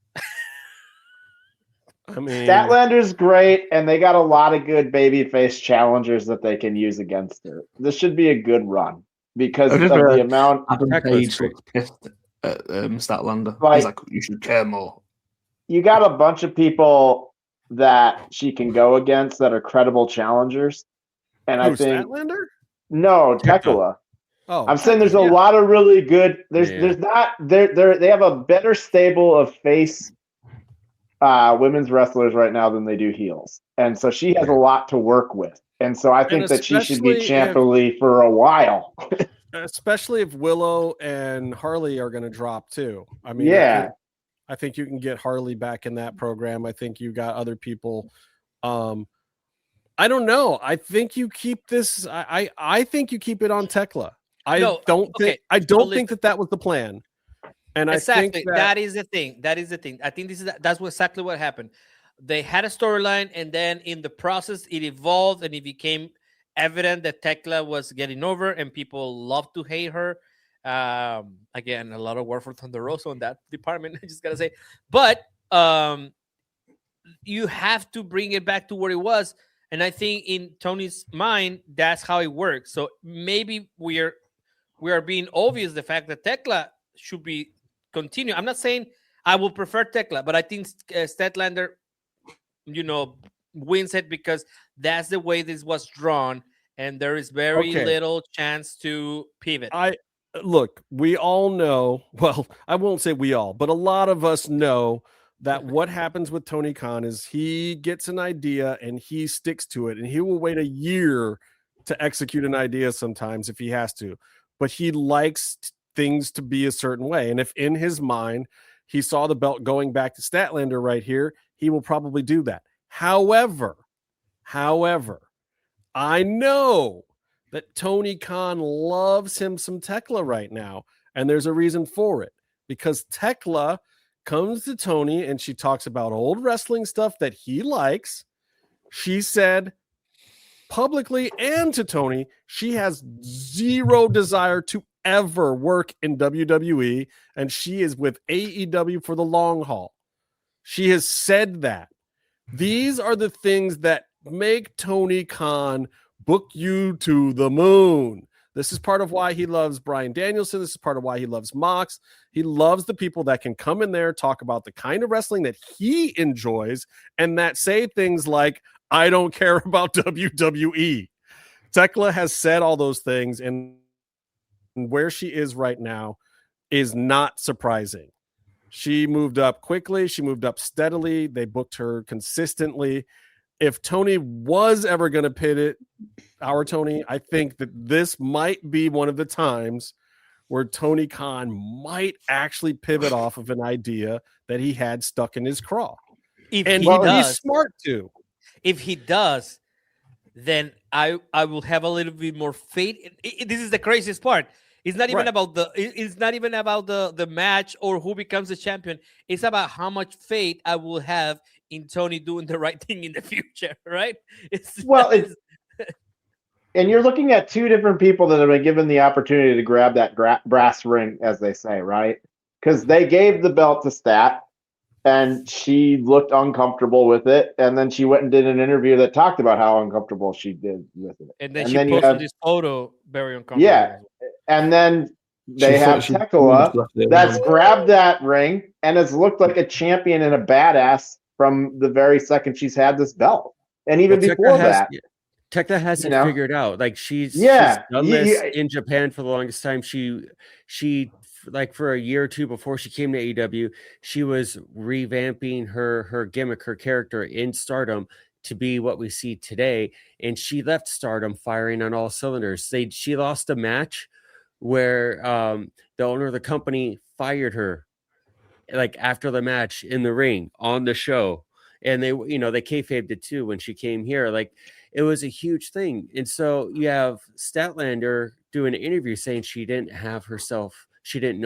I mean, Statlander's great, and they got a lot of good babyface challengers that they can use against her. This should be a good run because I've of never- the amount. Adam Tekla's Page great. looks pissed at Statlander. Like- He's like, you should care more. You got a bunch of people that she can go against that are credible challengers, and I who, think Statlander? no Tekla. Oh, I'm saying there's a yeah. lot of really good. There's Yeah. there's not they have a better stable of face women's wrestlers right now than they do heels, and so she has a lot to work with. And so I think And that she should be especially championly for a while. Especially if Willow and Harley are going to drop too. I mean, Yeah. I think you can get Harley back in that program. I think you got other people. I don't know. I think you keep this. I think you keep it on Tekla. I No, don't okay, think. I so don't listen. think that was the plan. And Exactly. I think that is the thing. That is the thing. I think that's exactly what happened. They had a storyline, and then in the process, it evolved, and it became evident that Tekla was getting over, and people love to hate her. Again, a lot of work for Thunder Rosa in that department. I just gotta say, but you have to bring it back to where it was, and I think in Tony's mind, that's how it works. So maybe we're we are being obvious the fact that Tekla should be continue. I'm not saying I will prefer Tekla, but I think Statlander, wins it because that's the way this was drawn, and there is very little chance to pivot. Look, we all know, well, I won't say we all, but a lot of us know that what happens with Tony Khan is he gets an idea and he sticks to it, and he will wait a year to execute an idea sometimes if he has to, but he likes things to be a certain way. And if in his mind he saw the belt going back to Statlander right here, he will probably do that. However, I know that Tony Khan loves him some Tekla right now, and there's a reason for it, because Tekla comes to Tony and she talks about old wrestling stuff that he likes. She said publicly and to Tony, she has zero desire to ever work in WWE, and she is with AEW for the long haul. She has said that. These are the things that make Tony Khan book you to the moon. This is part of why he loves Bryan Danielson. This is part of why he loves Mox. He loves the people that can come in there, talk about the kind of wrestling that he enjoys, and that say things like, I don't care about WWE. Tekla has said all those things, and where she is right now is not surprising. She moved up quickly. She moved up steadily. They booked her consistently. If Tony was ever going to pivot, our Tony, I think that this might be one of the times where Tony Khan might actually pivot off of an idea that he had stuck in his craw. He's smart to. If he does, then I will have a little bit more faith. This is the craziest part. It's not even about the match or who becomes the champion. It's about how much faith I will have in Tony doing the right thing in the future, right? And you're looking at two different people that have been given the opportunity to grab that brass ring, as they say, right? Because they gave the belt to Stat, and she looked uncomfortable with it, and then she went and did an interview that talked about how uncomfortable she did with it. And then she posted this photo, very uncomfortable. Yeah, and then they have Tekla that's grabbed that ring and has looked like a champion and a badass from the very second she's had this belt. And even before that. Tekla hasn't figured out. Like she's done this in Japan for the longest time. She like for a year or two before she came to AEW, she was revamping her gimmick, her character in Stardom to be what we see today. And she left Stardom firing on all cylinders. She lost a match where the owner of the company fired her like after the match in the ring on the show. And they kayfabed it too when she came here. Like it was a huge thing. And so you have Statlander doing an interview saying she didn't know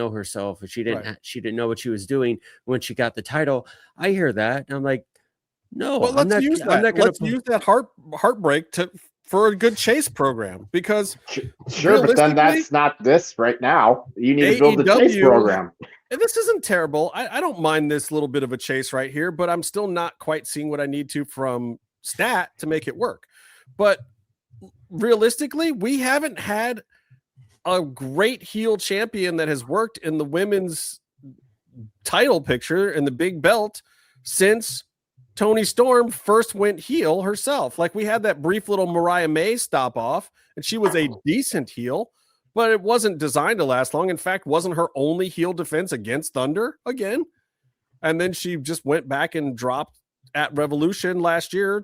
herself, and she didn't know what she was doing when she got the title. I hear that. And I'm like, no, well, let's use that heartbreak for a good chase program, because sure, but then that's not this right now. You need to build the chase program. And this isn't terrible. I don't mind this little bit of a chase right here, but I'm still not quite seeing what I need to from Stat to make it work. But realistically, we haven't had a great heel champion that has worked in the women's title picture and the big belt since Toni Storm first went heel herself. Like we had that brief little Mariah May stop off, and she was a decent heel, but it wasn't designed to last long. In fact, wasn't her only heel defense against Thunder again. And then she just went back and dropped at Revolution last year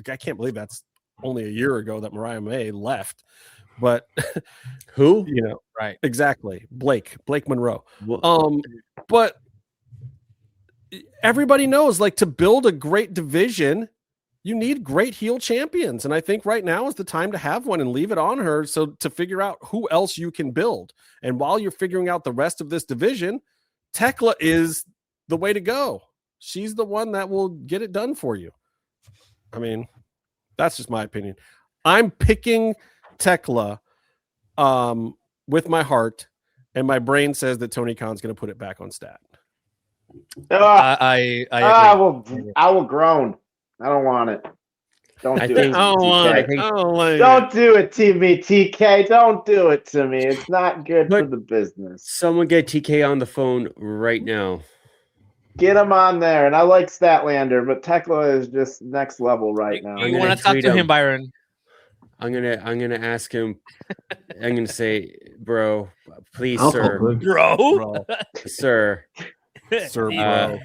I can't believe that's only a year ago that Mariah May left. But who? Right. Exactly. Blake Monroe. But everybody knows, like, to build a great division, you need great heel champions. And I think right now is the time to have one and leave it on her. So to figure out who else you can build. And while you're figuring out the rest of this division, Tekla is the way to go. She's the one that will get it done for you. I mean, that's just my opinion. I'm picking Tekla with my heart, and my brain says that Tony Khan's going to put it back on Stat. I will groan. I don't want it. Don't do it. TK. Don't do it to me, TK. Don't do it to me. It's not good for the business. Someone get TK on the phone right now. Get him on there. And I like Statlander, but Tekla is just next level right now. You want to talk to him, Byron? I'm gonna ask him. I'm gonna say, bro, please, I'll sir, bro, sir, bro.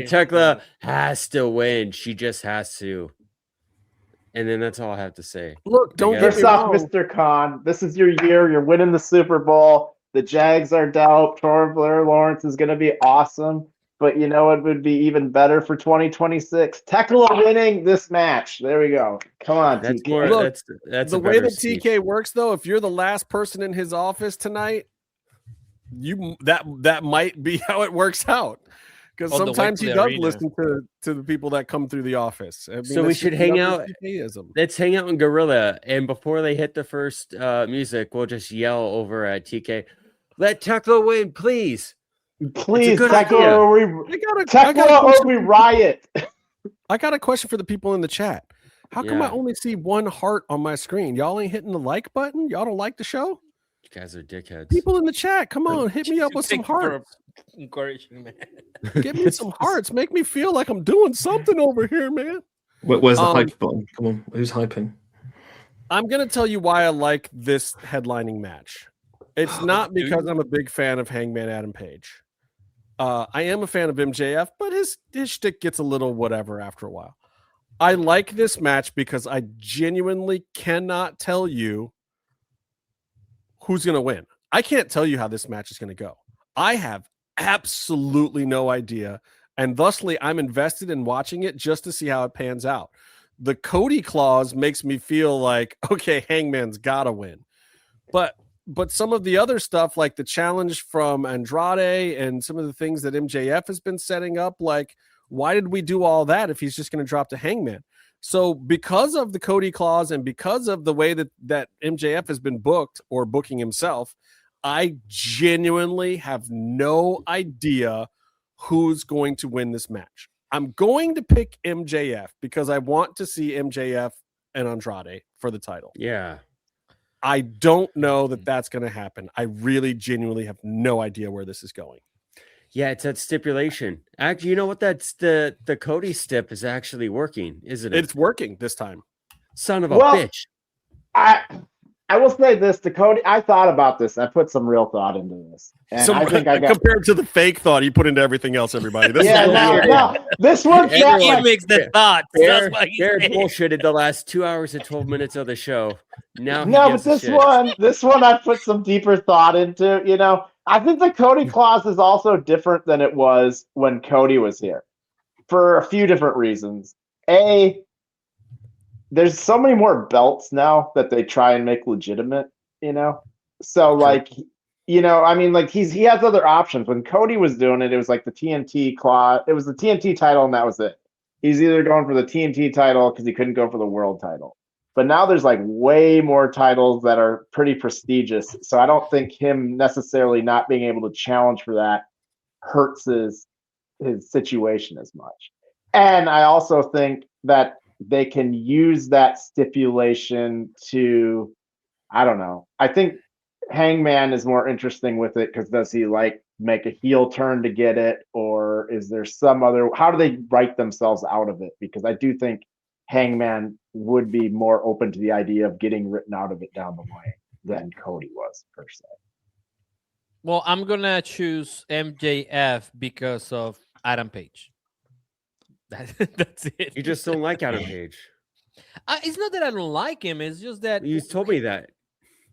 Tekla has to win. She just has to. And then that's all I have to say. Look, don't get First off, Mr. Khan, this is your year. You're winning the Super Bowl. The Jags are dope. Blair Lawrence is going to be awesome. But you know what would be even better for 2026? Tekla winning this match. There we go. Come on, that's TK. more. Look, that's the way that TK works, though. If you're the last person in his office tonight, that might be how it works out. Because sometimes he does listen to the people that come through the office. I mean, so we should hang out. TKism. Let's hang out in Gorilla, and before they hit the first music, we'll just yell over at TK, "Let Tekla win, please." Please, Tekla, or we riot. I got a question for the people in the chat. How come I only see one heart on my screen? Y'all ain't hitting the like button? Y'all don't like the show? You guys are dickheads. People in the chat, come on, hit me up with some hearts. Encouraging, man. Give me some hearts. Make me feel like I'm doing something over here, man. Where's the hype button? Come on, who's hyping? I'm gonna tell you why I like this headlining match. It's not because I'm a big fan of Hangman Adam Page. I am a fan of MJF, but his shtick gets a little whatever after a while. I like this match because I genuinely cannot tell you who's going to win. I can't tell you how this match is going to go. I have absolutely no idea, and thusly I'm invested in watching it just to see how it pans out. The Cody clause makes me feel like, okay, Hangman's got to win. But some of the other stuff, like the challenge from Andrade and some of the things that MJF has been setting up, like, why did we do all that if he's just going to drop to Hangman? So because of the Cody clause and because of the way that MJF has been booked or booking himself, I genuinely have no idea who's going to win this match. I'm going to pick MJF because I want to see MJF and Andrade for the title. Yeah. I don't know that that's going to happen. I really genuinely have no idea where this is going. Yeah, it's that stipulation. Actually, you know what? That's the Cody stip is actually working, isn't it? It's working this time. Son of a bitch. I will say this to Cody. I thought about this. I put some real thought into this. And I think I got compared to the fake thought he put into everything else, everybody. This no. This one's not he makes the thoughts. Jared bullshitted the last 2 hours and 12 minutes of the show. Now but this one I put some deeper thought into. You know, I think the Cody clause is also different than it was when Cody was here for a few different reasons. There's so many more belts now that they try and make legitimate, you know? So, like, you know, I mean, like, he has other options. When Cody was doing it, it was like the TNT clause. It was the TNT title, and that was it. He's either going for the TNT title because he couldn't go for the world title. But now there's, like, way more titles that are pretty prestigious. So I don't think him necessarily not being able to challenge for that hurts his situation as much. And I also think that they can use that stipulation to, I don't know. I think Hangman is more interesting with it because does he like make a heel turn to get it, or is there some other? How do they write themselves out of it? Because I do think Hangman would be more open to the idea of getting written out of it down the line than Cody was per se. Well, I'm gonna choose MJF because of Adam Page. That's it. You just don't like Adam Page. It's not that I don't like him. It's just that you told me that.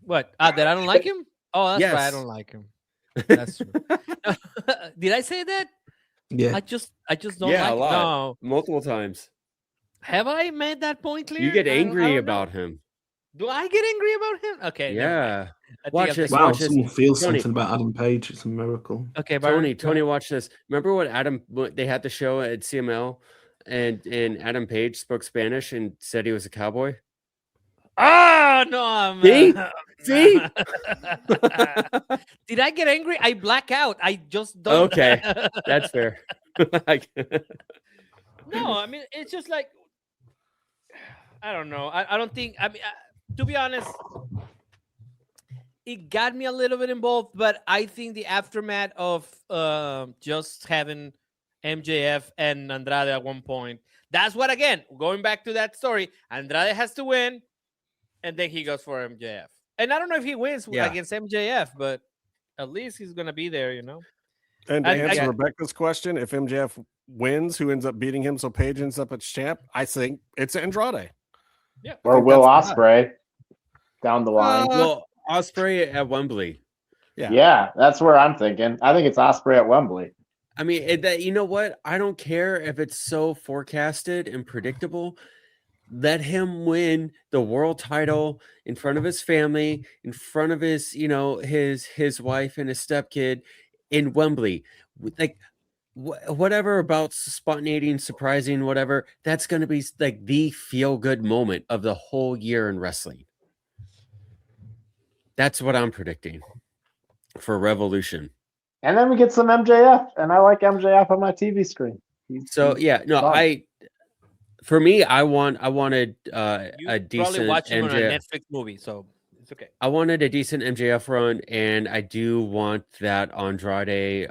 What? That I don't like him? Oh, that's yes. right. I don't like him. That's true. Did I say that? Yeah. I just don't like him. No. Multiple times. Have I made that point clear? You get angry about him. Do I get angry about him? Okay. Yeah. Watch this. Wow, watch this. someone feels Tony. something about Adam Page. It's a miracle. Okay, Byron, Tony, watch this. Remember what they had the show at CML and Adam Page spoke Spanish and said he was a cowboy? Oh, no. See? Did I get angry? I black out. I just don't. Okay. That's fair. No, I mean, it's just like I don't know. I don't think. I mean, to be honest, it got me a little bit involved, but I think the aftermath of just having MJF and Andrade at one point, that's what, again, going back to that story, Andrade has to win, and then he goes for MJF. And I don't know if he wins against MJF, but at least he's going to be there, you know? And to answer Rebecca's question, if MJF wins, who ends up beating him so Paige ends up as champ, I think it's Andrade. Yeah. Or Will Ospreay down the line. Well, Ospreay at Wembley. Yeah, that's where I'm thinking. I think it's Ospreay at Wembley. I mean, you know what? I don't care if it's so forecasted and predictable. Let him win the world title in front of his family, in front of his, his wife and his stepkid in Wembley. Like, whatever about spontaneity and surprising, whatever, that's going to be like the feel-good moment of the whole year in wrestling. That's what I'm predicting for Revolution. And then we get some MJF, and I like MJF on my TV screen. For me, I wanted a decent probably watching MJF. On a Netflix movie, so it's okay. I wanted a decent MJF run, and I do want that Andrade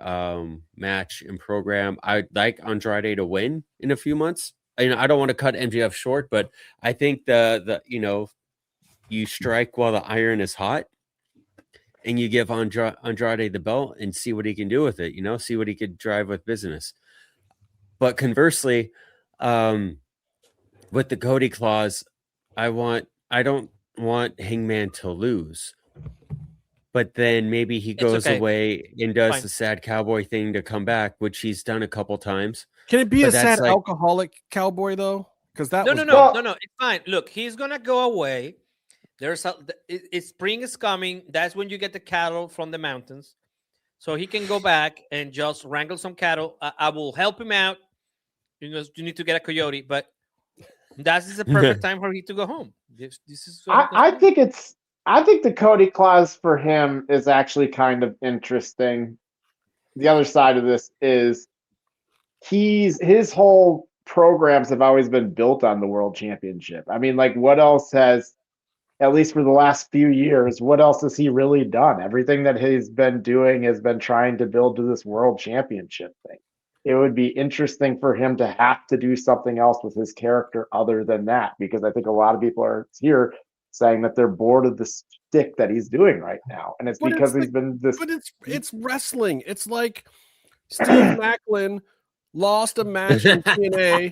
match and program. I'd like Andrade to win in a few months. I don't want to cut MJF short, but I think the you strike while the iron is hot, and you give Andrade the belt and see what he can do with it. See what he could drive with business. But conversely, with the Cody clause, I don't want Hangman to lose, but then maybe he goes away and does the sad cowboy thing to come back, which he's done a couple times. Can it be a sad alcoholic cowboy though? Because that no, it's fine. Look, he's gonna go away. Spring is coming. That's when you get the cattle from the mountains, so he can go back and just wrangle some cattle. I will help him out. You need to get a coyote, but that is the perfect time for him to go home. This is. I think the Cody clause for him is actually kind of interesting. The other side of this is his whole programs have always been built on the World Championship. I mean, like, what else has, at least for the last few years, what else has he really done? Everything that he's been doing has been trying to build to this World Championship thing. It would be interesting for him to have to do something else with his character other than that, because I think a lot of people are here saying that they're bored of the stick that he's doing right now, and it's because he's been this. But it's wrestling. It's like Steve Macklin lost a match in TNA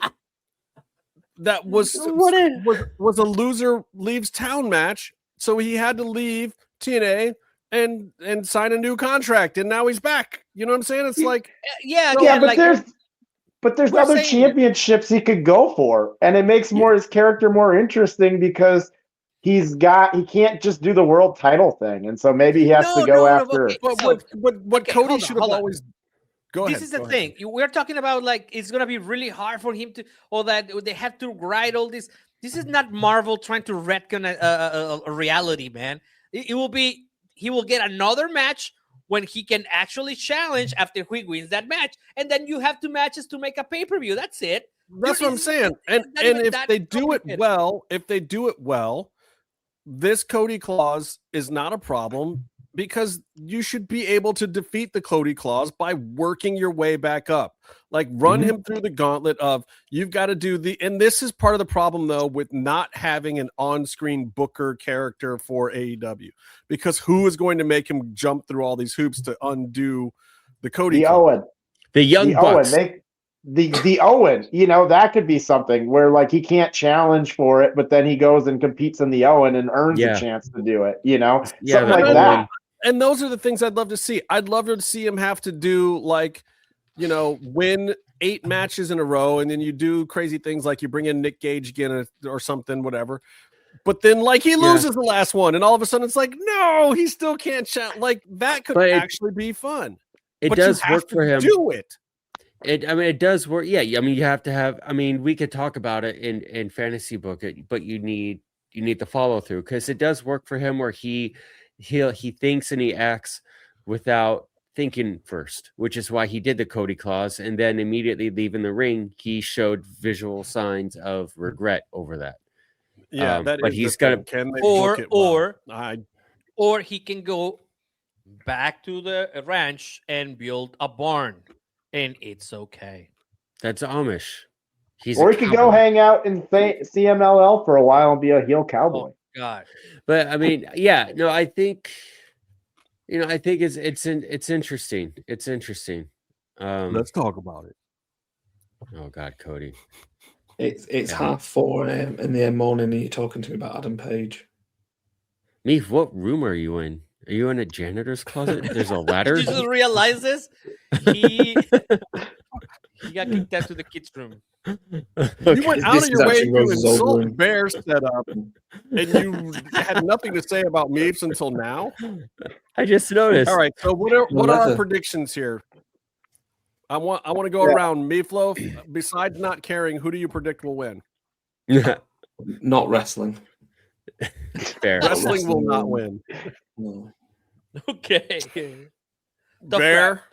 that was a loser leaves town match, so he had to leave TNA and sign a new contract, and now he's back. You know what I'm saying? It's like but there's other championships he could go for, and it makes his character more interesting because he can't just do the world title thing, and so maybe he has to go after. Okay. What Cody should have always. This is the thing. We're talking about, like, it's going to be really hard for him to, or that they have to write all this. This is not Marvel trying to retcon a reality, man. It will be, he will get another match when he can actually challenge after he wins that match. And then you have 2 matches to make a pay-per-view. That's it. That's what I'm saying. And if they do it well, this Cody clause is not a problem, because you should be able to defeat the Cody clause by working your way back up. Like, run him through the gauntlet of, you've got to do and this is part of the problem though with not having an on-screen booker character for AEW, because who is going to make him jump through all these hoops to undo the Cody clause? The Young Bucks. The Owen, that could be something where, like, he can't challenge for it, but then he goes and competes in the Owen and earns a chance to do it, something like that. And those are the things I'd love to see. I'd love to see him have to do, like, win 8 matches in a row, and then you do crazy things like you bring in Nick Gage again or something, whatever. But then, like, he loses the last one, and all of a sudden it's like, no, he still can't challenge. Like, that could actually be fun. It does work for him. Do it. It does work. Yeah, I mean, you have to have. I mean, we could talk about it in fantasy book, but you need the follow through, because it does work for him where he thinks and he acts without thinking first, which is why he did the Cody clause, and then immediately leaving the ring, he showed visual signs of regret over that. Yeah, but he's got to. Can they book it well? Or he can go back to the ranch and build a barn, and it's okay. That's Amish. Or he could go hang out in CMLL for a while and be a heel cowboy. Oh, God. But I mean, yeah, no, I think, I think it's interesting. It's interesting. Let's talk about it. Oh God, Cody. It's 4:30 in the morning, and you're talking to me about Adam Page. Meef, what room are you in? Are you in a janitor's closet? There's a ladder. Did you just realize this? He got kicked out to the kids' room. You went out of your way to insult Bear's setup, and you had nothing to say about Meeps until now. I just noticed. All right, so what are our predictions here? I want to go around. Meatloaf, besides not caring, who do you predict will win? Not wrestling. Fair. Wrestling will not win. No. Okay. Bear.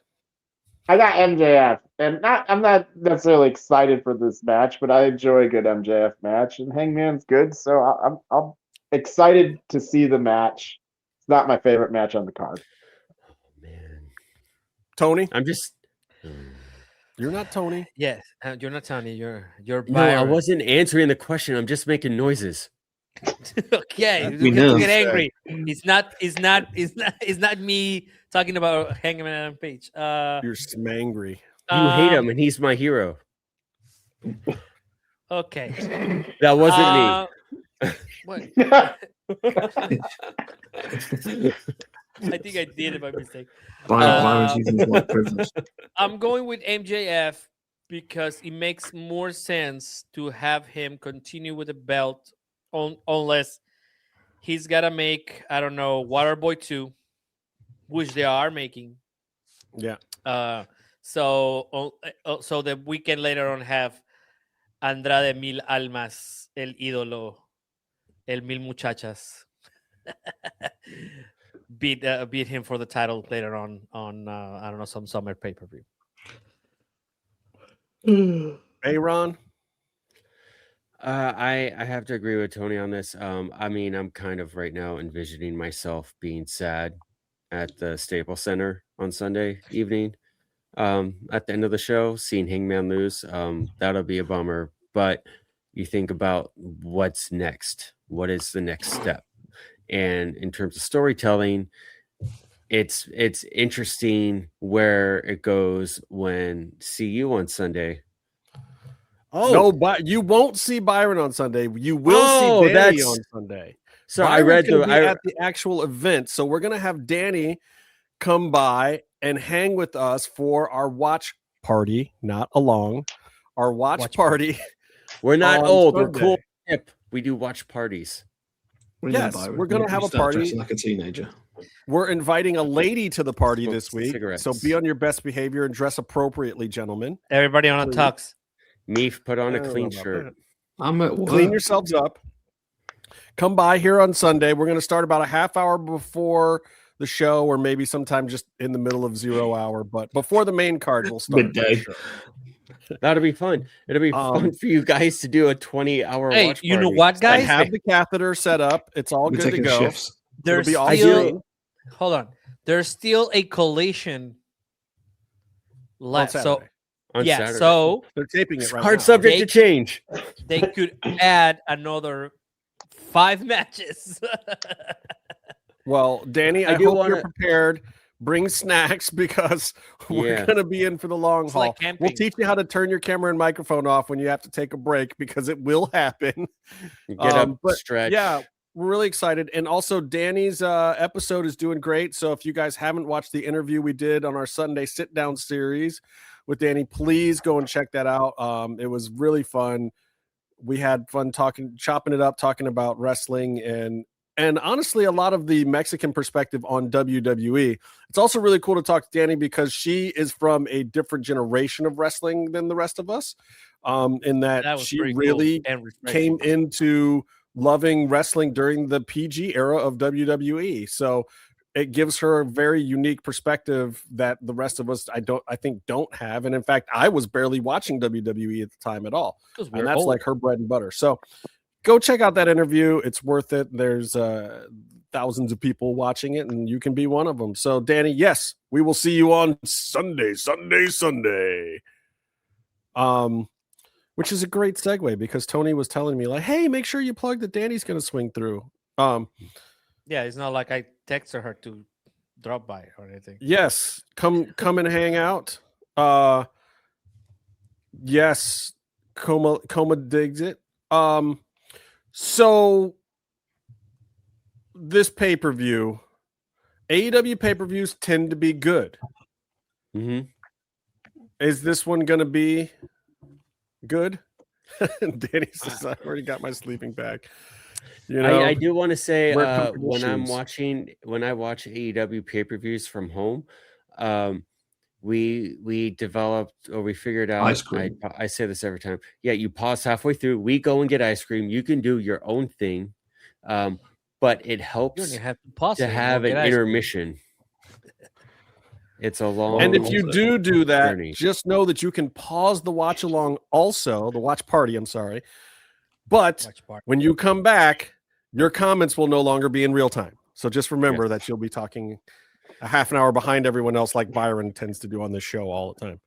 I got MJF, and I'm not necessarily excited for this match, but I enjoy a good MJF match, and Hangman's good, so I'm excited to see the match. It's not my favorite match on the card. Oh, man. Tony, I'm just. You're not Tony. Yes, you're not Tony. You're Byron. No, I wasn't answering the question. I'm just making noises. Okay, you get angry. It's not me talking about Hangman Adam Page. You're smangry. You hate him, and he's my hero. Okay, that wasn't me. What? I think I did it by mistake. I'm going with MJF because it makes more sense to have him continue with the belt unless he's got to make, I don't know, Waterboy 2, which they are making. Yeah. So the weekend later on have Andrade Mil Almas, El Ídolo, El Mil Muchachas. beat him for the title later on I don't know, some summer pay-per-view. Aaron, I have to agree with Tony on this. I mean, I'm kind of right now envisioning myself being sad at the Staples Center on Sunday evening. At the end of the show, seeing Hangman lose, that'll be a bummer. But you think about what's next. What is the next step? And in terms of storytelling, it's interesting where it goes when see you on Sunday. Oh no, but you won't see Byron on Sunday. You will see Danny on Sunday. So Byron's at the actual event. So we're gonna have Danny come by and hang with us for our watch party, not along. Our watch party. We're not old. We're cool. Hip. We do watch parties. Yes, we're going to have a party. Like a teenager. We're inviting a lady to the party this week. Cigarettes. So be on your best behavior and dress appropriately, gentlemen. Everybody on a tux. Meef, put on a clean shirt. I'm at work. Clean yourselves up. Come by here on Sunday. We're going to start about a half hour before the show, or maybe sometime just in the middle of 0 hour. But before the main card, we'll start. Midday. That'll be fun. It'll be fun for you guys to do a 20-hour watch party. You know what, guys? I have the catheter set up. It's all good to go. Shifts. There's still, hold on. There's still a collation left. So on Saturday. So they're taping it right hard now. Subject to change. They could add another 5 matches. Well, Danny, I hope you're prepared. Bring snacks because we're going to be in for the long haul. Like we'll teach you how to turn your camera and microphone off when you have to take a break because it will happen. Get up, stretch. Yeah, we're really excited. And also, Danny's episode is doing great. So if you guys haven't watched the interview we did on our Sunday sit-down series with Danny, please go and check that out. It was really fun. We had fun chopping it up, talking about wrestling and honestly, a lot of the Mexican perspective on WWE. It's also really cool to talk to Danny because she is from a different generation of wrestling than the rest of us. In that she really came into loving wrestling during the PG era of WWE. So it gives her a very unique perspective that the rest of us, I think don't have. And in fact, I was barely watching WWE at the time at all. And that's like her bread and butter. So go check out that interview. It's worth it. There's thousands of people watching it, and you can be one of them. So, Danny, yes, we will see you on Sunday. Which is a great segue because Tony was telling me, like, hey, make sure you plug that Danny's going to swing through. Yeah, it's not like I texted her to drop by or anything. Yes, come and hang out. Yes, Coma digs it. So this pay-per-view, AEW pay-per-views tend to be good. Mm-hmm. Is this one going to be good? Danny says, I already got my sleeping bag. You know, I do want to say when I watch AEW pay-per-views from home, we developed or we figured out ice cream. I say this every time. Yeah, you pause halfway through, we go and get ice cream. You can do your own thing. But it helps You have to pause to it and have go an get ice cream. intermission. It's a long and if you do that, journey. just know that you can pause the watch along also, the watch party, I'm sorry. But when you come back, your comments will no longer be in real time. So just remember that you'll be talking a half an hour behind everyone else like Byron tends to do on this show all the time.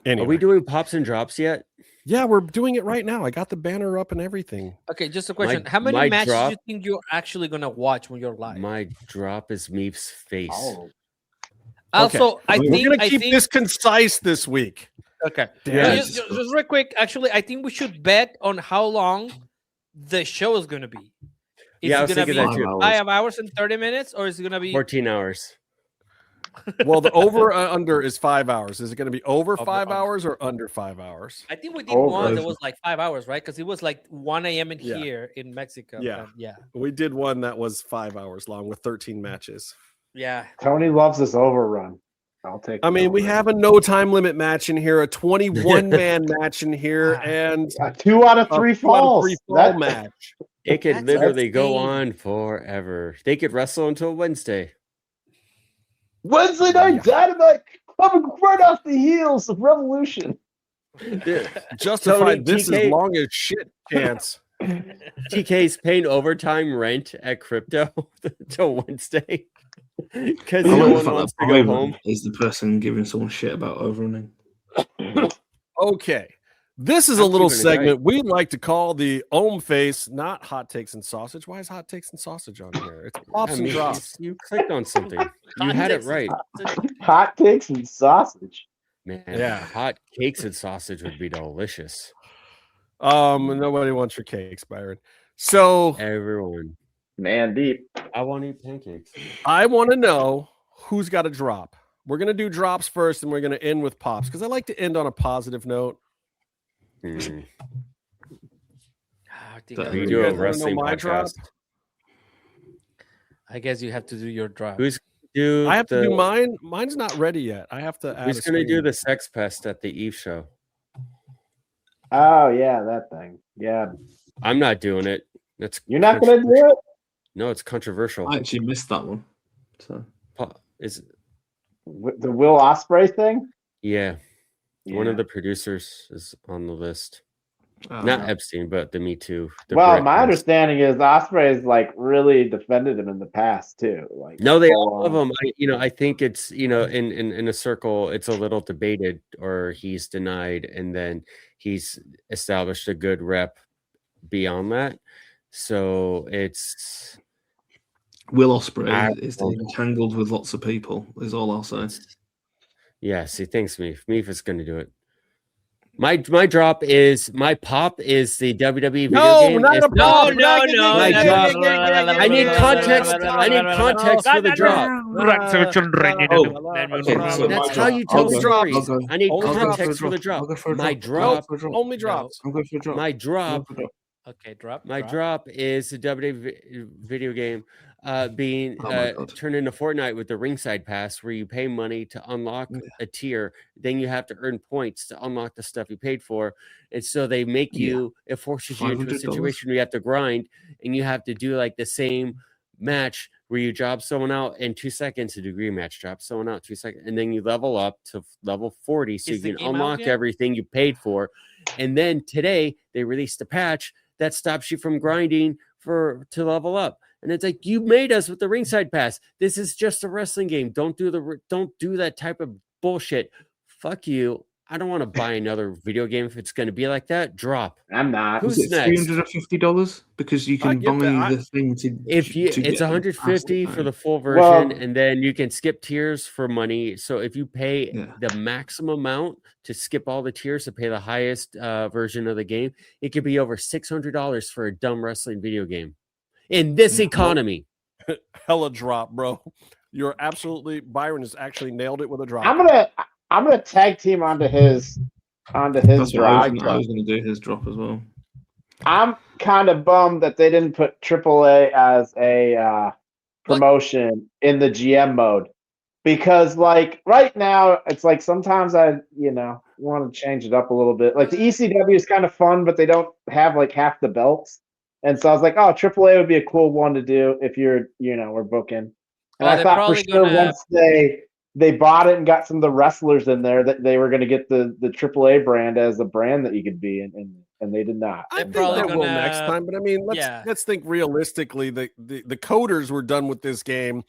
Anyway. Are we doing pops and drops yet? Yeah, we're doing it right now. I got the banner up and everything. Okay, just a question. How many matches do you think you're actually going to watch when you're live? My drop is Meef's face. Oh. Also, okay. We're going to keep this concise this week. Okay. Yeah. Just real quick. Actually, I think we should bet on how long the show is going to be. Is I it was going to thinking be that too. 5 hours and 30 minutes, or is it going to be 14 hours? Well, the over under is 5 hours. Is it going to be over 5 hours or under 5 hours? I think we did one that was like 5 hours, right? Because it was like 1 a.m. in here in Mexico. Yeah. Yeah. We did one that was 5 hours long with 13 matches. Yeah. Tony loves this overrun. I'll take I mean, we have a no time limit match in here, a 21-man match in here, and 2 out of 3 falls. Fall match. It could literally go on forever. They could wrestle until Wednesday. Wednesday night Dynamite coming right off the heels of Revolution. Justified this is long as shit chance. TK's paying overtime rent at crypto till Wednesday because I no like one the fact wants that to go Byron home. is the person giving someone shit about overrunning. Okay. This is a little segment we like to call the Ohm Face, not Hot Takes and Sausage. Why is Hot Takes and Sausage on here? It's pops and drops. You clicked on something. You had it right. Hot Takes and Sausage. Man, yeah. Hot cakes and sausage would be delicious. Nobody wants your cakes, Byron. So everyone. Man deep. I want to eat pancakes. I want to know who's got a drop. We're going to do drops first, and we're going to end with pops because I like to end on a positive note. We you do a wrestling podcast. I guess you have to do your drop. Who's do? I have to do mine. Mine's not ready yet. I have to. Who's going to do the sex pest at the Eve show? Oh yeah, that thing. Yeah, I'm not doing it. That's you're not going to do it. No, it's controversial. I actually missed that one. So is the Will Ospreay thing? Yeah. One of the producers is on the list. Not Epstein, but the Me Too. Well, my understanding is Ospreay has like really defended him in the past too. Like, no, they all love him. I think it's in a circle, it's a little debated, or he's denied, and then he's established a good rep beyond that. So it's Will Ospreay is entangled with lots of people. Is all I'll say. Yeah, see, thanks, Meef. Meef is going to do it. My drop is my pop is the WWE video game. No. My drop. I need context. I need context for the drop. That's how you tell stories. I need context for the drop. My drop. Only drops. My drop. Okay, drop. My drop is the WWE video game being turned into Fortnite with the ringside pass, where you pay money to unlock a tier. Then you have to earn points to unlock the stuff you paid for. And so they make you, it forces you into a situation where you have to grind, and you have to do like the same match where you drop someone out in 2 seconds, a degree match, drop someone out 2 seconds, and then you level up to level 40 so you can unlock everything you paid for. And then today they released a patch that stops you from grinding to level up. And it's like, you made us with the ringside pass. This is just a wrestling game. Don't do that type of bullshit. Fuck you. I don't want to buy another video game if it's going to be like that. Drop. I'm not. Who's Is it next? $350 because you can buy the thing to. It's $150 for the full version, and then you can skip tiers for money. So if you pay the maximum amount to skip all the tiers to pay the highest version of the game, it could be over $600 for a dumb wrestling video game in this economy. Hella drop, bro. You're absolutely Byron has actually nailed it with a drop. I'm gonna tag team onto his drop. I was gonna do his drop as well. I'm kind of bummed that they didn't put AAA as a promotion in the GM mode, because like right now it's like sometimes I want to change it up a little bit. Like the ECW is kind of fun, but they don't have like half the belts, and so I was like, oh, AAA would be a cool one to do if we're booking. And I thought for sure once they bought it and got some of the wrestlers in there that they were going to get the AAA brand as a brand that you could be in, and they did not. I think they will next time, but I mean, let's think realistically. The coders were done with this game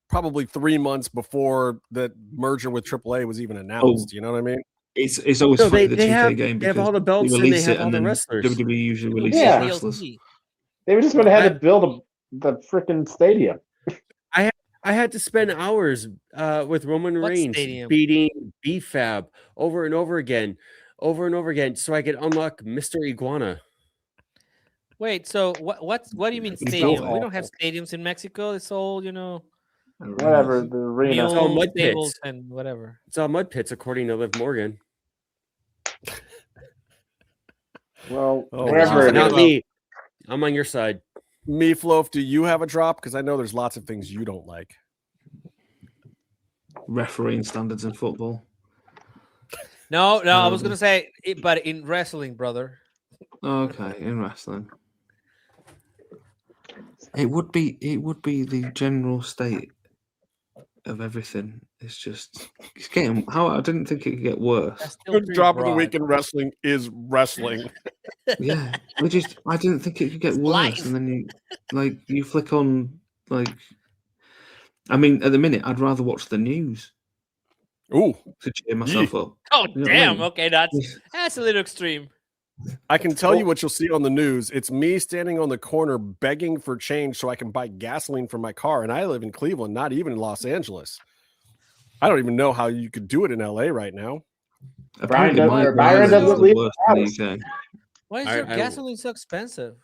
probably 3 months before the merger with AAA was even announced. You know what I mean? It's always funny, the 2K game. They have all the belts and they have all the wrestlers. WWE usually releases wrestlers. They just went ahead and build the freaking stadium. I had to spend hours with Roman Reigns beating B-Fab over and over again, so I could unlock Mr. Iguana. Wait, so what do you mean stadium? We don't have stadiums in Mexico. It's all, whatever, the arena. It's all mud pits and whatever. It's all mud pits, according to Liv Morgan. Well, wherever not me. I'm on your side. Meatloaf, do you have a drop? Because I know there's lots of things you don't like. Refereeing standards in football. No, I was gonna say, but in wrestling, brother. Okay, in wrestling, it would be the general state of everything. It's getting. I didn't think it could get worse. Good drop of the week in wrestling is wrestling. Yeah, I didn't think it could get worse. And then you flick on I mean, at the minute, I'd rather watch the news. Ooh, to cheer myself up. Oh, damn! Okay, that's a little extreme. I can tell you what you'll see on the news. It's me standing on the corner begging for change so I can buy gasoline for my car, and I live in Cleveland, not even in Los Angeles. I don't even know how you could do it in LA right now. Byron doesn't leave the house. Why is your gasoline so expensive?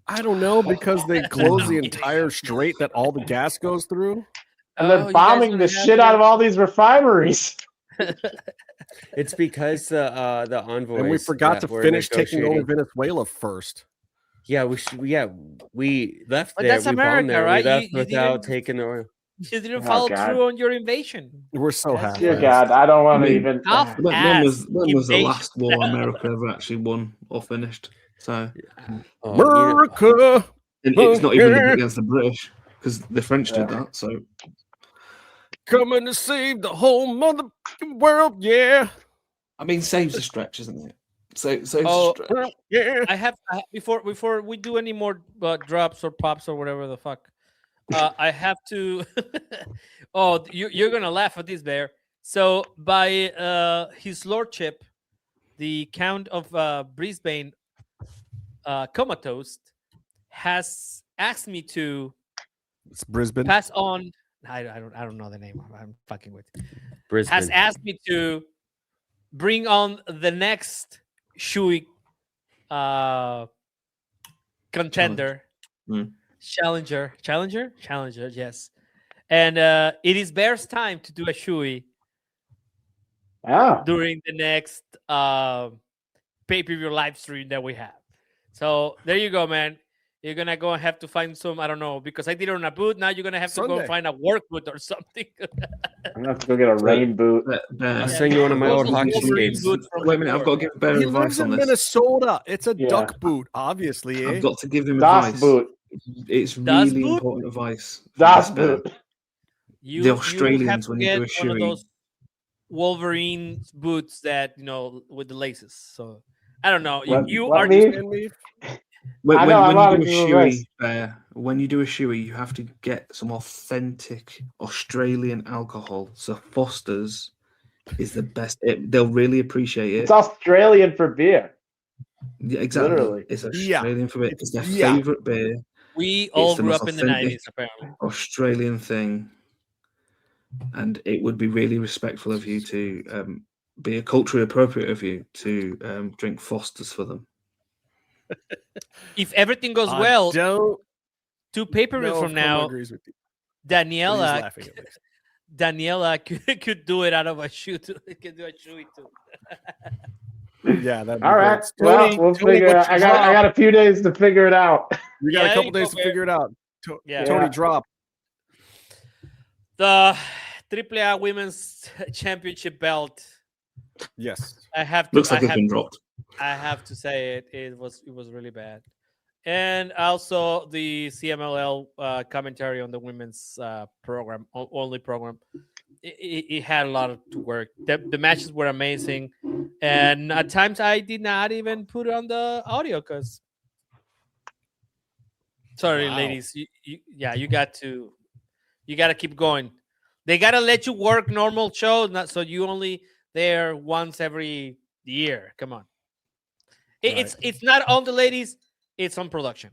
I don't know, because they close the entire strait that all the gas goes through. And they're bombing the shit out of all these refereries. It's because the envoys. And we forgot to finish taking over Venezuela first. Yeah, we left there. That's America, there. Right? We left without taking the. You didn't follow through on your invasion. We're so happy. Dear God, I don't want to even. When was the last war America ever actually won or finished? So, America. It's not even against the British, because the French did that. So, coming to save the whole mother world, yeah. I mean, saves a stretch, isn't it? Saves a stretch. Yeah. I have before we do any more drops or pops or whatever the fuck. I have to. Oh, you're gonna laugh at this, Bear. So by his lordship, the Count of Brisbane, Comatose, has asked me to. It's Brisbane. Pass on. I don't know the name. I'm fucking with. Brisbane has asked me to bring on the next Shui contender. Challenger, yes. And it is Bear's time to do a Shui during the next pay-per-view live stream that we have. So there you go, man. You're going to go and have to find some, I don't know, because I did it on a boot. Now you're going to have to go and find a work boot or something. I'm going to have to go get a rain boot. I'll send you one of my old hockey skates. Wait a minute, I've got to give Bear advice on this. Minnesota. It's a duck boot, obviously. I've got to give him Das advice. boot. It's Das really Boot? important advice. Das Boot. The Australians, have when to you do a get one of shoey, those Wolverine boots that with the laces. So I don't know. You what are mean? when I know, I'm you on do a the shoey, list. when you do a shoey, you have to get some authentic Australian alcohol. So Foster's is the best. They'll really appreciate it. It's Australian for beer. Yeah, exactly. Literally. It's Australian for beer. It's their Yeah. favorite beer. We all It's the grew most up in the authentic 90s, apparently. Australian thing, and it would be really respectful of you to be culturally appropriate of you to drink Foster's for them. If everything goes I well, don't 2 pay-per-views know from if Coma now, agrees with you. But he's Daniela laughing at least. could do it out of a shoe too. Could do a shoey too. Yeah, that'd be All great. right. Tony, Well, we'll Tony, figure. what's I your got drop? a few days to figure it out. You got Yeah, a couple you days go, to figure it out. Yeah. Tony, drop. The AAA Women's Championship belt. Yes. I have to. Looks like I it's have, been dropped. I have to say it. It was really bad. And also the CMLL commentary on the women's program, only program. It had a lot to work. The matches were amazing, and at times I did not even put it on the audio because. Sorry, Wow. ladies. You got to keep going. They got to let you work normal shows, not so you only there once every year. Come on. It's not on the ladies. It's on production.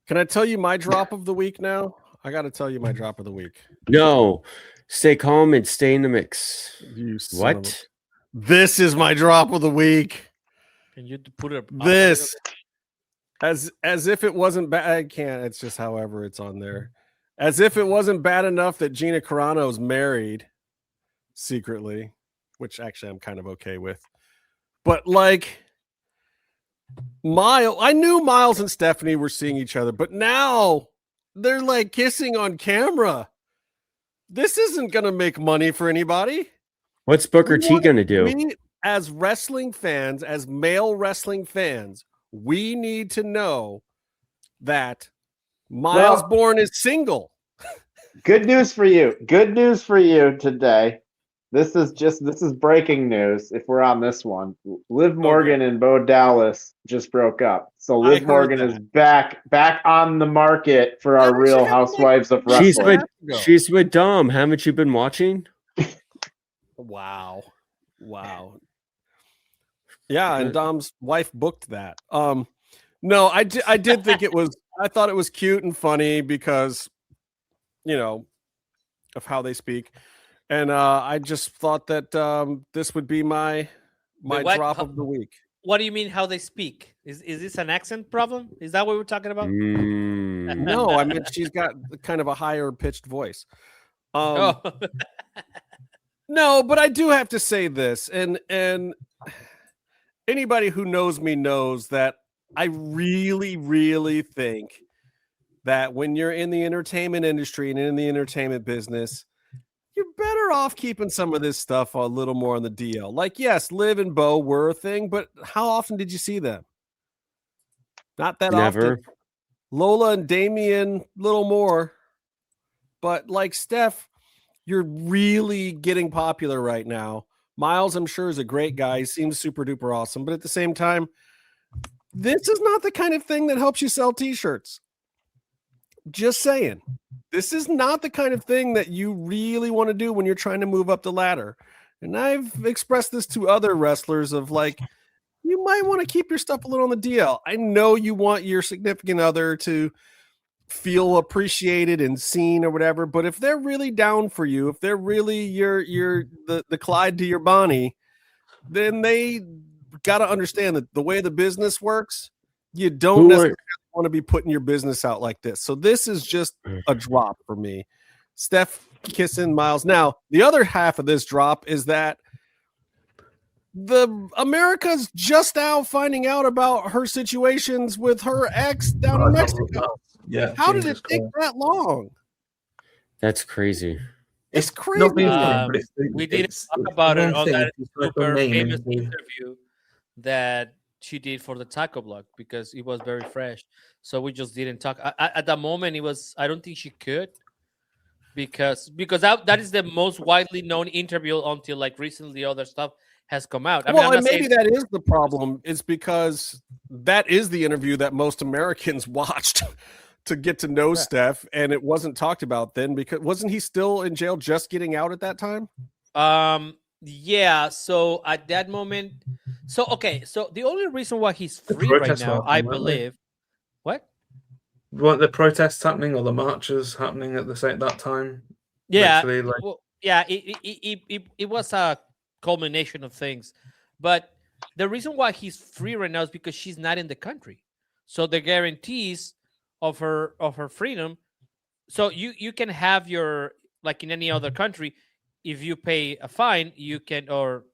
Can I tell you my drop of the week now? I got to tell you my drop of the week. No, stay calm and stay in the mix. You son of What? This is my drop of the week. Can you put it? This, as if it wasn't bad. I can't. It's just however it's on there. As if it wasn't bad enough that Gina Carano's married secretly, which actually I'm kind of okay with. But like I knew Miles and Stephanie were seeing each other, but now they're like kissing on camera. This isn't going to make money for anybody. What's Booker T going to do? We, as wrestling fans, as male wrestling fans, we need to know that Miles Bourne is single. Good news for you. Good news for you today. This is breaking news. If we're on this one, Liv Morgan and Bo Dallas just broke up. So Liv Morgan is back on the market for our Real Housewives of Wrestling. She's with Dom. Haven't you been watching? Wow. Yeah, and Dom's wife booked that. No, I did think it was. I thought it was cute and funny because, of how they speak. And I just thought that this would be my drop of the week. What do you mean how they speak? Is this an accent problem? Is that what we're talking about? No, I mean she's got kind of a higher pitched voice. No, but I do have to say this, and anybody who knows me knows that I really, really think that when you're in the entertainment industry and in the entertainment business, you're better off keeping some of this stuff a little more on the DL. Like, yes, Liv and Bo were a thing, but how often did you see them? Not that Never. often. Lola and Damian, little more. But like Steph, you're really getting popular right now. Miles, I'm sure, is a great guy. He seems super duper awesome. But at the same time, this is not the kind of thing that helps you sell t-shirts. Just saying. This is not the kind of thing that you really want to do when you're trying to move up the ladder. And I've expressed this to other wrestlers of like, you might want to keep your stuff a little on the DL. I know you want your significant other to feel appreciated and seen or whatever, but if they're really down for you, if they're really you're the Clyde to your Bonnie, then they got to understand that the way the business works, you don't necessarily want to be putting your business out like this. So this is just a drop for me. Steph kissing Miles. Now, the other half of this drop is that the America's just now finding out about her situations with her ex down in Mexico. Yeah. How did it take that long? That's crazy. It's crazy. We didn't talk about it on that super famous interview that she did for the taco block because it was very fresh. So we just didn't talk. At that moment, I don't think she could because that is the most widely known interview until like recently other stuff has come out. And maybe that is the problem. Is because that is the interview that most Americans watched to get to know Steph, and it wasn't talked about then because wasn't he still in jail just getting out at that time? Yeah. So at that moment, so the only reason why he's free right now, I believe. What? Weren't the protests happening or the marches happening at that time? Yeah. It was a culmination of things, but the reason why he's free right now is because she's not in the country. So the guarantees of her freedom. So you can have your, like in any other country, if you pay a fine, you can, or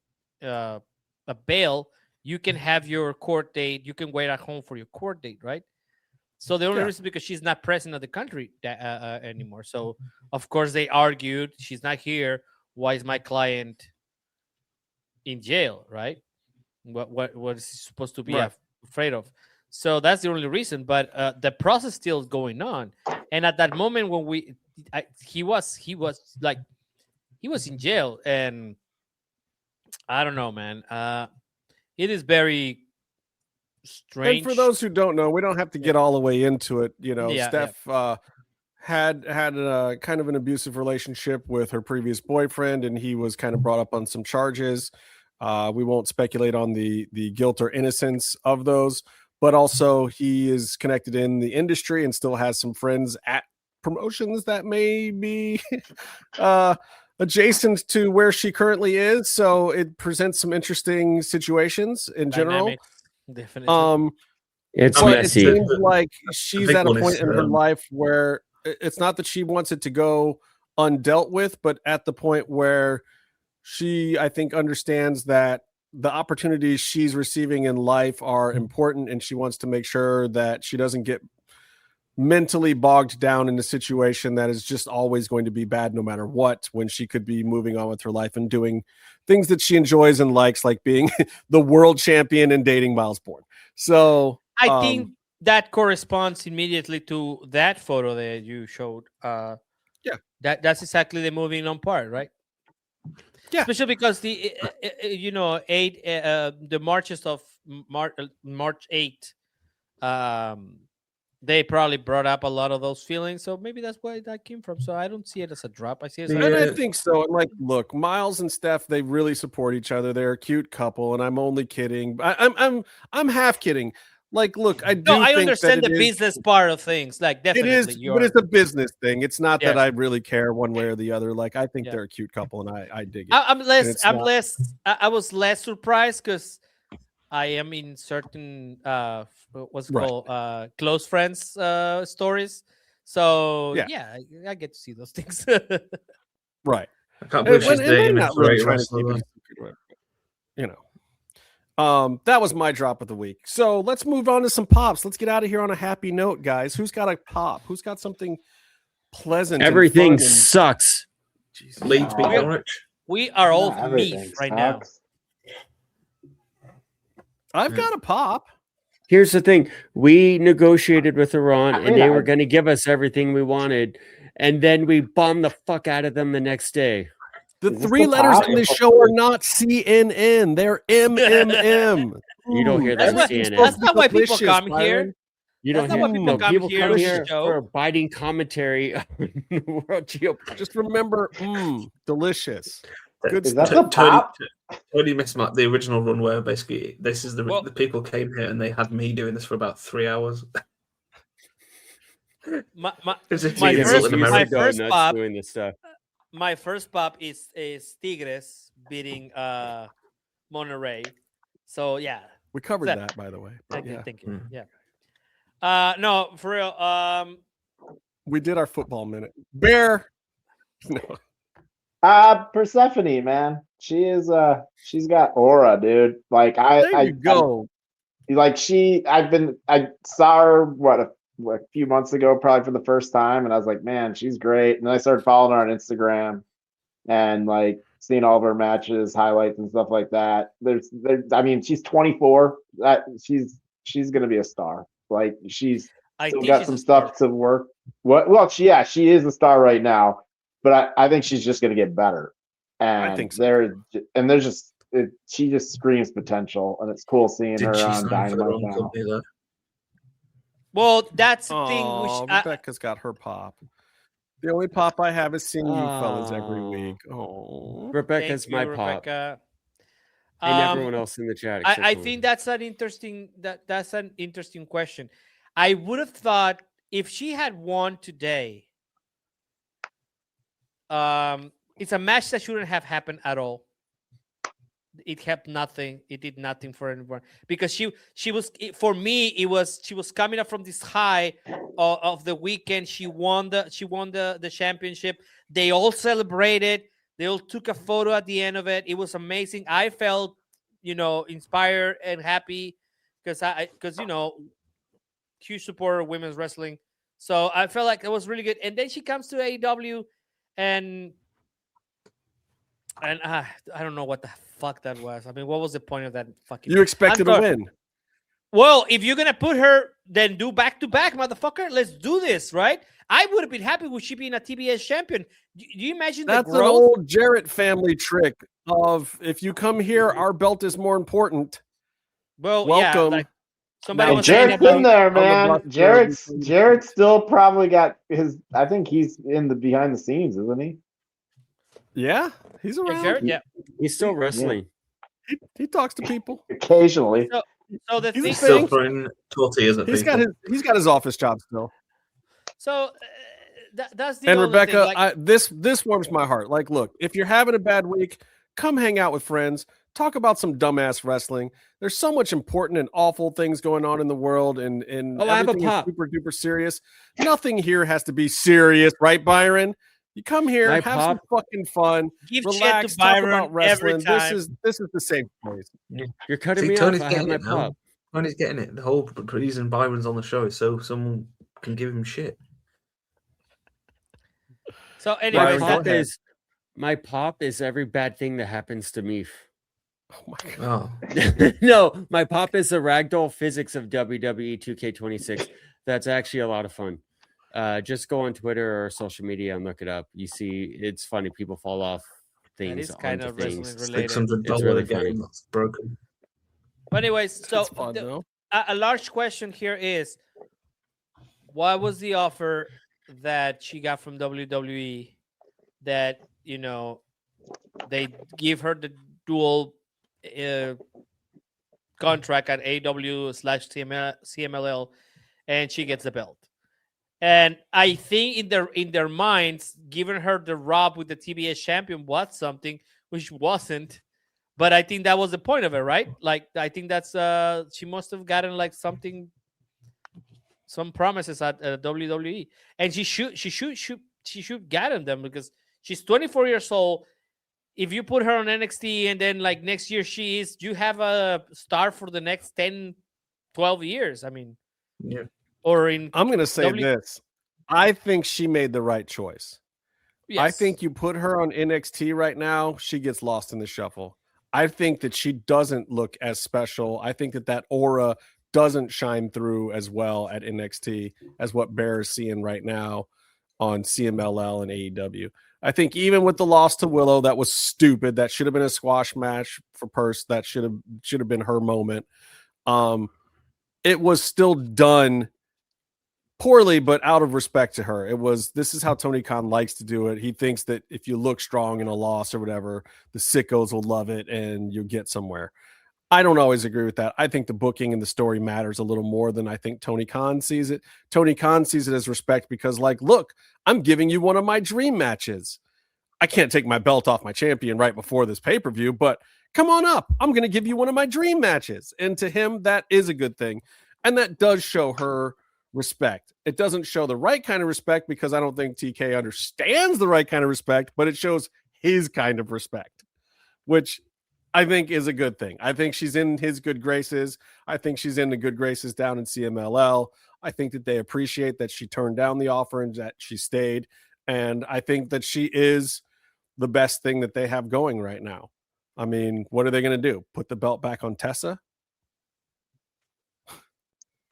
a bail, you can have your court date. You can wait at home for your court date, right? So the only reason because she's not present in the country anymore. So of course they argued she's not here. Why is my client in jail, right? What is he supposed to be afraid of? So that's the only reason. But the process still is going on. And at that moment when he was in jail, and I don't know, man. It is very strange. And for those who don't know, we don't have to get all the way into it. You know, Steph had a kind of an abusive relationship with her previous boyfriend, and he was kind of brought up on some charges. We won't speculate on the guilt or innocence of those, but also he is connected in the industry and still has some friends at promotions that may be adjacent to where she currently is. So it presents some interesting situations in general. Definitely. It's but messy. It seems like she's at a point in her life where it's not that she wants it to go undealt with, but at the point where she, I think, understands that the opportunities she's receiving in life are important, and she wants to make sure that she doesn't get mentally bogged down in a situation that is just always going to be bad no matter what, when she could be moving on with her life and doing things that she enjoys and likes, like being the world champion and dating Miles Bourne. So I think that corresponds immediately to that photo that you showed. That's exactly the moving on part, right? Yeah, especially because the the marches of March 8th, they probably brought up a lot of those feelings, so maybe that's where that came from. So I don't see it as a drop. I see it as and I think so. And like, look, Miles and Steph, they really support each other. They're a cute couple, and I'm only kidding. I'm half kidding. Like, look, I understand the business part of things. Like, definitely, it is, but it's a business thing. It's not that I really care one way or the other. Like, I think they're a cute couple, and I dig it. I was less surprised because I am in certain what's it called close friends stories. So I get to see those things. Right. I can't believe she's dating a great wrestler. You know. That was my drop of the week. So let's move on to some pops. Let's get out of here on a happy note, guys. Who's got a pop? Who's got something pleasant? Everything sucks. Leeds beat Norwich. We are all meat right now. I've got a pop. Here's the thing. We negotiated with Iran, and they were going to give us everything we wanted, and then we bombed the fuck out of them the next day. The three letters in this show are not CNN. They're MMM. You don't hear that CNN. That's not why people come here. You don't hear people come here for a biting commentary on world geopolitics. Just remember, delicious. Good Is that stuff. the pop? Totally missed the original run where basically this is the people came here and they had me doing this for about 3 hours. My first pop doing this stuff. My first pop is Tigres beating Monterrey. So yeah, we covered that by the way. Thank you. Yeah. No, for real. We did our football minute. Bear. No. Persephone, man. She is she's got aura, dude. Like there you go. I saw her a few months ago, probably for the first time, and I was like, man, she's great. And then I started following her on Instagram, and like seen all of her matches, highlights, and stuff like that. I mean, she's 24. She's gonna be a star. Like she's still got some stuff to work. Well, she is a star right now, but I think she's just gonna get better. And I think so. She just screams potential, and it's cool seeing her on Dynamite now. Well, that's the thing. Rebecca's got her pop. The only pop I have is seeing you fellas every week. Oh, Rebecca's my pop. Rebecca. And everyone else in the chat. I think that's an interesting question. I would have thought if she had won today, it's a match that shouldn't have happened at all. It kept nothing. It did nothing for anyone because she was for me. She was coming up from this high of the weekend. She won the championship. They all celebrated. They all took a photo at the end of it. It was amazing. I felt, inspired and happy because huge supporter of women's wrestling. So I felt like it was really good. And then she comes to AEW and I don't know what the fuck that was. I mean, what was the point of that fucking... You expected to win. Well, if you're going to put her, then do back-to-back, motherfucker. Let's do this, right? I would have been happy with she being a TBS champion. Do you imagine that's the growth? An old Jarrett family trick of, if you come here, our belt is more important. Well, welcome. Yeah, somebody was Jarrett's in there, man. Jarrett's still probably got his... I think he's in the behind the scenes, isn't he? Yeah, he's around. Jarrett, yeah. He's still wrestling. Yeah. He talks to people occasionally. So the he's still throwing tortillas at people. He's got his office job still. So that's the and only Rebecca, thing, like... this warms my heart. Like, look, if you're having a bad week, come hang out with friends. Talk about some dumbass wrestling. There's so much important and awful things going on in the world, and everything is super duper serious. Nothing here has to be serious, right, Byron? You come here, have some fucking fun, give relax, shit to Byron talk about wrestling. every time. This is the same place. You're cutting me Tony's off. I have getting my it now. pop. Tony's getting it. The whole reason Byron's on the show is so someone can give him shit. So anyway, my pop is every bad thing that happens to me. Oh my god! Oh. No, my pop is the ragdoll physics of WWE 2K26. That's actually a lot of fun. Just go on Twitter or social media and look it up. You see, it's funny. People fall off things. That is kind of wrestling related. $600 really game funny. that's broken. But anyways, so fun, a large question here is, what was the offer that she got from WWE that they give her the dual contract at AEW/CMLL, and she gets the belt? And I think in their minds, giving her the rub with the TBS champion was something, which wasn't. But I think that was the point of it, right? Like, I think that's she must have gotten like some promises at WWE, and she should get them because she's 24 years old. If you put her on NXT and then like next year you have a star for the next 10, 12 years. I mean, yeah. I'm going to say this. I think she made the right choice. Yes. I think you put her on NXT right now, she gets lost in the shuffle. I think that she doesn't look as special. I think that aura doesn't shine through as well at NXT as what Bear is seeing right now on CMLL and AEW. I think even with the loss to Willow, that was stupid. That should have been a squash match for Purse. That should have been her moment. It was still done poorly, but out of respect to her. This is how Tony Khan likes to do it. He thinks that if you look strong in a loss or whatever, the sickos will love it and you'll get somewhere. I don't always agree with that. I think the booking and the story matters a little more than I think Tony Khan sees it. Tony Khan sees it as respect because, like, look, I'm giving you one of my dream matches. I can't take my belt off my champion right before this pay-per-view, but come on up. I'm going to give you one of my dream matches. And to him, that is a good thing. And that does show her respect. It doesn't show the right kind of respect because I don't think TK understands the right kind of respect, but it shows his kind of respect, which I think is a good thing. I think she's in his good graces. I think she's in the good graces down in CMLL. I think that they appreciate that she turned down the offer and that she stayed. And I think that she is the best thing that they have going right now. I mean, what are they going to do? Put the belt back on Tessa?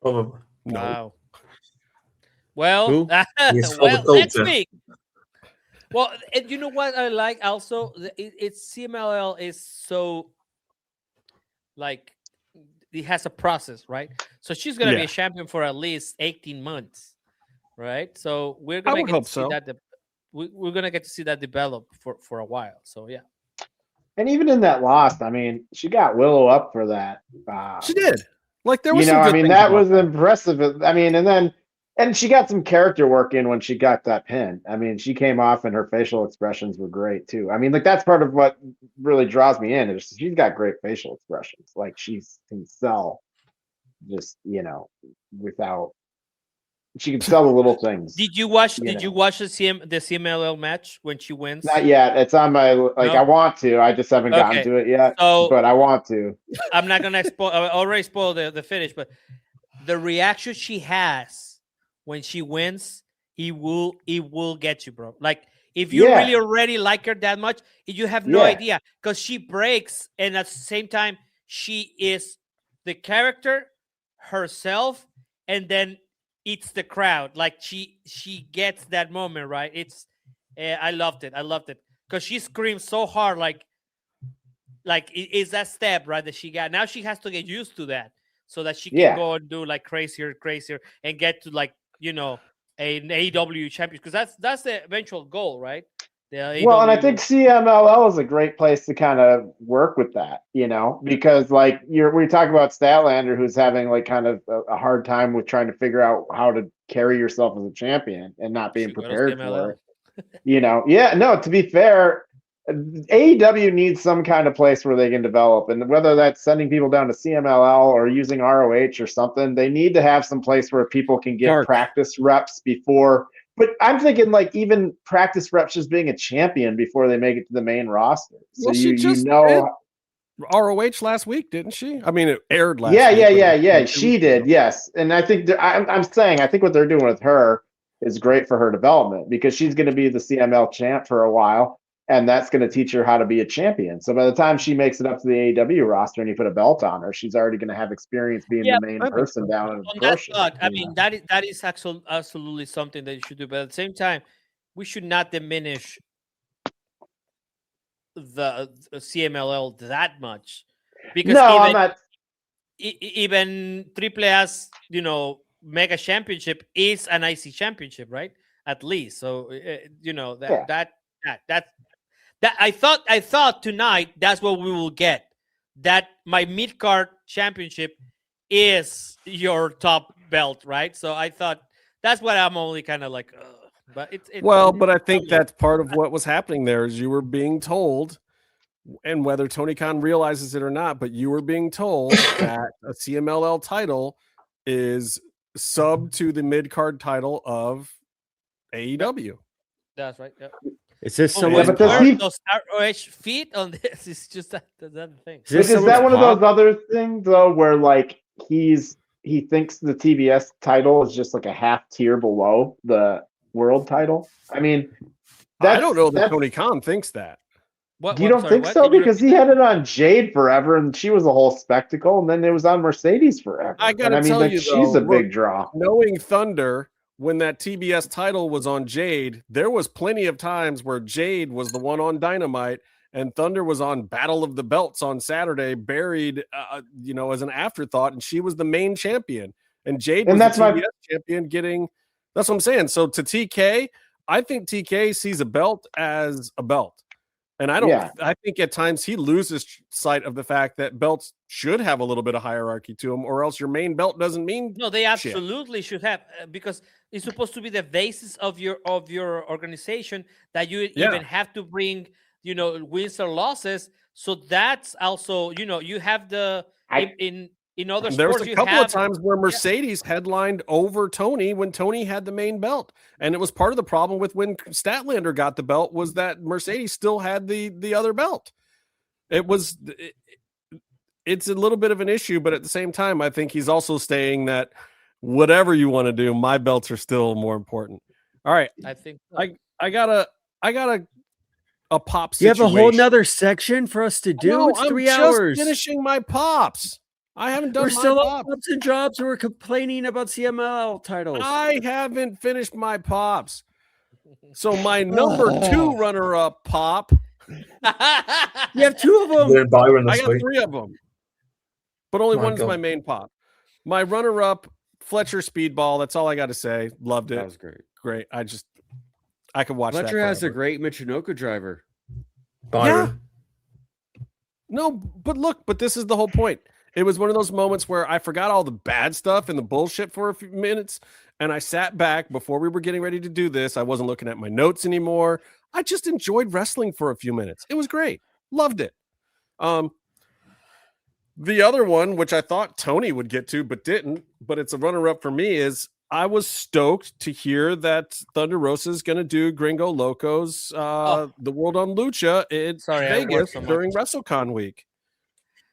Probably. No. Wow. Well, Yes, well, let's culture. speak. Well, and you know what I like also? It's CMLL is so like it has a process, right? So she's gonna be a champion for at least 18 months, right? So we're gonna get to see that. We're gonna get to see that develop for a while. So yeah. And even in that loss, I mean, she got Willow up for that. She did. Like there was, you know, some I mean, that was impressive. I mean, and she got some character work in when she got that pin. I mean, she came off and her facial expressions were great too. I mean, like that's part of what really draws me in is she's got great facial expressions. Like she can sell just, you know, without she can sell the little things. Did you watch the CMLL match when she wins? Not yet. It's on my I want to. I just haven't gotten to it yet. But I want to. I'm not gonna spoil. I already spoiled the finish, but the reaction she has when she wins, it will get you, bro. Like if you really already like her that much, you have no idea because she breaks, and at the same time, she is the character herself, and then it's the crowd. Like she gets that moment right. It's I loved it because she screams so hard, like it's that step right that she got. Now she has to get used to that so that she can go and do like crazier and get to like, you know, an AEW champion, because that's the eventual goal, right? Well, and I think CMLL is a great place to kind of work with that, you know, because like we talk about Statlander, who's having like kind of a hard time with trying to figure out how to carry yourself as a champion and not being prepared for it. You know, to be fair, AEW needs some kind of place where they can develop, and whether that's sending people down to CMLL or using ROH or something, they need to have some place where people can get practice reps before. But I'm thinking like even practice reps just being a champion before they make it to the main roster. So well, ROH last week, didn't she? I mean, it aired last week. Yeah. She did, yes. And I think I'm saying I think what they're doing with her is great for her development because she's going to be the CML champ for a while, and that's going to teach her how to be a champion. So by the time she makes it up to the AEW roster and you put a belt on her, she's already going to have experience being the main person down in promotion. I mean, that is absolutely something that you should do. But at the same time, we should not diminish the CMLL that much, because even Triple S, you know, Mega Championship is an IC championship, right? At least, so you know that I thought tonight that's what we will get. That my mid card championship is your top belt, right? So I thought that's what I'm only kind of like. But it's but I think that's part of what was happening there is you were being told, and whether Tony Khan realizes it or not, but you were being told that a CMLL title is sub to the mid card title of AEW. That's right. Yep. Is this someone? Those ROH feet on this is just that thing. Is that one of those other things though, where like he thinks the TBS title is just like a half tier below the world title? I mean, I don't know that Tony Khan thinks that. You don't think so? Because he had it on Jade forever, and she was a whole spectacle, and then it was on Mercedes forever. I gotta tell you, she's a big draw. Knowing Thunder, when that TBS title was on Jade, there was plenty of times where Jade was the one on Dynamite, and Thunder was on Battle of the Belts on Saturday, buried, as an afterthought, and she was the main champion, and Jade was the TBS champion. That's what I'm saying. So to TK, I think TK sees a belt as a belt. And I think at times he loses sight of the fact that belts should have a little bit of hierarchy to them, or else your main belt doesn't mean no. They absolutely should have, because it's supposed to be the basis of your organization, that you even have to bring, wins or losses. So that's also, you have in other sports. There was a couple of times where Mercedes headlined over Tony when Tony had the main belt. And it was part of the problem with when Statlander got the belt was that Mercedes still had the other belt. It's a little bit of an issue, but at the same time, I think he's also saying that whatever you want to do, my belts are still more important. All right. I think I gotta a pop You have situation. a whole nother section for us to do. No, It's I'm 3 just hours. finishing my pops. I haven't done We're my still on pops. pops and drops, and we're complaining about CML titles. I haven't finished my pops. So my number 2 runner-up pop. You have 2 of them. We're in Byron I this got week. 3 of them, but only My one's God. my main pop. My runner-up, Fletcher Speedball. That's all I got to say. Loved it. That was great. Great. I could watch Fletcher that. has a forever. great Michinoku driver. Byron. No, but this is the whole point. It was one of those moments where I forgot all the bad stuff and the bullshit for a few minutes, and I sat back before we were getting ready to do this. I wasn't looking at my notes anymore. I just enjoyed wrestling for a few minutes. It was great. Loved it. The other one, which I thought Tony would get to, but didn't, but it's a runner-up for me, is I was stoked to hear that Thunder Rosa is going to do Gringo Locos, the World on Lucha in Vegas during WrestleCon week.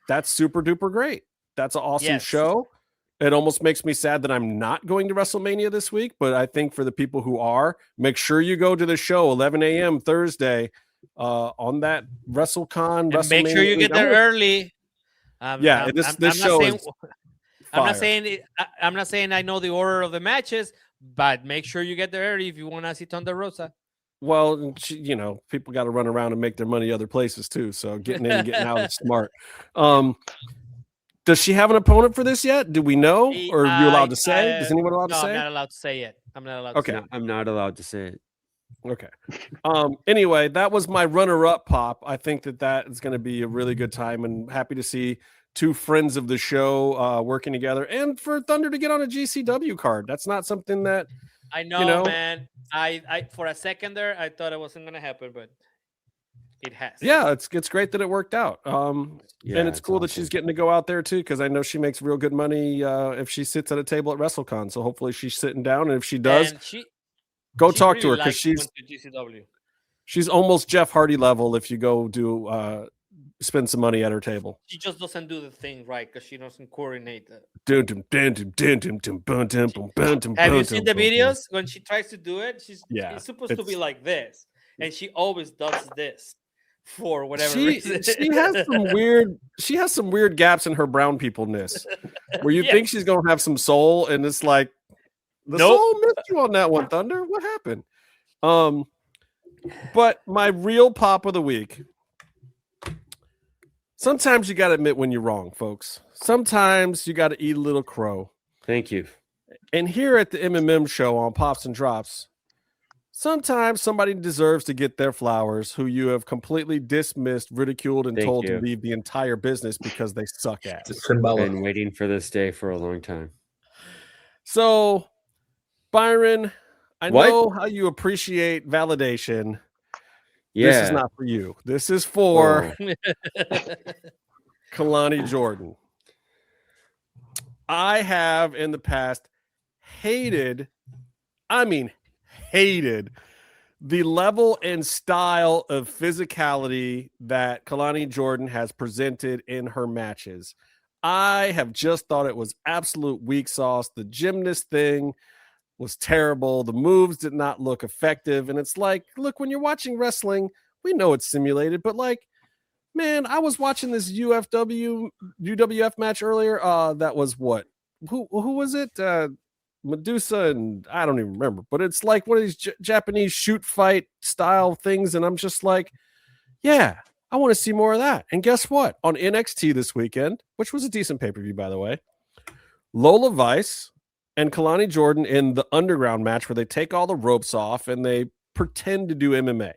That's super duper great. That's an awesome show. It almost makes me sad that I'm not going to WrestleMania this week, but I think for the people who are, make sure you go to the show 11 a.m. Thursday on that WrestleCon. And make sure you get there early. This show is I'm not saying I know the order of the matches, but make sure you get there early if you want to see Thunder Rosa. Well, people got to run around and make their money other places too. So getting in and getting out is smart. Does she have an opponent for this yet? Do we know? Or are you allowed to say? Is anyone allowed to say? I'm not allowed to say it. I'm not allowed Okay. to say it. I'm not allowed to say it. Okay. Anyway, that was my runner-up pop. I think that is going to be a really good time, and happy to see 2 friends of the show working together, and for Thunder to get on a GCW card. That's not something that I know, man. I for a second there, I thought it wasn't going to happen, but it has. Yeah, it's great that it worked out. And it's cool that she's getting to go out there too, because I know she makes real good money if she sits at a table at WrestleCon. So hopefully she's sitting down, and if she does, go talk to her, because she's almost Jeff Hardy level if you go do spend some money at her table. She just doesn't do the thing right because she doesn't coordinate that. Have you seen the videos when she tries to do it? She's supposed to be like this, and she always does this for whatever reason. She has some weird gaps in her brown people-ness where you think she's gonna have some soul, and it's like soul missed you on that one, Thunder. What happened? But my real pop of the week. Sometimes you got to admit when you're wrong, folks. Sometimes you got to eat a little crow. Thank you. And here at the MMM show on Pops and Drops, sometimes somebody deserves to get their flowers who you have completely dismissed, ridiculed, and told to leave the entire business because they suck ass. I've been waiting for this day for a long time. So, Byron, I know how you appreciate validation. Yeah. This is not for you. This is for Kalani Jordan. I have in the past hated the level and style of physicality that Kalani Jordan has presented in her matches. I have just thought it was absolute weak sauce. The gymnast thing was terrible. The moves did not look effective. And it's like, look, when you're watching wrestling, we know it's simulated, but like, man, I was watching this UWF match earlier. That was what? Who was it? Medusa, and I don't even remember, but it's like one of these Japanese shoot fight style things. And I'm just like, yeah, I want to see more of that. And guess what? On NXT this weekend, which was a decent pay-per-view, by the way, Lola Vice and Kalani Jordan in the underground match where they take all the ropes off and they pretend to do MMA.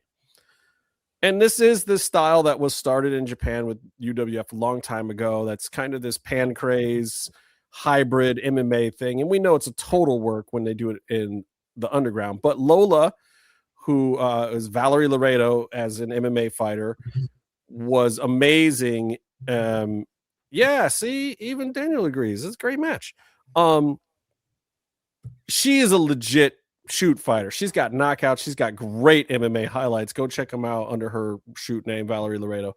And this is the style that was started in Japan with UWF a long time ago. That's kind of this pan-craze hybrid MMA thing. And we know it's a total work when they do it in the underground. But Lola, who is Valerie Laredo as an MMA fighter, was amazing. See, even Daniel agrees. It's a great match. She is a legit shoot fighter. She's got knockouts. She's got great MMA highlights. Go check them out under her shoot name, Valerie Laredo.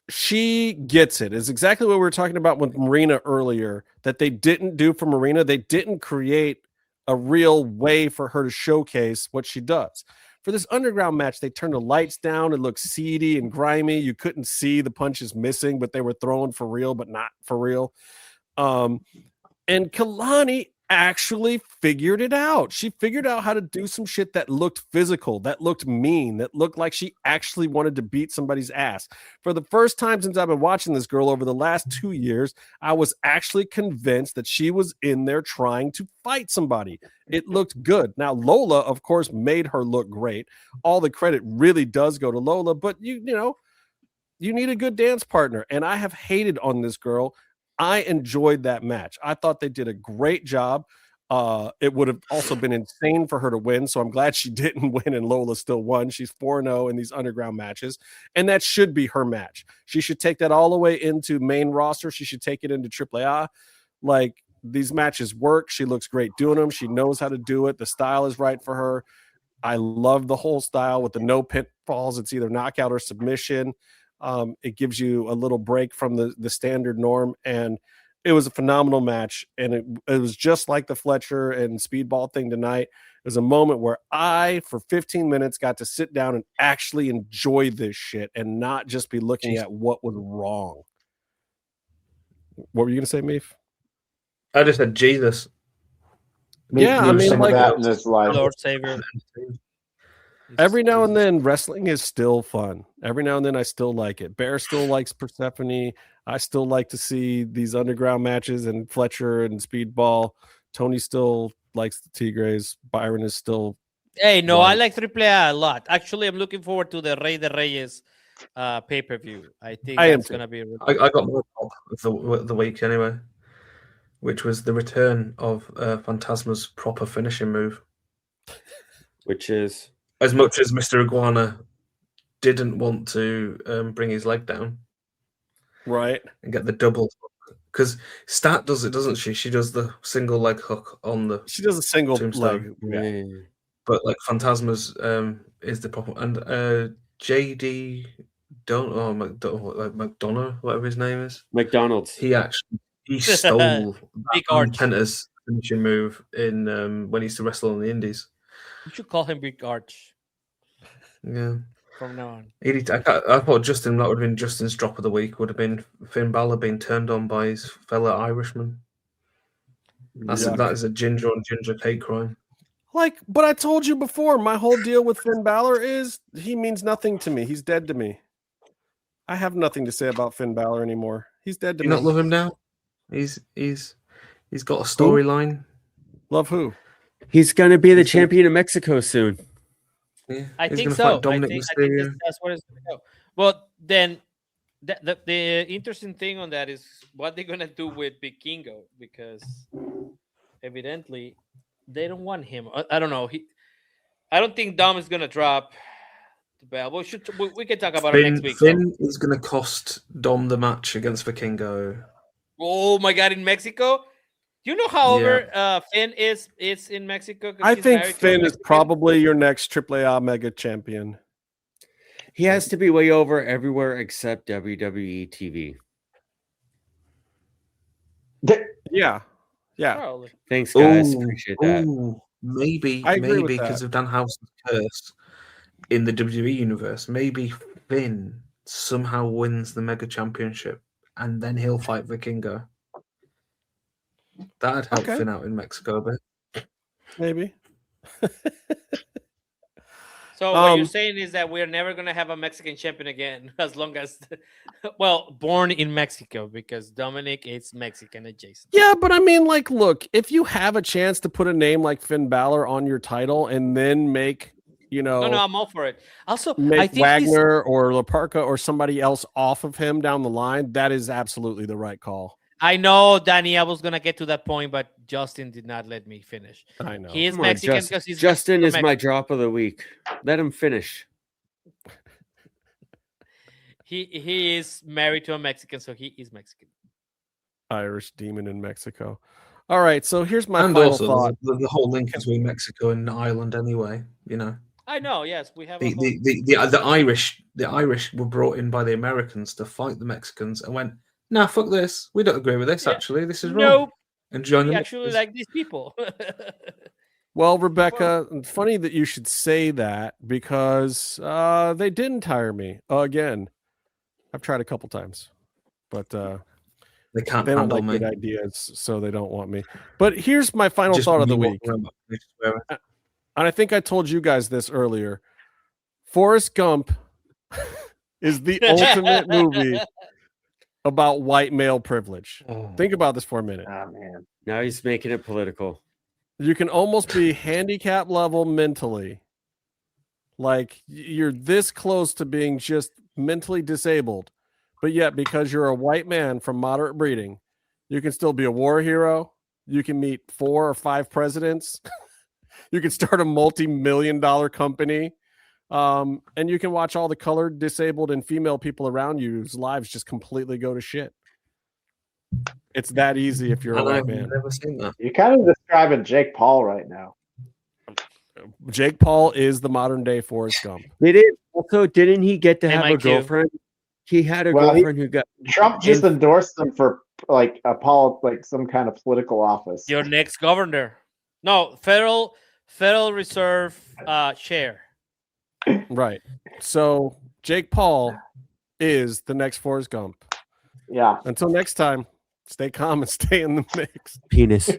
She gets it. It's exactly what we were talking about with Marina earlier, that they didn't do for Marina. They didn't create a real way for her to showcase what she does. For this underground match, they turned the lights down. It looked seedy and grimy. You couldn't see the punches missing, but they were throwing for real, but not for real. And Kalani actually figured it out. She figured out how to do some shit that looked physical, that looked mean, that looked like she actually wanted to beat somebody's ass. For the first time since I've been watching this girl over the last 2 years, I was actually convinced that she was in there trying to fight somebody. It looked good. Now, Lola, of course, made her look great. All the credit really does go to Lola, but you need a good dance partner. And I have hated on this girl. I enjoyed that match. I thought they did a great job. It would have also been insane for her to win, so I'm glad she didn't win and Lola still won. She's 4-0 in these underground matches, and that should be her match. She should take that all the way into main roster. She should take it into AAA. Like, these matches work. She looks great doing them. She knows how to do it. The style is right for her. I love the whole style with the no pitfalls. It's either knockout or submission. It gives you a little break from the standard norm, and it was a phenomenal match. And it was just like the Fletcher and Speedball thing tonight. It was a moment where I, for 15 minutes, got to sit down and actually enjoy this shit and not just be looking at what was wrong. What were you gonna say, Meef? I just said Jesus. Yeah, I mean, like that in this life. Lord Savior. Every now and then, wrestling is still fun. Every now and then, I still like it. Bear still likes Persephone. I still like to see these underground matches and Fletcher and Speedball. Tony still likes the Tigres. Byron is still. Hey, no, I like AAA a lot. Actually, I'm looking forward to the Rey de Reyes pay-per-view. I think that's going to be. I got more of the week anyway, which was the return of Phantasma's proper finishing move, which is. As much as Mr. Iguana didn't want to bring his leg down, right, and get the double hook, because Stat does it, doesn't she? She does the single leg hook on the. She does a single tombstone. leg, but like Phantasma's is the proper and JD McDonough, whatever his name is, McDonald's. He stole Penta's finishing move in when he used to wrestle on the Indies. You should call him Big Arch. Yeah. From now on. I thought that would have been Justin's drop of the week. Would have been Finn Balor being turned on by his fellow Irishman. That is a ginger on ginger cake crime. But I told you before, my whole deal with Finn Balor is he means nothing to me. He's dead to me. I have nothing to say about Finn Balor anymore. He's dead to me. You not love him now? He's got a storyline. Love who? He's going to be the champion of Mexico soon. Yeah, I think so. I think that's what it's going to go. Well, then the interesting thing on that is what they're going to do with Big Kingo, because evidently they don't want him. I don't know. I don't think Dom is going to drop the belt. We can talk about it next week. Finn is going to cost Dom the match against Vikingo. Oh my God, in Mexico? Do you know how over Finn is in Mexico? I think Finn is probably your next AAA Mega champion. He has to be way over everywhere except WWE TV. Yeah. Probably. Thanks, guys. Appreciate that. Maybe because of Danhausen's curse in the WWE universe, maybe Finn somehow wins the Mega Championship and then he'll fight Vikingo. That'd help Finn out in Mexico a bit. Maybe. So what you're saying is that we're never going to have a Mexican champion again, as long as, born in Mexico, because Dominic is Mexican adjacent. Yeah, but I mean, look, if you have a chance to put a name like Finn Balor on your title and then make, No, I'm all for it. Also, I think Wagner or La Parca or somebody else off of him down the line, that is absolutely the right call. I know, Danny, I was going to get to that point, but Justin did not let me finish. I know. He is Mexican because he's Justin is Mexican. My drop of the week. Let him finish. He is married to a Mexican, so he is Mexican. Irish demon in Mexico. All right, so here's my final thought. The whole link between Mexico and Ireland anyway, I know, yes. We have the Irish were brought in by the Americans to fight the Mexicans and went, nah, fuck this. We don't agree with this, actually. This is wrong. Nope. And join them. We actually like these people. Well, Rebecca, funny that you should say that because they didn't hire me again. I've tried a couple times, but they can't. They don't handle like me. good ideas, so they don't want me. But here's my final thought of the week, and I think I told you guys this earlier. Forrest Gump is the ultimate movie about white male privilege. Think about this for a minute. Oh man! Now he's making it political. You can almost be handicap level mentally. Like you're this close to being just mentally disabled, but yet because you're a white man from moderate breeding, you can still be a war hero. You can meet 4 or 5 presidents. You can start a multi-million-dollar company. And you can watch all the colored, disabled, and female people around you whose lives just completely go to shit. It's that easy if you're a white man. I've never seen that. You're kind of describing Jake Paul right now. Jake Paul is the modern day Forrest Gump. Didn't he get to have a girlfriend? He had a girlfriend who got Trump just endorsed him for like some kind of political office. Your next governor. No, Federal Reserve chair. Right. So Jake Paul is the next Forrest Gump. Yeah. Until next time, stay calm and stay in the mix. Penis.